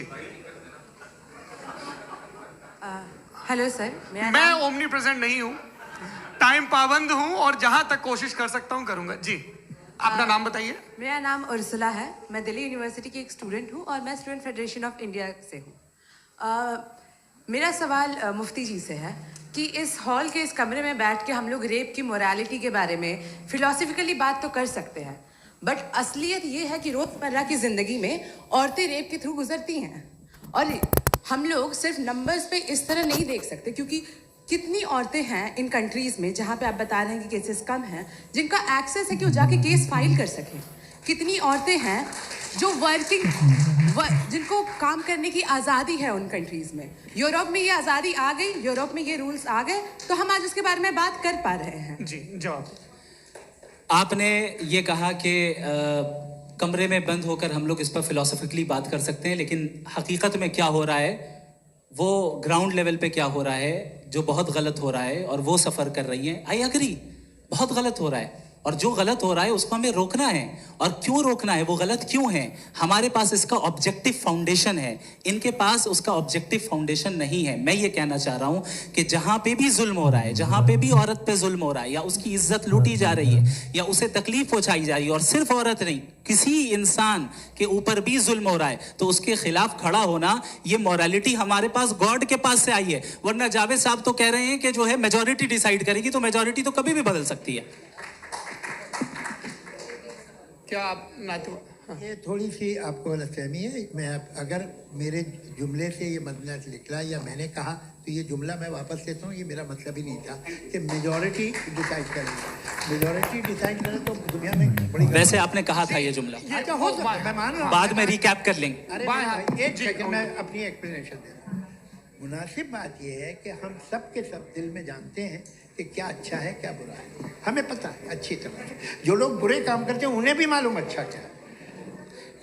हेलो सर, मैं ओमनी प्रेजेंट नहीं हूँ, टाइम पाबंद हूँ और जहां तक कोशिश कर सकता हूँ करूंगा। जी अपना नाम बताइए। मेरा नाम उर्सुला है, मैं दिल्ली यूनिवर्सिटी की एक स्टूडेंट हूँ और मैं स्टूडेंट फेडरेशन ऑफ इंडिया से हूँ। मेरा सवाल मुफ्ती जी से है कि इस हॉल के इस कमरे में बैठ के हम लोग रेप की मोरालिटी के बारे में फिलोसफिकली बात तो कर सकते हैं, बट असलियत ये है कि रोजमर्रा की जिंदगी में औरतें रेप के थ्रू गुजरती हैं और हम लोग सिर्फ नंबर्स पे इस तरह नहीं देख सकते, क्योंकि कितनी औरतें हैं इन कंट्रीज में जहाँ पे आप बता रहे हैं कि केसेस कम हैं, जिनका एक्सेस है कि वो जाके केस फाइल कर सकें। कितनी औरतें हैं जो जिनको काम करने की आज़ादी है उन कंट्रीज में। यूरोप में ये आज़ादी आ गई, यूरोप में ये रूल्स आ गए, तो हम आज उसके बारे में बात कर पा रहे हैं। जी जवाब। आपने ये कहा कि कमरे में बंद होकर हम लोग इस पर फिलोसफिकली बात कर सकते हैं, लेकिन हकीकत में क्या हो रहा है, वो ग्राउंड लेवल पे क्या हो रहा है जो बहुत गलत हो रहा है, और वो सफ़र कर रही हैं। आई एग्री, बहुत गलत हो रहा है, और जो गलत हो रहा है उसको हमें रोकना है। और क्यों रोकना है, वो गलत क्यों है, हमारे पास इसका ऑब्जेक्टिव फाउंडेशन है, इनके पास उसका ऑब्जेक्टिव फाउंडेशन नहीं है। मैं ये कहना चाह रहा हूँ कि जहाँ पे भी जुल्म हो रहा है, जहाँ पे भी औरत पे जुल्म हो रहा है, या उसकी इज्जत लूटी जा रही है, या उसे तकलीफ पहुँचाई जा रही है, और सिर्फ औरत नहीं, किसी इंसान के ऊपर भी जुल्म हो रहा है, तो उसके खिलाफ खड़ा होना, ये मॉरलिटी हमारे पास गॉड के पास से आई है। वरना जावेद साहब तो कह रहे हैं कि जो है मेजॉरिटी डिसाइड करेगी, तो मेजॉरिटी तो कभी भी बदल सकती है। क्या आप ये थोड़ी सी आपको गलतफहमी है। मैं अगर मेरे जुमले से ये मतलब निकला या मैंने कहा तो ये जुमला मैं वापस लेता हूँ, ये मेरा मतलब ही नहीं था कि मेजॉरिटी डिसाइड करेगी। मेजॉरिटी डिसाइड करे तो दुनिया में बड़ी, वैसे आपने कहा था ये जुमला, अच्छा हो सकता है, मैं मान रहा हूँ, बाद में रिकैप कर लेंगे। अरे एक सेकंड मैं अपनी एक्सप्लेनेशन दे रहा हूँ। मुनासिब बात यह है कि हम सब के सब दिल में जानते हैं कि क्या अच्छा है क्या बुरा है, हमें पता है अच्छी तरह से। जो लोग बुरे काम करते हैं उन्हें भी मालूम अच्छा क्या है।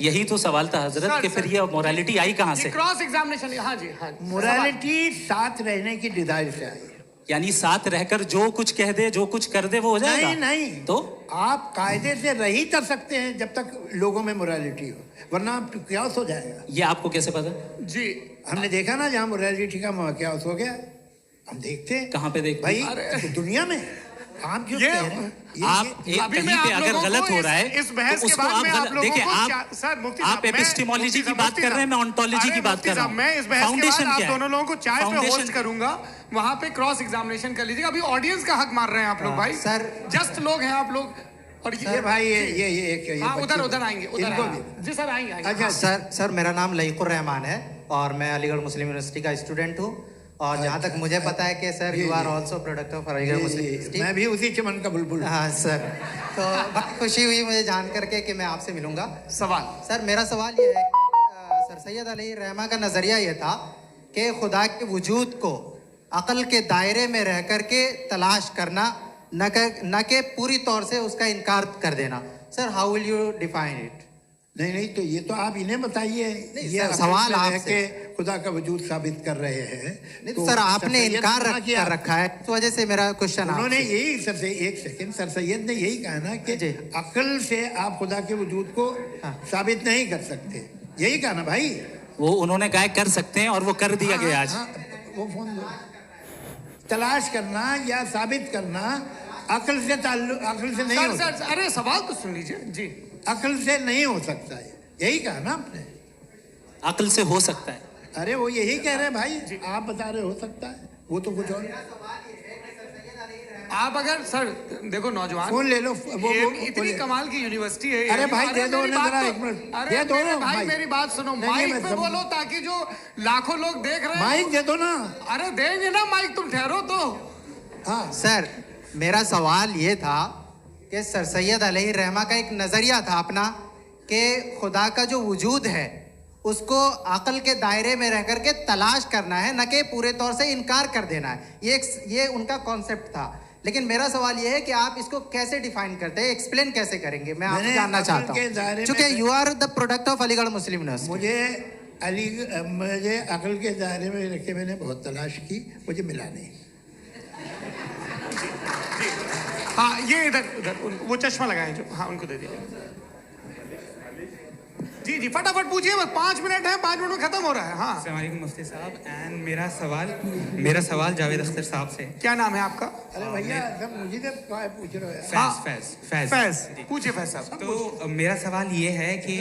यही तो सवाल था हजरत कि फिर ये मोरालिटी आई कहाँ से? Cross examination. हाँ जी हाँ। मोरालिटी साथ रहने की डिजायर से आई है, यानी साथ रहकर जो कुछ कह दे, जो कुछ कर दे, वो हो जाएगा। नहीं तो आप कायदे से रही कर सकते हैं जब तक लोगों में मोरालिटी हो, वरना आप क्यास हो जाएगा। ये आपको कैसे पता? जी हमने देखा ना, जहाँ मोरालिटी का क्यास हो गया, हम देखते हैं। कहाँ पे देखते हैं भाई? दुनिया में। आप जो कह रहे हैं, आप एक कहीं पे अगर गलत हो रहा है इस बहस तो के उसको बाद में आप देखिए, आप एपिस्टेमोलॉजी की बात कर रहे हैं, मैं ओंटोलॉजी की बात कर रहा हूँ। मैं इस बहस के बाद आप दोनों लोगों को चाय पे फाउंडेशन होस्ट करूंगा, वहां पे क्रॉस एग्जामिनेशन कर लीजिएगा। अभी ऑडियंस का हक मार रहे हैं आप लोग भाई, सर जस्ट लोग हैं आप लोग। और ये भाई ये हाँ उधर आएंगे, जी सर आएंगे। अच्छा सर मेरा नाम लईकुर रहमान है और मैं अलीगढ़ मुस्लिम यूनिवर्सिटी का स्टूडेंट हूँ, और जहाँ तक मुझे पता है कि sir you are also product of Aligarh Muslim University. मैं भी उसी चमन का बुलबुल। हाँ सर, तो बहुत खुशी हुई मुझे जान करके कि मैं आपसे मिलूंगा। सवाल सर, मेरा सवाल ये है, सर सैयद अली रहमा का नज़रिया ये था कि खुदा के वजूद को अक़ल के दायरे में रह कर के तलाश करना, न कि पूरी तौर से उसका इनकार कर देना। Sir how will you define it? नहीं तो ये तो आप इन्हें बताइए। ये सवाल आपसे खुदा का वजूद साबित कर रहे हैं। नहीं तो सर आपने इनकार कर रखा है, इस वजह से मेरा क्वेश्चन। उन्होंने यही सर से एक सेकंड, सर सैयद ने यही कहा ना कि अक्ल से आप खुदा के वजूद को साबित नहीं कर सकते, यही कहा ना भाई। वो उन्होंने कहा कर सकते हैं और वो कर दिया गया आज। वो फोन तलाश करना या साबित करना अक्ल से नहीं हो सकता। अरे सवाल तो सुन लीजिए जी। अक्ल से नहीं हो सकता है, यही कहा ना आपने। अक्ल से हो सकता है, अरे वो यही कह रहे हैं भाई, आप बता रहे हो सकता है, वो तो कुछ और। आप अगर सर देखो नौजवान फोन ले लो, वो इतनी कमाल की यूनिवर्सिटी है। अरे भाई दे दो जरा एक मिनट, दे दो भाई मेरी बात सुनो, माइक पे बोलो ताकि जो लाखों लोग देख रहे हैं। माइक दे दो ना। अरे देंगे ना माइक, तुम ठहरो तो। हाँ सर, मेरा सवाल ये था कि सर सैयद अलैहि रहमा का एक नज़रिया था अपना कि खुदा का जो वजूद है उसको अक़ल के दायरे में रह कर के तलाश करना है, न कि पूरे तौर से इनकार कर देना है। ये उनका कॉन्सेप्ट था। लेकिन मेरा सवाल ये है कि आप इसको कैसे डिफाइन करते हैं, एक्सप्लेन कैसे करेंगे? मैं आपसे जानना चाहता हूँ, क्योंकि you are the product of Aligarh Muslim University. मुझे अक़ल के दायरे में रख के मैंने बहुत तलाश की, मुझे मिला नहीं। हाँ, ये इधर वो चश्मा लगाए जो, हाँ उनको दे दीजिए। जी जी फटाफट पूछिए, बस 5 मिनट है, 5 मिनट में खत्म हो रहा है। हाँ अस्सलाम वालेकुम मुफ्ती साहब। एंड मेरा सवाल जावेद अख्तर साहब से। क्या नाम है आपका? अरे भैया सब मुझे तो पूछ रहे हो। फैज पूछिए फैज साहब। तो मेरा सवाल ये है कि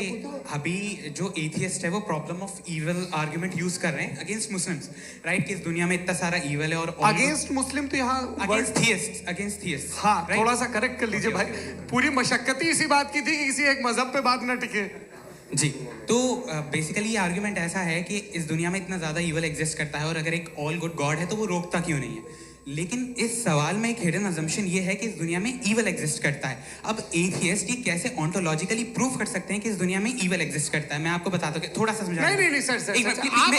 अभी जो एथियस्ट है वो problem of evil argument use कर रहे हैं अगेंस्ट मुस्लिम्स, राइट? कि इस दुनिया में इतना सारा इविल है और अगेंस्ट मुस्लिम तो यहाँ अगेंस्ट थियस्ट। हाँ थोड़ा सा करेक्ट कर लीजिए भाई, पूरी मशक्कत ही इसी बात की थी कि किसी एक मजहब पे बात न टिके। जी, तो बेसिकली ये आर्गुमेंट ऐसा है कि इस दुनिया में इतना ज़्यादा ईवल एग्जिस्ट करता है और अगर एक ऑल गुड गॉड है तो वो रोकता क्यों नहीं है? लेकिन इस सवाल में एक हिडन अजम्पशन ये है कि इस दुनिया में ईवल एग्जिस्ट करता है। अब एथियस्ट ये कैसे ऑन्टोलॉजिकली प्रूव कर सकते हैं कि इस दुनिया में ईवल एग्जिस्ट करता है? मैं आपको बताता हूँ, थोड़ा सा समझा। नहीं सर,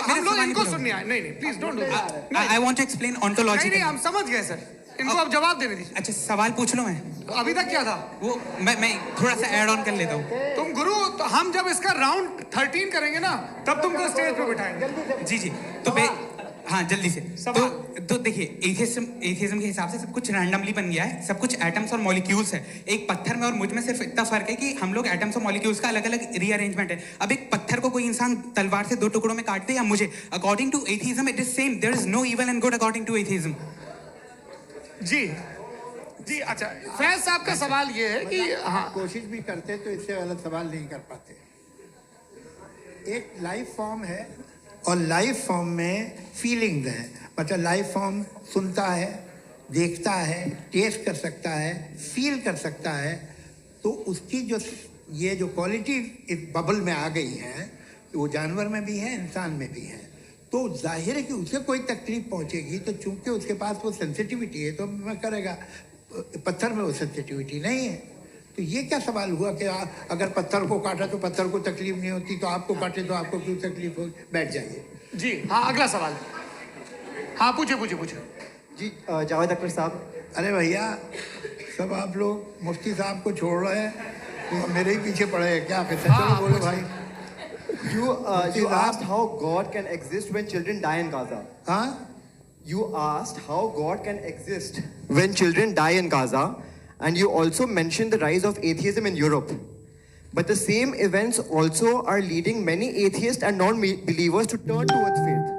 हम लोग इनको सुनने आए। नहीं please don't do that. I want to explain ontology. नहीं हम समझ गए सर, इनको अब जवाब देने दीजिए। अच्छा सवाल पूछ लो। मैं अभी तक क्या था वो मैं थोड़ा सा ऐड ऑन कर लेता हूँ। तुम गुरु, तो हम जब इसका राउंड 13 करेंगे ना तब तुमको स्टेज पे बिठाएंगे। जी तो हाँ जल्दी से। तो देखिए एथियज्म के हिसाब से सब कुछ रैंडमली बन गया है, सब कुछ एटम्स और मॉलिक्यूल्स है। एक पत्थर में और मुझ में सिर्फ इतना फर्क है कि हम लोग एटम्स और मॉलिक्यूल्स का अलग अलग रीअरेंजमेंट है। अब एक पत्थर को कोई इंसान तलवार से 2 टुकड़ों में काट दे या मुझे, according to atheism it is same. There is no evil and good according to atheism. जी अच्छा, फैज साहब का सवाल ये है कि हाँ कोशिश भी करते तो इससे गलत सवाल नहीं कर पाते। एक लाइफ फॉर्म है और लाइफ फॉर्म में फीलिंग्स हैं, मतलब लाइफ फॉर्म सुनता है, देखता है, टेस्ट कर सकता है, फील कर सकता है। तो उसकी जो क्वालिटी इस बबल में आ गई है वो जानवर में भी है, इंसान में भी है। तो जाहिर है कि उसे कोई तकलीफ पहुंचेगी, तो चूंकि उसके पास वो सेंसिटिविटी है तो मैं करेगा। पत्थर में वो सेंसिटिविटी नहीं है। तो ये क्या सवाल हुआ कि अगर पत्थर को काटा तो पत्थर को तकलीफ नहीं होती, तो आपको काटे तो आपको क्यों तकलीफ हो? बैठ जाइए। जी हाँ, अगला सवाल। हाँ पूछे जी जावेद अख्तर साहब। अरे भैया सब आप लोग मुफ्ती साहब को छोड़ रहे हैं, तो मेरे ही पीछे पड़े हैं क्या? फिर चलो बोलो भाई। You asked how God can exist when children die in Gaza. Huh? You asked how God can exist when children die in Gaza, and you also mentioned the rise of atheism in Europe. But the same events also are leading many atheists and non-believers to turn towards faith.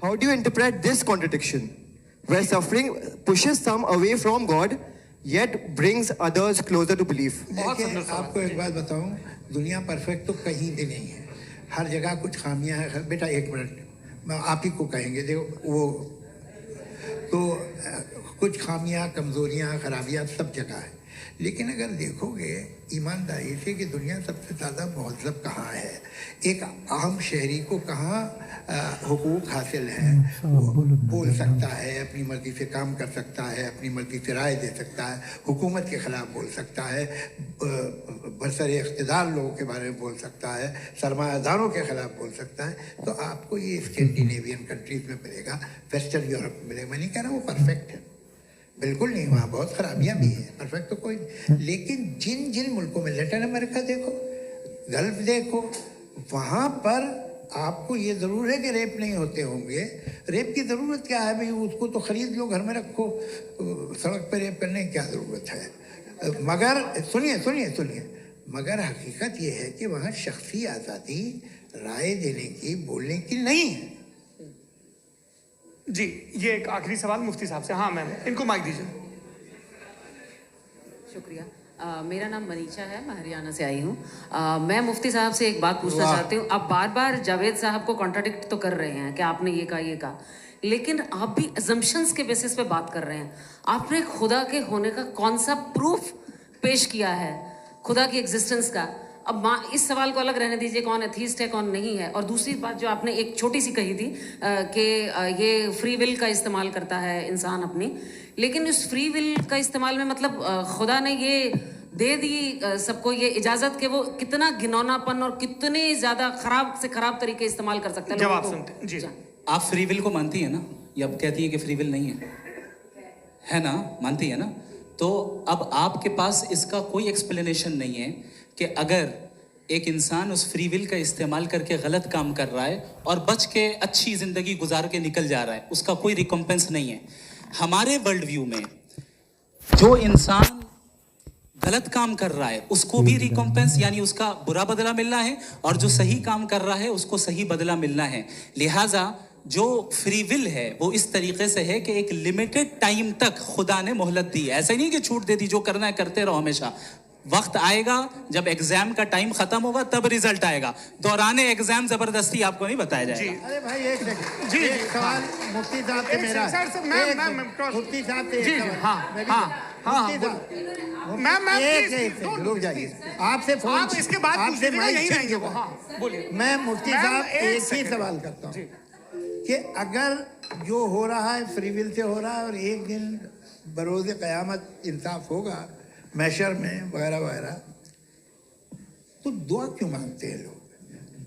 How do you interpret this contradiction, where suffering pushes some away from God, yet brings others closer to belief? देखिए, आपको एक बात बताऊं, दुनिया परफेक्ट तो कहीं भी नहीं है, हर जगह कुछ खामियां हैं। बेटा 1 मिनट, मैं आप ही को कहेंगे। देखो वो तो कुछ खामियां, कमजोरियां, खराबियां सब जगह है। लेकिन अगर देखोगे ईमानदारी से कि दुनिया सबसे ज़्यादा महज़ब कहाँ है, एक आम शहरी को कहाँ हुकूक हासिल है, वो बोल सकता है, अपनी मर्ज़ी से काम कर सकता है, अपनी मर्ज़ी से राय दे सकता है, हुकूमत के ख़िलाफ़ बोल सकता है, बरसर इक़्तिदार लोगों के बारे में बोल सकता है, सरमायादारों के ख़िलाफ़ बोल सकता है। तो आपको ये स्कैंडिनेवियन कंट्रीज़ में मिलेगा, वेस्टर्न यूरोप में मिलेगा। मैं नहीं कह रहा वो परफेक्ट है, बिल्कुल नहीं, वहाँ बहुत खराबियाँ भी हैं, परफेक्ट तो कोई नहीं। लेकिन जिन जिन मुल्कों में, लैटिन अमेरिका देखो, गल्फ देखो, वहाँ पर आपको ये ज़रूर है कि रेप नहीं होते होंगे। रेप की ज़रूरत क्या है भाई? उसको तो ख़रीद लो, घर में रखो, सड़क पर रेप करने की क्या ज़रूरत है? मगर सुनिए, मगर हकीकत ये है कि वहाँ शख्सी आज़ादी राय देने की, बोलने की नहीं है। जी ये एक आखिरी सवाल मुफ्ती साहब से। हाँ मैम, इनको माइक दीजिए। शुक्रिया। मेरा नाम मनीषा है, मैं हरियाणा से आई हूँ। मैं मुफ्ती साहब से एक बात पूछना चाहती हूँ। आप बार बार जावेद साहब को कॉन्ट्राडिक्ट तो कर रहे हैं कि आपने ये कहा, लेकिन आप भी अजम्पशंस के बेसिस पे बात कर रहे हैं। आपने खुदा के होने का कौन सा प्रूफ पेश किया है खुदा की एग्जिस्टेंस का? अब इस सवाल को अलग रहने दीजिए, कौन एथीस्ट है कौन नहीं है। और दूसरी बात जो आपने एक छोटी सी कही थी कि ये फ्री विल का इस्तेमाल करता है इंसान अपनी, लेकिन उस फ्री विल का इस्तेमाल में मतलब खुदा ने ये दे दी सबको ये इजाजत कि वो कितना घिनौनापन और कितने ज्यादा खराब से खराब तरीके इस्तेमाल कर सकते हैं। जवाब सुनते जी। आप फ्री विल को मानती है ना, या अब कहती है कि फ्री विल नहीं है ना, मानती है ना? तो अब आपके पास इसका कोई एक्सप्लेनेशन नहीं है कि अगर एक इंसान उस फ्री विल का इस्तेमाल करके गलत काम कर रहा है और बच के अच्छी जिंदगी गुजार के निकल जा रहा है, उसका कोई रिकॉम्पेंस नहीं है। हमारे वर्ल्ड व्यू में जो इंसान गलत काम कर रहा है उसको भी रिकॉम्पेंस यानी उसका बुरा बदला मिलना है, और जो सही काम कर रहा है उसको सही बदला मिलना है। लिहाजा जो फ्री विल है वो इस तरीके से है कि एक लिमिटेड टाइम तक खुदा ने मोहलत दी है। ऐसा नहीं कि छूट दे दी, जो करना है करते रहो हमेशा। वक्त आएगा जब एग्जाम का टाइम खत्म होगा तब रिजल्ट आएगा, दौरान एग्जाम जबरदस्ती आपको नहीं बताया जाएगा। अरे भाई एक सेकंड जी, एक सवाल मुफ्ती साहब से मेरा मुफ्ती साहब से रुक जाइए, आपसे फोन आप इसके बाद आपसे यही रहेंगे वो। बोलिए। मैं मुफ्ती साहब एक ही सवाल करता हूँ कि अगर जो हो रहा है फ्री विल से हो रहा है और एक दिन बरोज़ क़यामत इंसाफ होगा मैशर में वगैरह वगैरह, तो दुआ क्यों मांगते हैं लोग?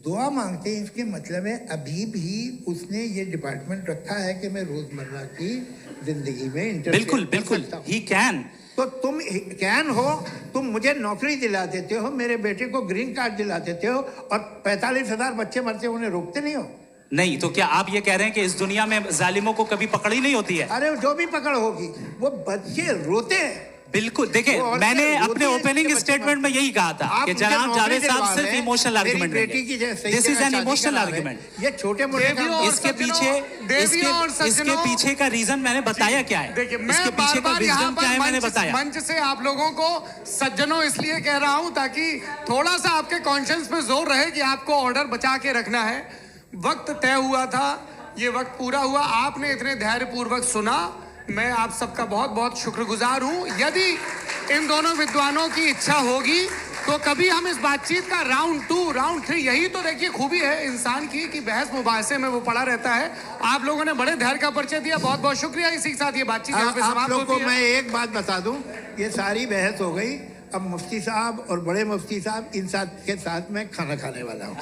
दुआ मांगते हैं इसके मतलब है अभी भी उसने ये डिपार्टमेंट रखा है कि मैं रोजमर्रा की जिंदगी में बिल्कुल बिल्कुल ही कैन। तो तुम कैन हो, तुम मुझे नौकरी दिला देते हो, मेरे बेटे को ग्रीन कार्ड दिला देते हो, और 45,000 बच्चे मरते उन्हें रोकते नहीं हो। नहीं तो क्या आप ये कह रहे हैं कि इस दुनिया में जालिमों को कभी पकड़ ही नहीं होती है? अरे जो भी पकड़ होगी वो बच्चे रोते हैं। बिल्कुल, देखिए मैंने अपने ओपनिंग स्टेटमेंट में यही कहा था कि जनाब जावेद साहब सिर्फ इमोशनल आर्गुमेंट देंगे। This is an emotional argument. ये छोटे मोटे इसके पीछे का रीजन मैंने बताया क्या है, इसके पीछे का रीजन क्या है मैंने बताया। मंच से आप लोगों को सज्जनों इसलिए कह रहा हूं ताकि थोड़ा सा आपके कॉन्शियंस पे जोर रहे कि आपको ऑर्डर बचा के रखना है। वक्त तय हुआ था, ये वक्त पूरा हुआ, आपने इतने धैर्यपूर्वक सुना, मैं आप सबका बहुत बहुत शुक्रगुजार हूं। यदि इन दोनों विद्वानों की इच्छा होगी तो कभी हम इस बातचीत का राउंड 2, राउंड 3, यही तो देखिए खूबी है इंसान की कि बहस मुबाहसे में वो पड़ा रहता है। आप लोगों ने बड़े धैर्य का परिचय दिया, बहुत बहुत शुक्रिया। इसी के साथ ये बातचीत यहाँ पे समाप्त होती है। आप लोगों को मैं एक बात बता दूं, ये सारी बहस हो गई, अब मुफ्ती साहब और बड़े मुफ्ती साहब इन साथ के साथ मैं खाना खाने वाला हूँ।